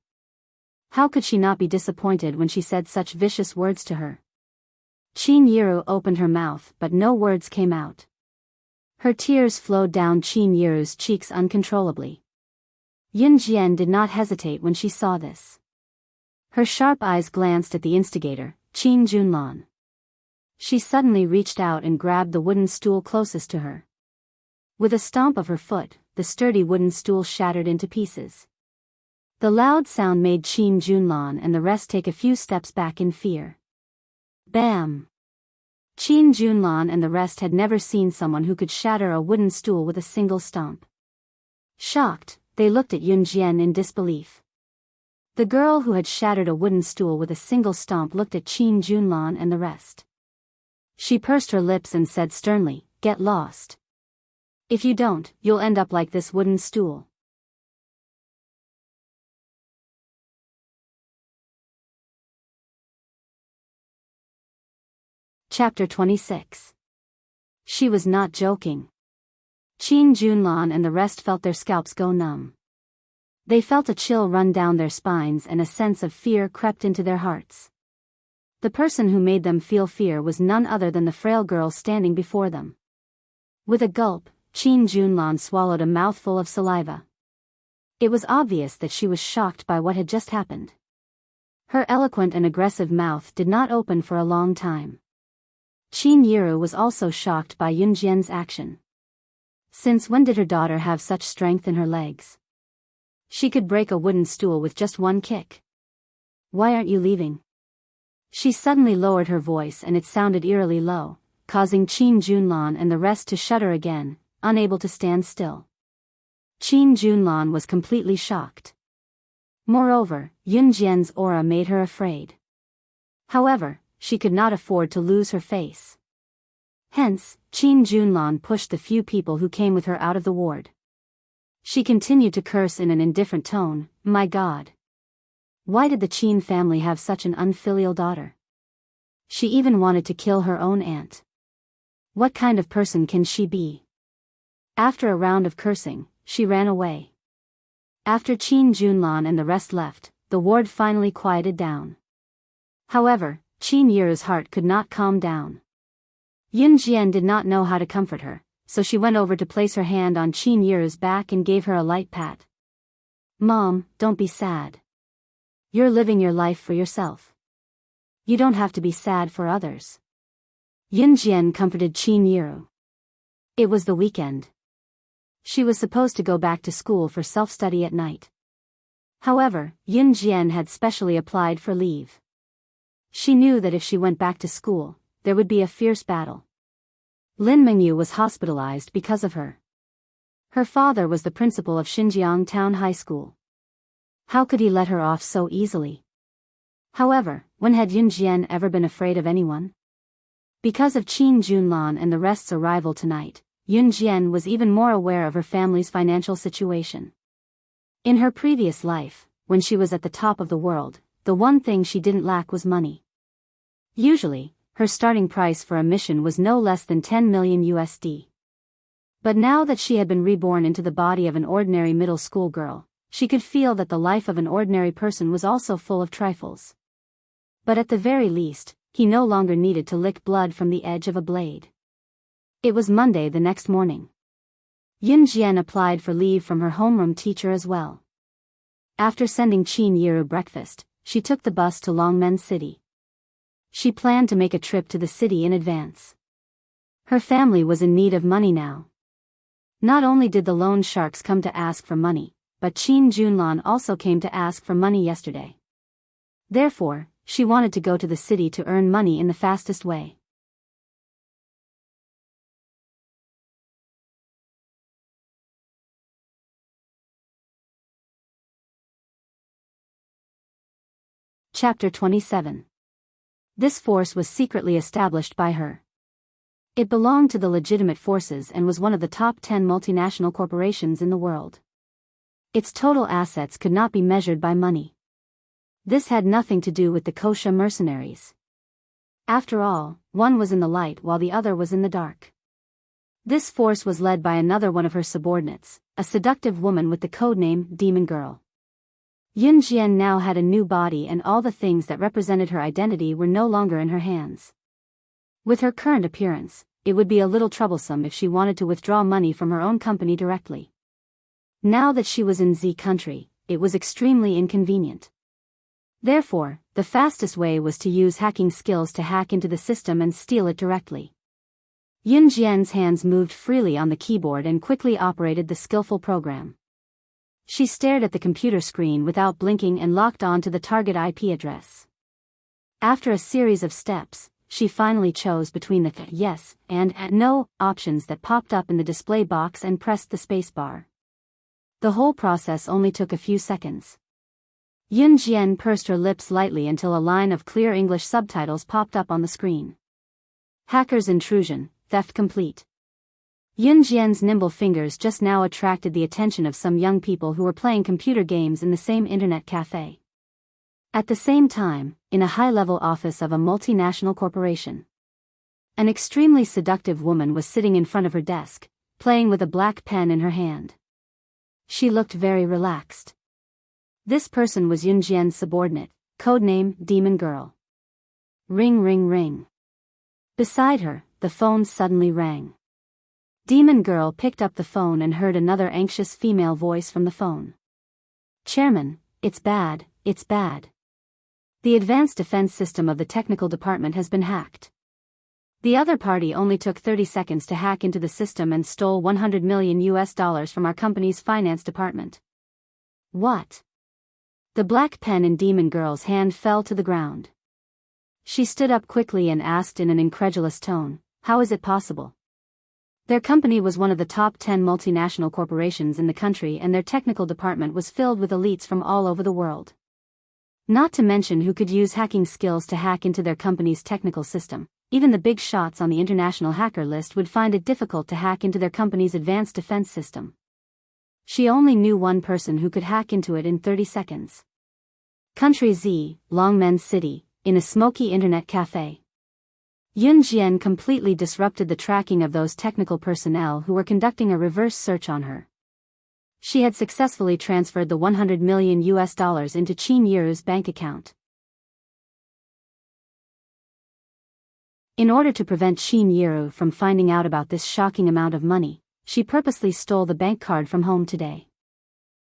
How could she not be disappointed when she said such vicious words to her? Qin Yiru opened her mouth but no words came out. Her tears flowed down Qin Yiru's cheeks uncontrollably. Yun Jian did not hesitate when she saw this. Her sharp eyes glanced at the instigator, Qin Junlan. She suddenly reached out and grabbed the wooden stool closest to her. With a stomp of her foot, the sturdy wooden stool shattered into pieces. The loud sound made Qin Junlan and the rest take a few steps back in fear. Bam! Qin Junlan and the rest had never seen someone who could shatter a wooden stool with a single stomp. Shocked, they looked at Yun Jian in disbelief. The girl who had shattered a wooden stool with a single stomp looked at Qin Junlan and the rest. She pursed her lips and said sternly, "Get lost. If you don't, you'll end up like this wooden stool." Chapter 26. She was not joking. Qin Junlan and the rest felt their scalps go numb. They felt a chill run down their spines and a sense of fear crept into their hearts. The person who made them feel fear was none other than the frail girl standing before them. With a gulp, Qin Junlan swallowed a mouthful of saliva. It was obvious that she was shocked by what had just happened. Her eloquent and aggressive mouth did not open for a long time. Qin Yiru was also shocked by Yun Jian's action. Since when did her daughter have such strength in her legs? She could break a wooden stool with just one kick. Why aren't you leaving? She suddenly lowered her voice and it sounded eerily low, causing Qin Junlan and the rest to shudder again, unable to stand still. Qin Junlan was completely shocked. Moreover, Yun Jian's aura made her afraid. However, she could not afford to lose her face. Hence, Qin Junlan pushed the few people who came with her out of the ward. She continued to curse in an indifferent tone, "My God! Why did the Qin family have such an unfilial daughter? She even wanted to kill her own aunt. What kind of person can she be?" After a round of cursing, she ran away. After Qin Junlan and the rest left, the ward finally quieted down. However, Qin Yiru's heart could not calm down. Yun Jian did not know how to comfort her, so she went over to place her hand on Qin Yiru's back and gave her a light pat. "Mom, don't be sad. You're living your life for yourself. You don't have to be sad for others." Yun Jian comforted Qin Yiru. It was the weekend. She was supposed to go back to school for self-study at night. However, Yun Jian had specially applied for leave. She knew that if she went back to school, there would be a fierce battle. Lin Mengyu was hospitalized because of her. Her father was the principal of Xinjiang Town High School. How could he let her off so easily? However, when had Yun Jian ever been afraid of anyone? Because of Qin Junlan and the rest's arrival tonight, Yun Jian was even more aware of her family's financial situation. In her previous life, when she was at the top of the world, the one thing she didn't lack was money. Usually, her starting price for a mission was no less than 10 million USD. But now that she had been reborn into the body of an ordinary middle school girl, she could feel that the life of an ordinary person was also full of trifles. But at the very least, he no longer needed to lick blood from the edge of a blade. It was Monday the next morning. Yun Jian applied for leave from her homeroom teacher as well. After sending Qin Yiru breakfast, she took the bus to Longmen City. She planned to make a trip to the city in advance. Her family was in need of money now. Not only did the loan sharks come to ask for money, but Qin Junlan also came to ask for money yesterday. Therefore, she wanted to go to the city to earn money in the fastest way. Chapter 27. This force was secretly established by her. It belonged to the legitimate forces and was one of the top 10 multinational corporations in the world. Its total assets could not be measured by money. This had nothing to do with the Kosha mercenaries. After all, one was in the light while the other was in the dark. This force was led by another one of her subordinates, a seductive woman with the codename Demon Girl. Yun Jian now had a new body and all the things that represented her identity were no longer in her hands. With her current appearance, it would be a little troublesome if she wanted to withdraw money from her own company directly. Now that she was in Z country, it was extremely inconvenient. Therefore, the fastest way was to use hacking skills to hack into the system and steal it directly. Yun Jian's hands moved freely on the keyboard and quickly operated the skillful program. She stared at the computer screen without blinking and locked on to the target IP address. After a series of steps, she finally chose between the yes and no options that popped up in the display box and pressed the spacebar. The whole process only took a few seconds. Yun Jian pursed her lips lightly until a line of clear English subtitles popped up on the screen. Hacker's intrusion, theft complete. Yun Jian's nimble fingers just now attracted the attention of some young people who were playing computer games in the same internet cafe. At the same time, in a high-level office of a multinational corporation, an extremely seductive woman was sitting in front of her desk, playing with a black pen in her hand. She looked very relaxed. This person was Yun Jian's subordinate, codename Demon Girl. Ring ring ring. Beside her, the phone suddenly rang. Demon Girl picked up the phone and heard another anxious female voice from the phone. Chairman, it's bad, it's bad. The advanced defense system of the technical department has been hacked. The other party only took 30 seconds to hack into the system and stole $100 million from our company's finance department. What? The black pen in Demon Girl's hand fell to the ground. She stood up quickly and asked in an incredulous tone, how is it possible? Their company was one of the top 10 multinational corporations in the country and their technical department was filled with elites from all over the world. Not to mention who could use hacking skills to hack into their company's technical system. Even the big shots on the international hacker list would find it difficult to hack into their company's advanced defense system. She only knew one person who could hack into it in 30 seconds. Country Z, Longmen City, in a smoky internet cafe. Yun Jian completely disrupted the tracking of those technical personnel who were conducting a reverse search on her. She had successfully transferred the $100 million into Qin Yiru's bank account. In order to prevent Qin Yiru from finding out about this shocking amount of money, she purposely stole the bank card from home today.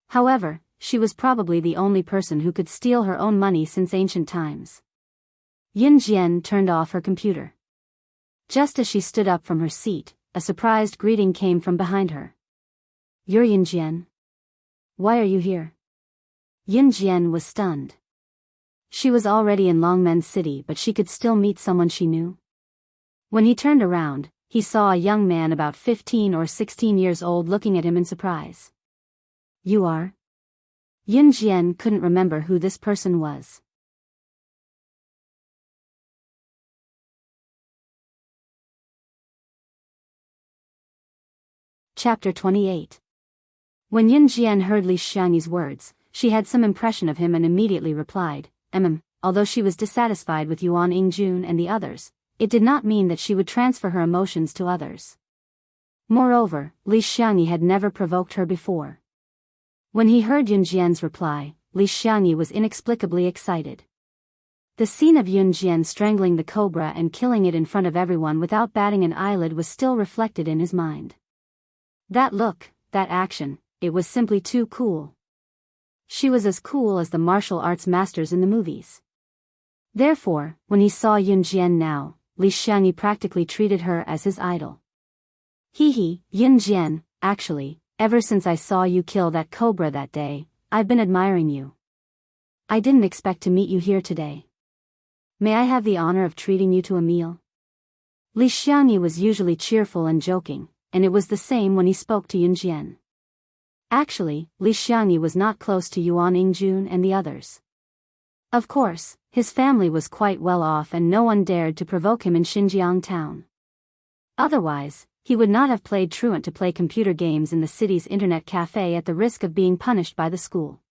However, she was probably the only person who could steal her own money since ancient times. Yun Jian turned off her computer. Just as she stood up from her seat, a surprised greeting came from behind her. You're Yun Jian? Why are you here? Yun Jian was stunned. She was already in Longmen City but she could still meet someone she knew. When he turned around, he saw a young man about 15 or 16 years old looking at him in surprise. You are? Yun Jian couldn't remember who this person was. Chapter 28. When Yun Jian heard Li Xiangyi's words, she had some impression of him and immediately replied, Although she was dissatisfied with Yuan Yingjun and the others, it did not mean that she would transfer her emotions to others. Moreover, Li Xiangyi had never provoked her before. When he heard Yun Jian's reply, Li Xiangyi was inexplicably excited. The scene of Yun Jian strangling the cobra and killing it in front of everyone without batting an eyelid was still reflected in his mind. That look, that action, it was simply too cool. She was as cool as the martial arts masters in the movies. Therefore, when he saw Yun Jian now, Li Xiangyi practically treated her as his idol. Yun Jian, actually, ever since I saw you kill that cobra that day, I've been admiring you. I didn't expect to meet you here today. May I have the honor of treating you to a meal? Li Xiangyi was usually cheerful and joking, and it was the same when he spoke to Yun Jian. Actually, Li Xiangyi was not close to Yuan Yingjun and the others. Of course, his family was quite well off and no one dared to provoke him in Xinjiang town. Otherwise, he would not have played truant to play computer games in the city's internet cafe at the risk of being punished by the school.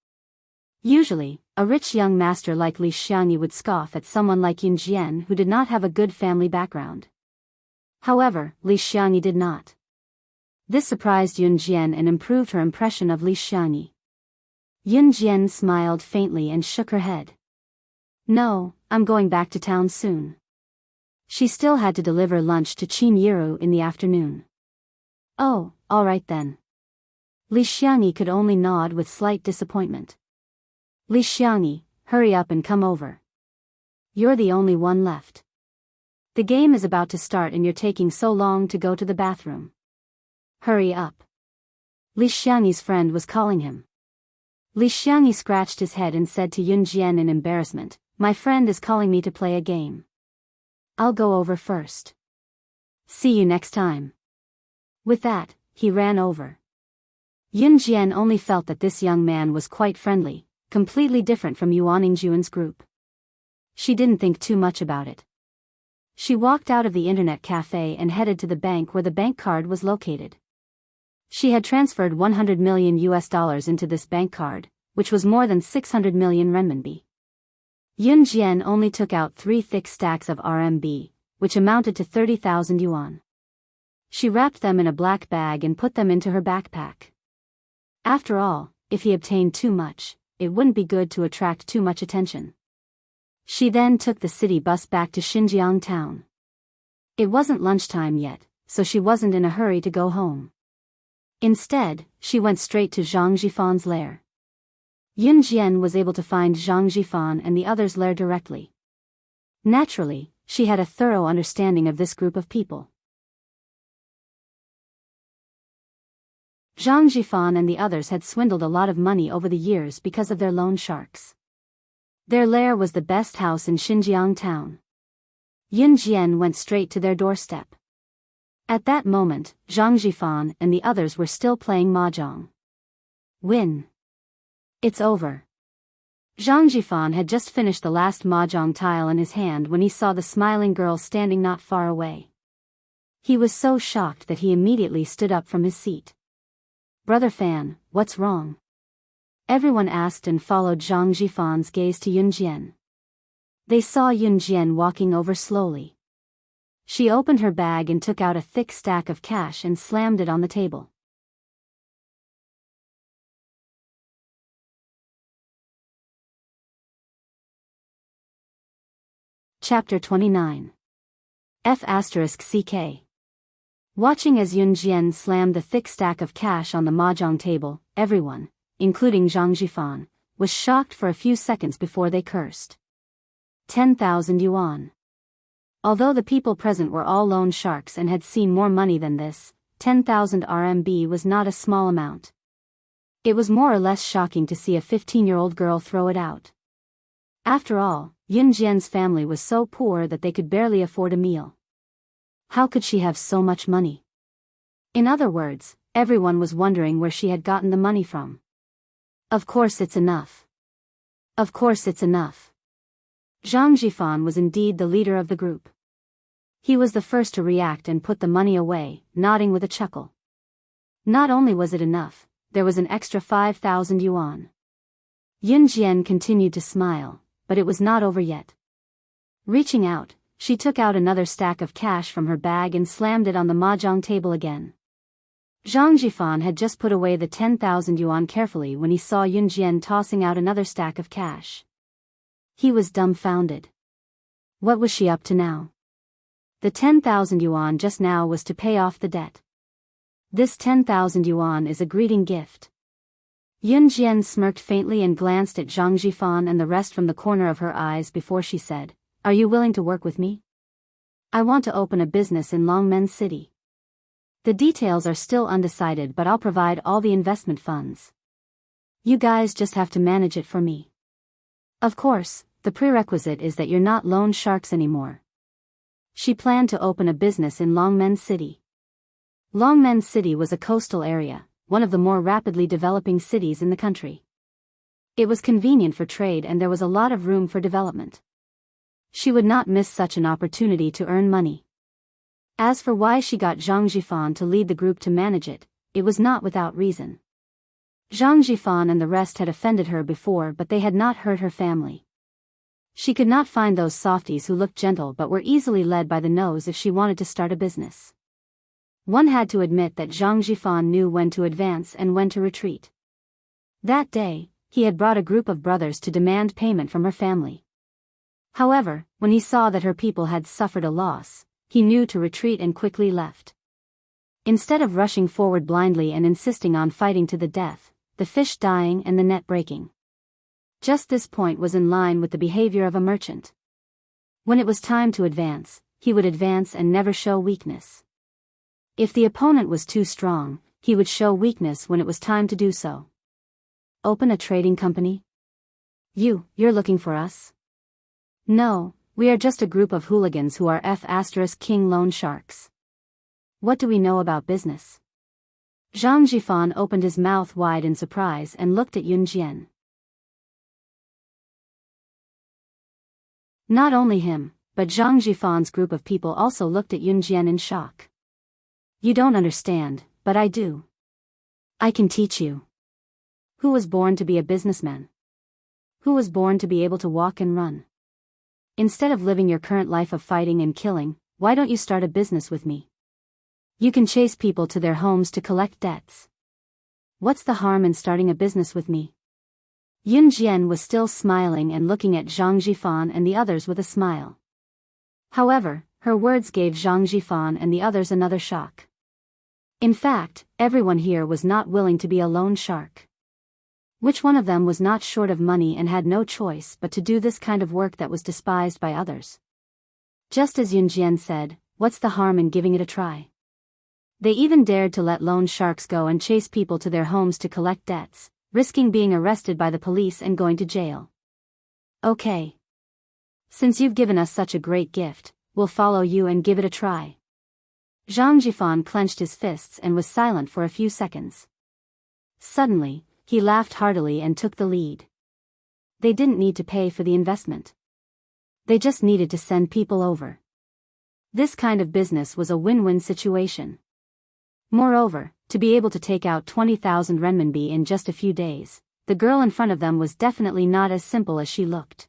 Usually, a rich young master like Li Xiangyi would scoff at someone like Yun Jian who did not have a good family background. However, Li Xiangyi did not. This surprised Yun Jian and improved her impression of Li Xiangyi. Yun Jian smiled faintly and shook her head. No, I'm going back to town soon. She still had to deliver lunch to Qin Yiru in the afternoon. Oh, all right then. Li Xiangyi could only nod with slight disappointment. Li Xiangyi, hurry up and come over. You're the only one left. The game is about to start and you're taking so long to go to the bathroom. Hurry up. Li Xiangyi's friend was calling him. Li Xiangyi scratched his head and said to Yun Jian in embarrassment, My friend is calling me to play a game. I'll go over first. See you next time. With that, he ran over. Yun Jian only felt that this young man was quite friendly, completely different from Yuan Yingjun's group. She didn't think too much about it. She walked out of the internet cafe and headed to the bank where the bank card was located. She had transferred $100 million into this bank card, which was more than 600 million renminbi. Yun Jian only took out 3 thick stacks of RMB, which amounted to 30,000 yuan. She wrapped them in a black bag and put them into her backpack. After all, if he obtained too much, it wouldn't be good to attract too much attention. She then took the city bus back to Xinjiang town. It wasn't lunchtime yet, so she wasn't in a hurry to go home. Instead, she went straight to Zhang Jifan's lair. Yun Jian was able to find Zhang Jifan and the others' lair directly. Naturally, she had a thorough understanding of this group of people. Zhang Jifan and the others had swindled a lot of money over the years because of their loan sharks. Their lair was the best house in Xinjiang town. Yun Jian went straight to their doorstep. At that moment, Zhang Jifan and the others were still playing mahjong. Win. It's over. Zhang Jifan had just finished the last mahjong tile in his hand when he saw the smiling girl standing not far away. He was so shocked that he immediately stood up from his seat. Brother Fan, what's wrong? Everyone asked and followed Zhang Jifan's gaze to Yun Jian. They saw Yun Jian walking over slowly. She opened her bag and took out a thick stack of cash and slammed it on the table. Chapter 29. F***CK. Watching as Yun Jian slammed the thick stack of cash on the mahjong table, everyone, including Zhang Jifan, was shocked for a few seconds before they cursed. 10,000 yuan. Although the people present were all loan sharks and had seen more money than this, 10,000 RMB was not a small amount. It was more or less shocking to see a 15-year-old girl throw it out. After all, Yun Jian's family was so poor that they could barely afford a meal. How could she have so much money? In other words, everyone was wondering where she had gotten the money from. Of course it's enough. Of course it's enough. Zhang Jifan was indeed the leader of the group. He was the first to react and put the money away, nodding with a chuckle. Not only was it enough, there was an extra 5,000 yuan. Yun Jian continued to smile, but it was not over yet. Reaching out, she took out another stack of cash from her bag and slammed it on the mahjong table again. Zhang Jifan had just put away the 10,000 yuan carefully when he saw Yun Jian tossing out another stack of cash. He was dumbfounded. What was she up to now? The 10,000 yuan just now was to pay off the debt. This 10,000 yuan is a greeting gift. Yun Jian smirked faintly and glanced at Zhang Jifan and the rest from the corner of her eyes before she said, "Are you willing to work with me? I want to open a business in Longmen City. The details are still undecided, but I'll provide all the investment funds. You guys just have to manage it for me. Of course, the prerequisite is that you're not loan sharks anymore." She planned to open a business in Longmen City. Longmen City was a coastal area, one of the more rapidly developing cities in the country. It was convenient for trade and there was a lot of room for development. She would not miss such an opportunity to earn money. As for why she got Zhang Jifan to lead the group to manage it, it was not without reason. Zhang Jifan and the rest had offended her before, but they had not hurt her family. She could not find those softies who looked gentle but were easily led by the nose if she wanted to start a business. One had to admit that Zhang Jifan knew when to advance and when to retreat. That day, he had brought a group of brothers to demand payment from her family. However, when he saw that her people had suffered a loss, he knew to retreat and quickly left. Instead of rushing forward blindly and insisting on fighting to the death, the fish dying and the net breaking. Just this point was in line with the behavior of a merchant. When it was time to advance, he would advance and never show weakness. If the opponent was too strong, he would show weakness when it was time to do so. Open a trading company? You're looking for us? No, we are just a group of hooligans who are F*King loan sharks. What do we know about business? Zhang Jifan opened his mouth wide in surprise and looked at Yun Jian. Not only him, but Zhang Jifan's group of people also looked at Yun Jian in shock. You don't understand, but I do. I can teach you. Who was born to be a businessman? Who was born to be able to walk and run? Instead of living your current life of fighting and killing, why don't you start a business with me? You can chase people to their homes to collect debts. What's the harm in starting a business with me? Yun Jian was still smiling and looking at Zhang Jifan and the others with a smile. However, her words gave Zhang Jifan and the others another shock. In fact, everyone here was not willing to be a loan shark. Which one of them was not short of money and had no choice but to do this kind of work that was despised by others? Just as Yun Jian said, what's the harm in giving it a try? They even dared to let loan sharks go and chase people to their homes to collect debts, risking being arrested by the police and going to jail. Okay. Since you've given us such a great gift, we'll follow you and give it a try. Zhang Jifan clenched his fists and was silent for a few seconds. Suddenly, he laughed heartily and took the lead. They didn't need to pay for the investment. They just needed to send people over. This kind of business was a win-win situation. Moreover, to be able to take out 20,000 renminbi in just a few days, the girl in front of them was definitely not as simple as she looked.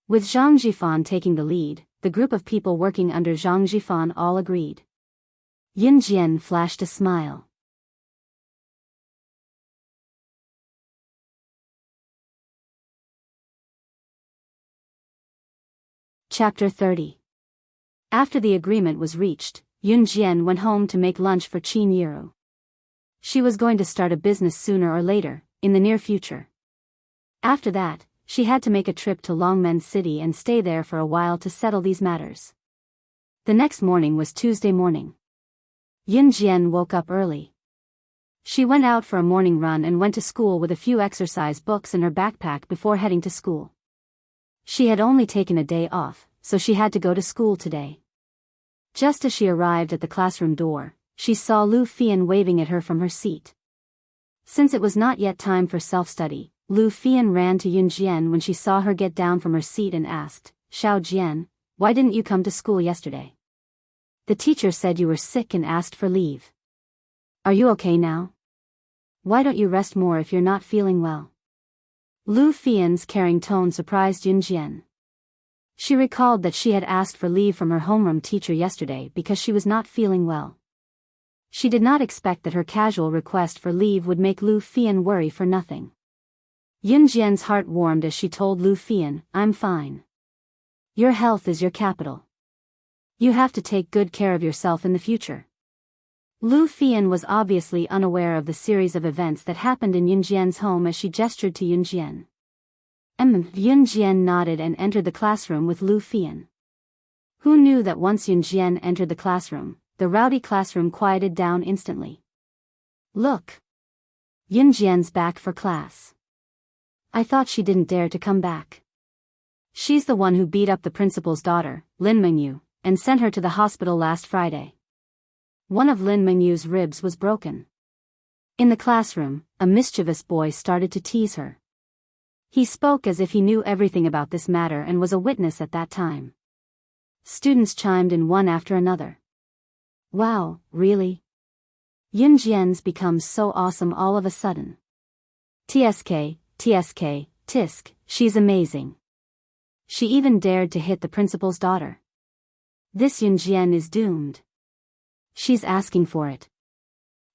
With Zhang Jifan taking the lead, the group of people working under Zhang Jifan all agreed. Yun Jian flashed a smile. Chapter 30. After the agreement was reached, Yun Jian went home to make lunch for Qin Yiru. She was going to start a business sooner or later, in the near future. After that, she had to make a trip to Longmen City and stay there for a while to settle these matters. The next morning was Tuesday morning. Yun Jian woke up early. She went out for a morning run and went to school with a few exercise books in her backpack before heading to school. She had only taken a day off, so she had to go to school today. Just as she arrived at the classroom door, she saw Lu Fian waving at her from her seat. Since it was not yet time for self-study, Lu Fian ran to Yun Jian when she saw her get down from her seat and asked, "Xiao Jian, why didn't you come to school yesterday? The teacher said you were sick and asked for leave. Are you okay now? Why don't you rest more if you're not feeling well?" Lu Fian's caring tone surprised Yun Jian. She recalled that she had asked for leave from her homeroom teacher yesterday because she was not feeling well. She did not expect that her casual request for leave would make Lu Fian worry for nothing. Yun Jian's heart warmed as she told Lu Fian, "I'm fine. Your health is your capital. You have to take good care of yourself in the future." Lu Fian was obviously unaware of the series of events that happened in Yun Jian's home as she gestured to Yun Jian. Yun Jian nodded and entered the classroom with Lu Fian. Who knew that once Yun Jian entered the classroom, the rowdy classroom quieted down instantly. "Look! Yun Jian's back for class. I thought she didn't dare to come back. She's the one who beat up the principal's daughter, Lin Mengyu, and sent her to the hospital last Friday. One of Lin Mengyu's ribs was broken." In the classroom, a mischievous boy started to tease her. He spoke as if he knew everything about this matter and was a witness at that time. Students chimed in one after another. "Wow, really? Yun Jian's become so awesome all of a sudden. TSK, tisk, she's amazing. She even dared to hit the principal's daughter. This Yun Jian is doomed. She's asking for it.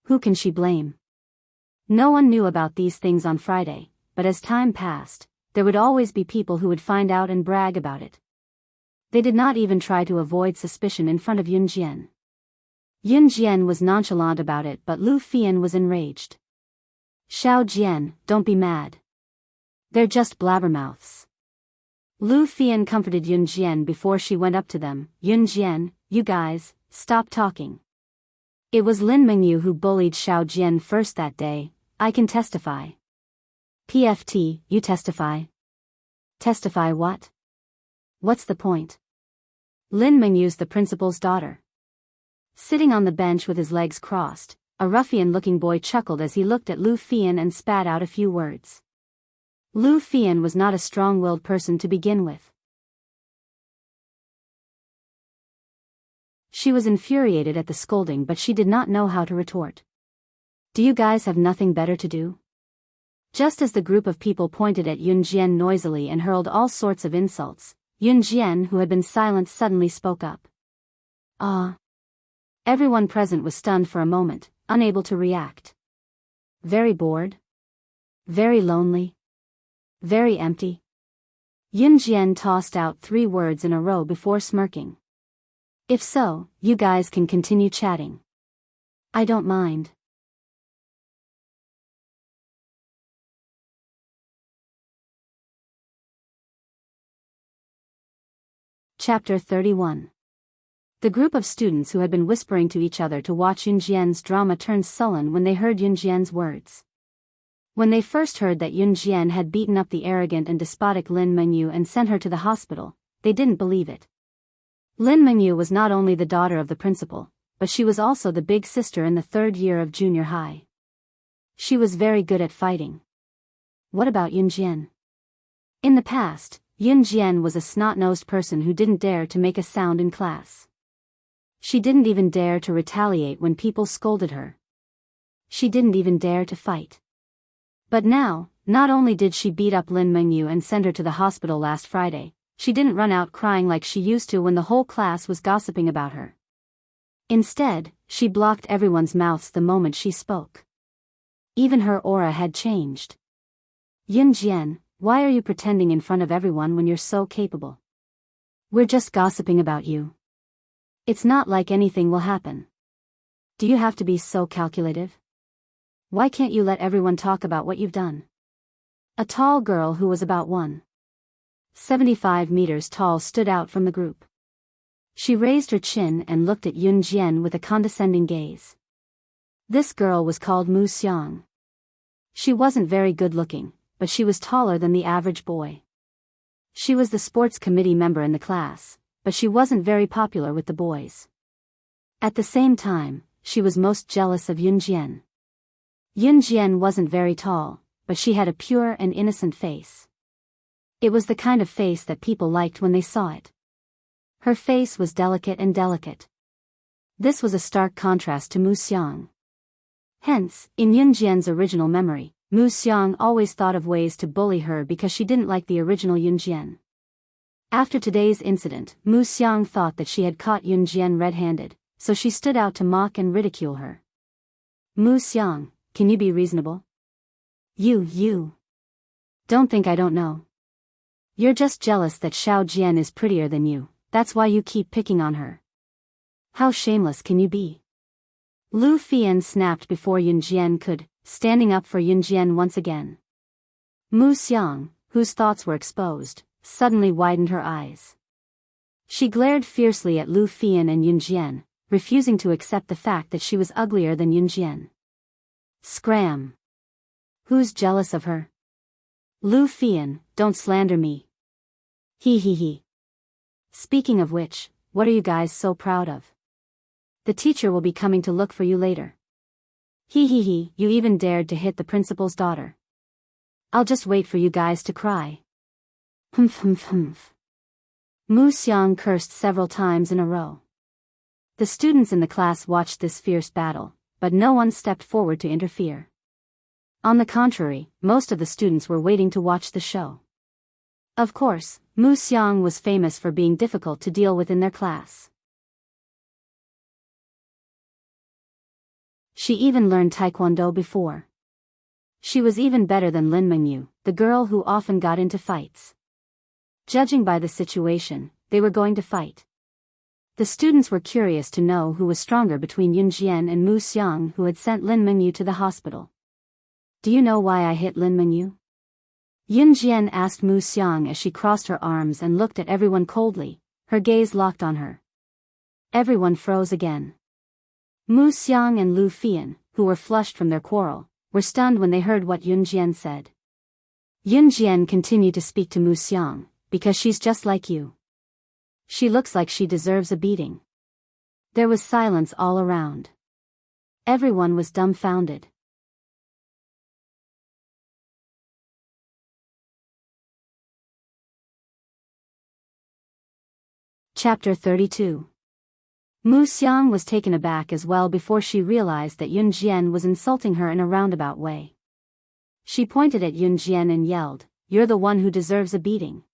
Who can she blame?" No one knew about these things on Friday, but as time passed, there would always be people who would find out and brag about it. They did not even try to avoid suspicion in front of Yun Jian. Yun Jian was nonchalant about it, but Lu Fian was enraged. "Xiao Jian, don't be mad. They're just blabbermouths." Lu Fian comforted Yun Jian before she went up to them. "Yun Jian, you guys, stop talking. It was Lin Mengyu who bullied Xiao Jian first that day. I can testify." "PFT, you testify? Testify what? What's the point?" Lin Mengyu's the principal's daughter. Sitting on the bench with his legs crossed, a ruffian-looking boy chuckled as he looked at Lu Fian and spat out a few words. Lu Fian was not a strong-willed person to begin with. She was infuriated at the scolding, but she did not know how to retort. "Do you guys have nothing better to do?" Just as the group of people pointed at Yun Jian noisily and hurled all sorts of insults, Yun Jian, who had been silent, suddenly spoke up. "Ah." Everyone present was stunned for a moment, unable to react. "Very bored? Very lonely? Very empty?" Yun Jian tossed out 3 words in a row before smirking. "If so, you guys can continue chatting. I don't mind." Chapter 31. The group of students who had been whispering to each other to watch Yun Jian's drama turned sullen when they heard Yun Jian's words. When they first heard that Yun Jian had beaten up the arrogant and despotic Lin Mengyu and sent her to the hospital, they didn't believe it. Lin Mengyu was not only the daughter of the principal, but she was also the big sister in the 3rd year of junior high. She was very good at fighting. What about Yun Jian? In the past, Yun Jian was a snot-nosed person who didn't dare to make a sound in class. She didn't even dare to retaliate when people scolded her. She didn't even dare to fight. But now, not only did she beat up Lin Mengyu and send her to the hospital last Friday, she didn't run out crying like she used to when the whole class was gossiping about her. Instead, she blocked everyone's mouths the moment she spoke. Even her aura had changed. "Yun Jian, why are you pretending in front of everyone when you're so capable? We're just gossiping about you. It's not like anything will happen. Do you have to be so calculative? Why can't you let everyone talk about what you've done?" A tall girl who was about 1.75 meters tall stood out from the group. She raised her chin and looked at Yun Jian with a condescending gaze. This girl was called Mu Xiang. She wasn't very good-looking, but she was taller than the average boy. She was the sports committee member in the class, but she wasn't very popular with the boys. At the same time, she was most jealous of Yun Jian. Yun Jian wasn't very tall, but she had a pure and innocent face. It was the kind of face that people liked when they saw it. Her face was delicate and delicate. This was a stark contrast to Mu Xiang. Hence, in Yun Jian's original memory, Mu Xiang always thought of ways to bully her because she didn't like the original Yun Jian. After today's incident, Mu Xiang thought that she had caught Yun Jian red-handed, so she stood out to mock and ridicule her. Mu Xiang, can you be reasonable? You. Don't think I don't know. You're just jealous that Xiao Jian is prettier than you, that's why you keep picking on her. How shameless can you be? Lu Fian snapped before Yun Jian could, standing up for Yun Jian once again. Mu Xiang, whose thoughts were exposed, suddenly widened her eyes. She glared fiercely at Lu Fian and Yun Jian, refusing to accept the fact that she was uglier than Yun Jian. Scram! Who's jealous of her? Lu Fian, don't slander me. He. Speaking of which, what are you guys so proud of? The teacher will be coming to look for you later. He, you even dared to hit the principal's daughter. I'll just wait for you guys to cry. Humph. Mu Xiang cursed several times in a row. The students in the class watched this fierce battle, but no one stepped forward to interfere. On the contrary, most of the students were waiting to watch the show. Of course, Mu Xiang was famous for being difficult to deal with in their class. She even learned Taekwondo before. She was even better than Lin Mengyu, the girl who often got into fights. Judging by the situation, they were going to fight. The students were curious to know who was stronger between Yun Jian and Mu Xiang, who had sent Lin Mengyu to the hospital. Do you know why I hit Lin Mengyu? Yun Jian asked Mu Xiang as she crossed her arms and looked at everyone coldly, her gaze locked on her. Everyone froze again. Mu Xiang and Lu Fian, who were flushed from their quarrel, were stunned when they heard what Yun Jian said. Yun Jian continued to speak to Mu Xiang, because she's just like you. She looks like she deserves a beating. There was silence all around. Everyone was dumbfounded. Chapter 32. Mu Xiang was taken aback as well before she realized that Yun Jian was insulting her in a roundabout way. She pointed at Yun Jian and yelled, "You're the one who deserves a beating.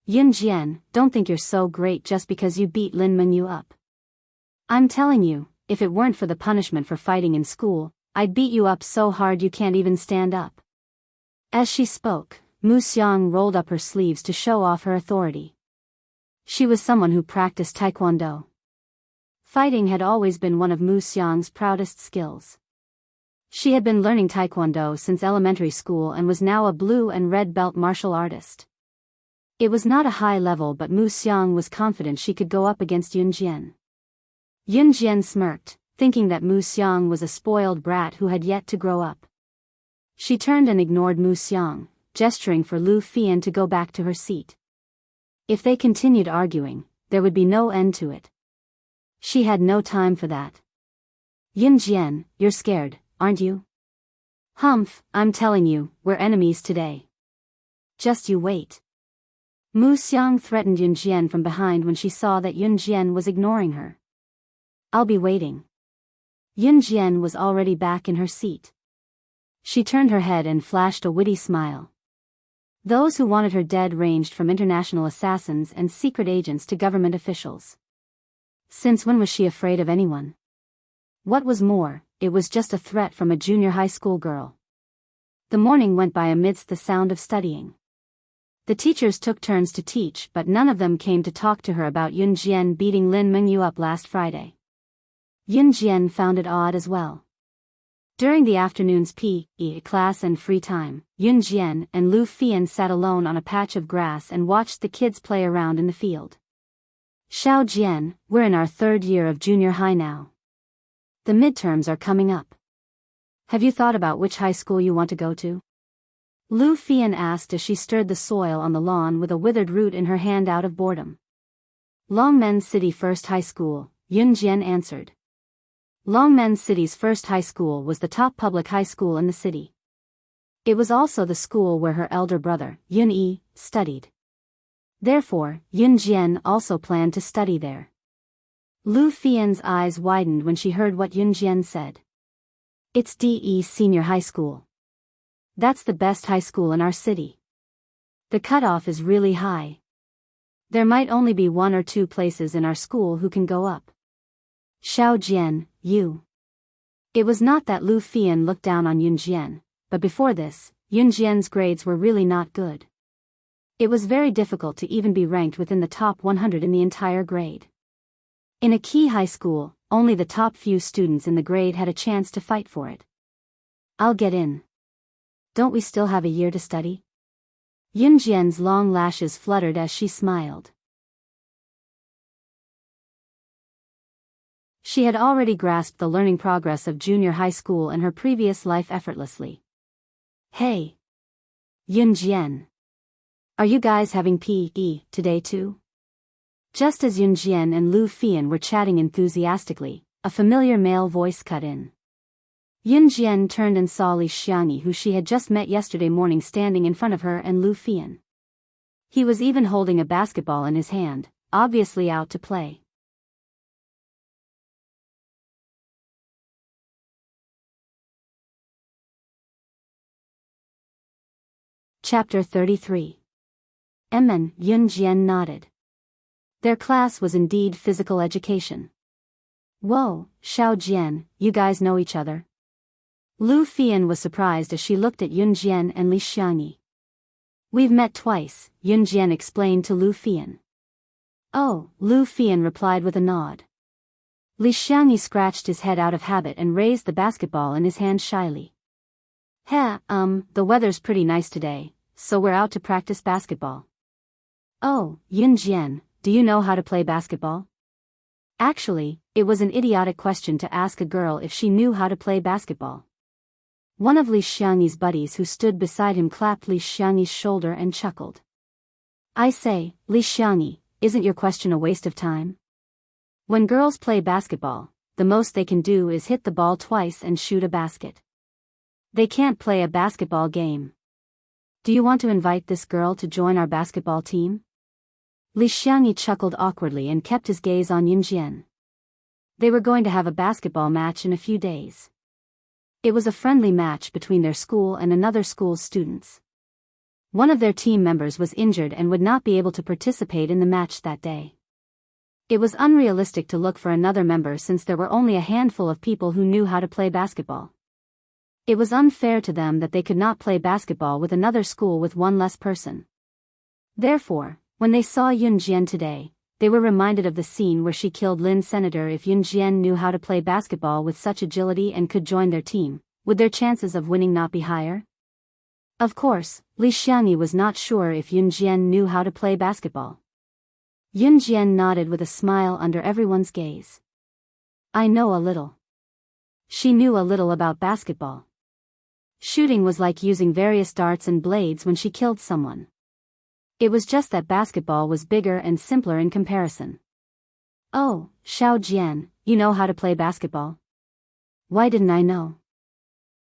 Yun Jian, don't think you're so great just because you beat Lin Mengyu up. I'm telling you, if it weren't for the punishment for fighting in school, I'd beat you up so hard you can't even stand up." As she spoke, Mu Xiang rolled up her sleeves to show off her authority. She was someone who practiced Taekwondo. Fighting had always been one of Mu Xiang's proudest skills. She had been learning Taekwondo since elementary school and was now a blue and red belt martial artist. It was not a high level, but Mu Xiang was confident she could go up against Yun Jian. Yun Jian smirked, thinking that Mu Xiang was a spoiled brat who had yet to grow up. She turned and ignored Mu Xiang, gesturing for Lu Fian to go back to her seat. If they continued arguing, there would be no end to it. She had no time for that. Yun Jian, you're scared, aren't you? Humph, I'm telling you, we're enemies today. Just you wait. Mu Xiang threatened Yun Jian from behind when she saw that Yun Jian was ignoring her. I'll be waiting. Yun Jian was already back in her seat. She turned her head and flashed a witty smile. Those who wanted her dead ranged from international assassins and secret agents to government officials. Since when was she afraid of anyone? What was more, it was just a threat from a junior high school girl. The morning went by amidst the sound of studying. The teachers took turns to teach, but none of them came to talk to her about Yun Jian beating Lin Mengyu up last Friday. Yun Jian found it odd as well. During the afternoon's PE class and free time, Yun Jian and Lu Fian sat alone on a patch of grass and watched the kids play around in the field. Xiao Jian, we're in our 3rd year of junior high now. The midterms are coming up. Have you thought about which high school you want to go to? Lu Fian asked as she stirred the soil on the lawn with a withered root in her hand out of boredom. Longmen City First High School, Yun Jian answered. Longmen City's first high school was the top public high school in the city. It was also the school where her elder brother, Yun-yi, studied. Therefore, Yun-jian also planned to study there. Lu Fian's eyes widened when she heard what Yun-jian said. It's DE Senior High School. That's the best high school in our city. The cutoff is really high. There might only be 1 or 2 places in our school who can go up. Xiao Jian, you. It was not that Lu Fian looked down on Yun-jian, but before this, Yun-jian's grades were really not good. It was very difficult to even be ranked within the top 100 in the entire grade. In a key high school, only the top few students in the grade had a chance to fight for it. I'll get in. Don't we still have a year to study? Yun-jian's long lashes fluttered as she smiled. She had already grasped the learning progress of junior high school in her previous life effortlessly. Hey! Yun-jian. Are you guys having PE today too? Just as Yun-jian and Lu Fian were chatting enthusiastically, a familiar male voice cut in. Yun-jian turned and saw Li Xiangyi, who she had just met yesterday morning, standing in front of her and Lu Fian. He was even holding a basketball in his hand, obviously out to play. Chapter 33. Emin, Yun-jian nodded. Their class was indeed physical education. Whoa, Xiao Jian, you guys know each other? Lu Fian was surprised as she looked at Yun-jian and Li Xiangyi. We've met twice, Yun-jian explained to Lu Fian. Oh, Lu Fian replied with a nod. Li Xiangyi scratched his head out of habit and raised the basketball in his hand shyly. The weather's pretty nice today, so we're out to practice basketball. Oh, Yun-jian, do you know how to play basketball? Actually, it was an idiotic question to ask a girl if she knew how to play basketball. One of Li Xiangyi's buddies who stood beside him clapped Li Xiangyi's shoulder and chuckled. I say, Li Xiangyi, isn't your question a waste of time? When girls play basketball, the most they can do is hit the ball twice and shoot a basket. They can't play a basketball game. Do you want to invite this girl to join our basketball team? Li Xiangyi chuckled awkwardly and kept his gaze on Yun-jian. They were going to have a basketball match in a few days. It was a friendly match between their school and another school's students. One of their team members was injured and would not be able to participate in the match that day. It was unrealistic to look for another member since there were only a handful of people who knew how to play basketball. It was unfair to them that they could not play basketball with another school with one less person. Therefore, when they saw Yun-jian today, they were reminded of the scene where she killed Lin Senator. If Yun-jian knew how to play basketball with such agility and could join their team, would their chances of winning not be higher? Of course, Li Xiangyi was not sure if Yun-jian knew how to play basketball. Yun-jian nodded with a smile under everyone's gaze. I know a little. She knew a little about basketball. Shooting was like using various darts and blades when she killed someone. It was just that basketball was bigger and simpler in comparison. Oh, Xiao Jian, you know how to play basketball? Why didn't I know?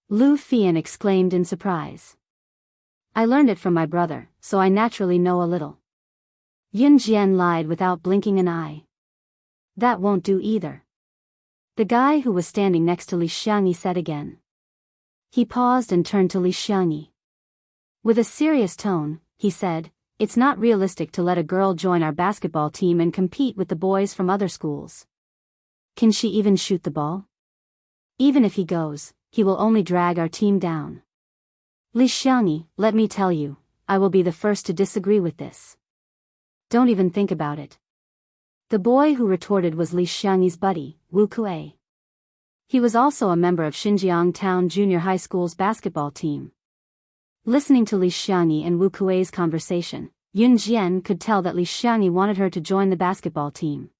Lu Fian exclaimed in surprise. I learned it from my brother, so I naturally know a little. Yun-jian lied without blinking an eye. That won't do either. The guy who was standing next to Li Xiangyi said again. He paused and turned to Li Xiangyi. With a serious tone, he said, it's not realistic to let a girl join our basketball team and compete with the boys from other schools. Can she even shoot the ball? Even if he goes, he will only drag our team down. Li Xiangyi, let me tell you, I will be the first to disagree with this. Don't even think about it. The boy who retorted was Li Xiangyi's buddy, Wu Kuei. He was also a member of Xinjiang Town Junior High School's basketball team. Listening to Li Xiangyi and Wu Kuei's conversation, Yun-jian could tell that Li Xiangyi wanted her to join the basketball team.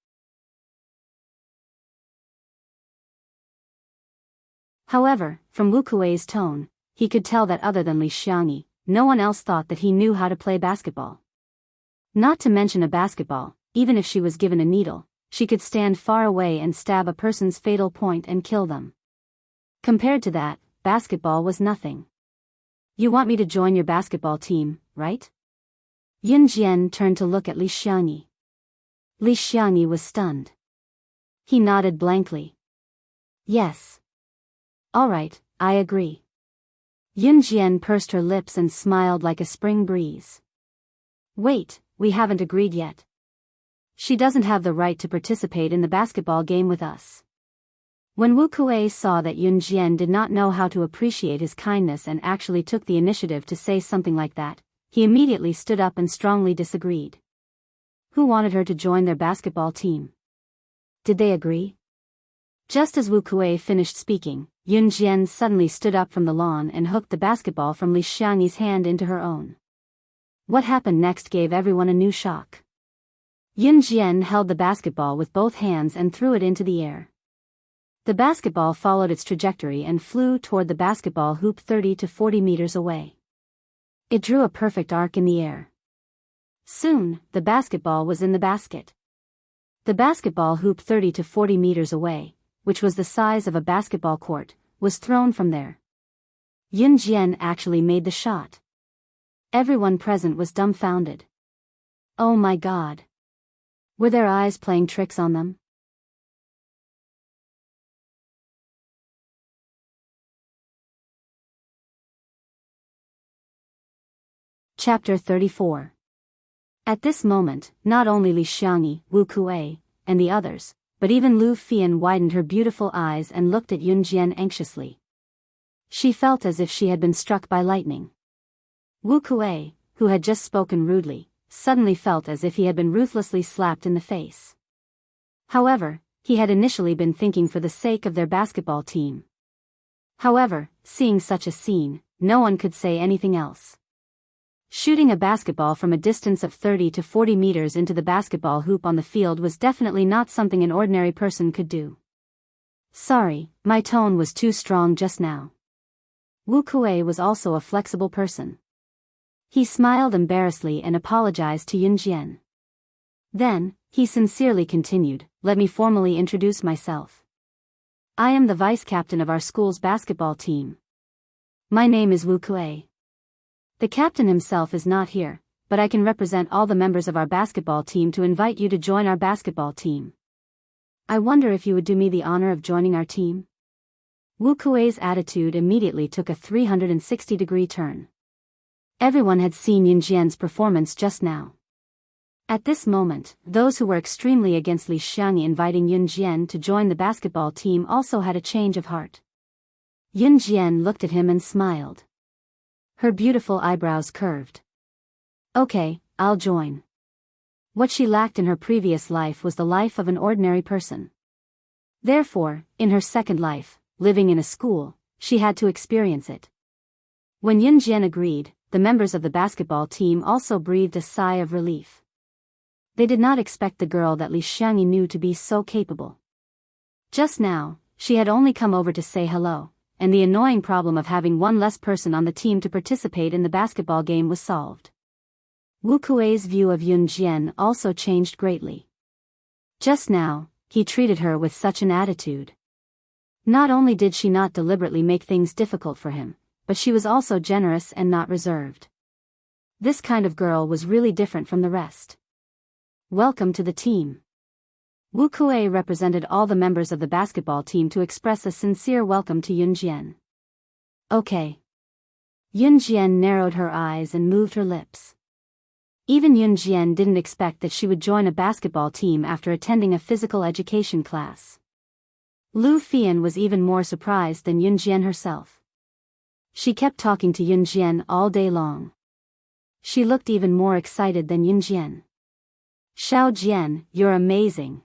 However, from Wu Kuei's tone, he could tell that other than Li Xiangyi, no one else thought that he knew how to play basketball. Not to mention a basketball, even if she was given a needle, she could stand far away and stab a person's fatal point and kill them. Compared to that, basketball was nothing. You want me to join your basketball team, right? Yun Jian turned to look at Li Xiangyi. Li Xiangyi was stunned. He nodded blankly. Yes. All right, I agree. Yun Jian pursed her lips and smiled like a spring breeze. Wait, we haven't agreed yet. She doesn't have the right to participate in the basketball game with us. When Wu Kuei saw that Yun Jian did not know how to appreciate his kindness and actually took the initiative to say something like that, he immediately stood up and strongly disagreed. Who wanted her to join their basketball team? Did they agree? Just as Wu Kuei finished speaking, Yun Jian suddenly stood up from the lawn and hooked the basketball from Li Xiangyi's hand into her own. What happened next gave everyone a new shock. Yun Jian held the basketball with both hands and threw it into the air. The basketball followed its trajectory and flew toward the basketball hoop 30 to 40 meters away. It drew a perfect arc in the air. Soon, the basketball was in the basket. The basketball hoop 30 to 40 meters away, which was the size of a basketball court, was thrown from there. Yun Jian actually made the shot. Everyone present was dumbfounded. Oh my God! Were their eyes playing tricks on them? Chapter 34. At this moment, not only Li Xiangyi, Wu Kuei, and the others, but even Lu Fian widened her beautiful eyes and looked at Yun Jian anxiously. She felt as if she had been struck by lightning. Wu Kuei, who had just spoken rudely, suddenly felt as if he had been ruthlessly slapped in the face. However, he had initially been thinking for the sake of their basketball team. However, seeing such a scene, no one could say anything else. Shooting a basketball from a distance of 30 to 40 meters into the basketball hoop on the field was definitely not something an ordinary person could do. Sorry, my tone was too strong just now. Wu Kuei was also a flexible person. He smiled embarrassedly and apologized to Yun Jian. Then, he sincerely continued, let me formally introduce myself. I am the vice captain of our school's basketball team. My name is Wu Kuei. The captain himself is not here, but I can represent all the members of our basketball team to invite you to join our basketball team. I wonder if you would do me the honor of joining our team? Wu Kuei's attitude immediately took a 360-degree turn. Everyone had seen Yun Jian's performance just now. At this moment, those who were extremely against Li Xiangyi inviting Yun Jian to join the basketball team also had a change of heart. Yun Jian looked at him and smiled. Her beautiful eyebrows curved. Okay, I'll join. What she lacked in her previous life was the life of an ordinary person. Therefore, in her second life, living in a school, she had to experience it. When Yun Jian agreed, the members of the basketball team also breathed a sigh of relief. They did not expect the girl that Li Xiangyi knew to be so capable. Just now, she had only come over to say hello, and the annoying problem of having one less person on the team to participate in the basketball game was solved. Wu Kuei's view of Yun Jian also changed greatly. Just now, he treated her with such an attitude. Not only did she not deliberately make things difficult for him, but she was also generous and not reserved. This kind of girl was really different from the rest. Welcome to the team. Wu Kuei represented all the members of the basketball team to express a sincere welcome to Yun Jian. Okay. Yun Jian narrowed her eyes and moved her lips. Even Yun Jian didn't expect that she would join a basketball team after attending a physical education class. Lu Fian was even more surprised than Yun Jian herself. She kept talking to Yun Jian all day long. She looked even more excited than Yun Jian. Xiao Jian, you're amazing.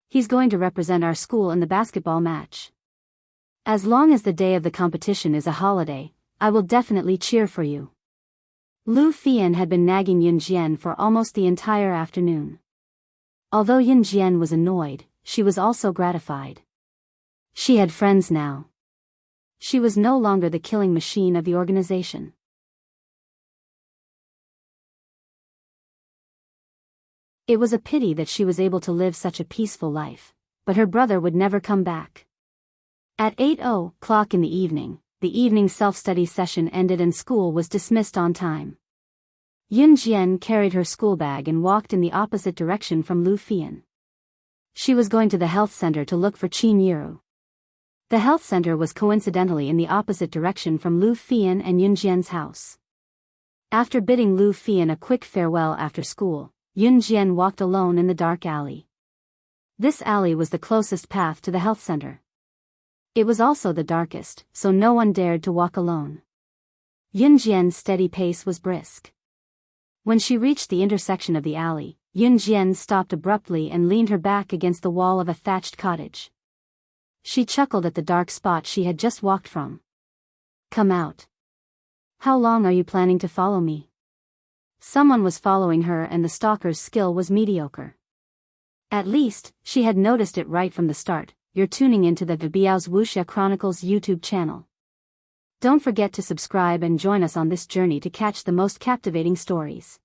He's going to represent our school in the basketball match. As long as the day of the competition is a holiday, I will definitely cheer for you. Lu Fian had been nagging Yun Jian for almost the entire afternoon. Although Yun Jian was annoyed, she was also gratified. She had friends now. She was no longer the killing machine of the organization. It was a pity that she was able to live such a peaceful life, but her brother would never come back. At 8:00 in the evening self-study session ended and school was dismissed on time. Yun Jian carried her school bag and walked in the opposite direction from Lu Fian. She was going to the health center to look for Qin Yiru. The health center was coincidentally in the opposite direction from Lu Fian and Yun Jian's house. After bidding Lu Fian a quick farewell after school, Yun Jian walked alone in the dark alley. This alley was the closest path to the health center. It was also the darkest, so no one dared to walk alone. Yun Jian's steady pace was brisk. When she reached the intersection of the alley, Yun Jian stopped abruptly and leaned her back against the wall of a thatched cottage. She chuckled at the dark spot she had just walked from. "Come out. How long are you planning to follow me?" Someone was following her and the stalker's skill was mediocre. At least, she had noticed it right from the start. You're tuning into the Biyao's Wuxia Chronicles YouTube channel. Don't forget to subscribe and join us on this journey to catch the most captivating stories.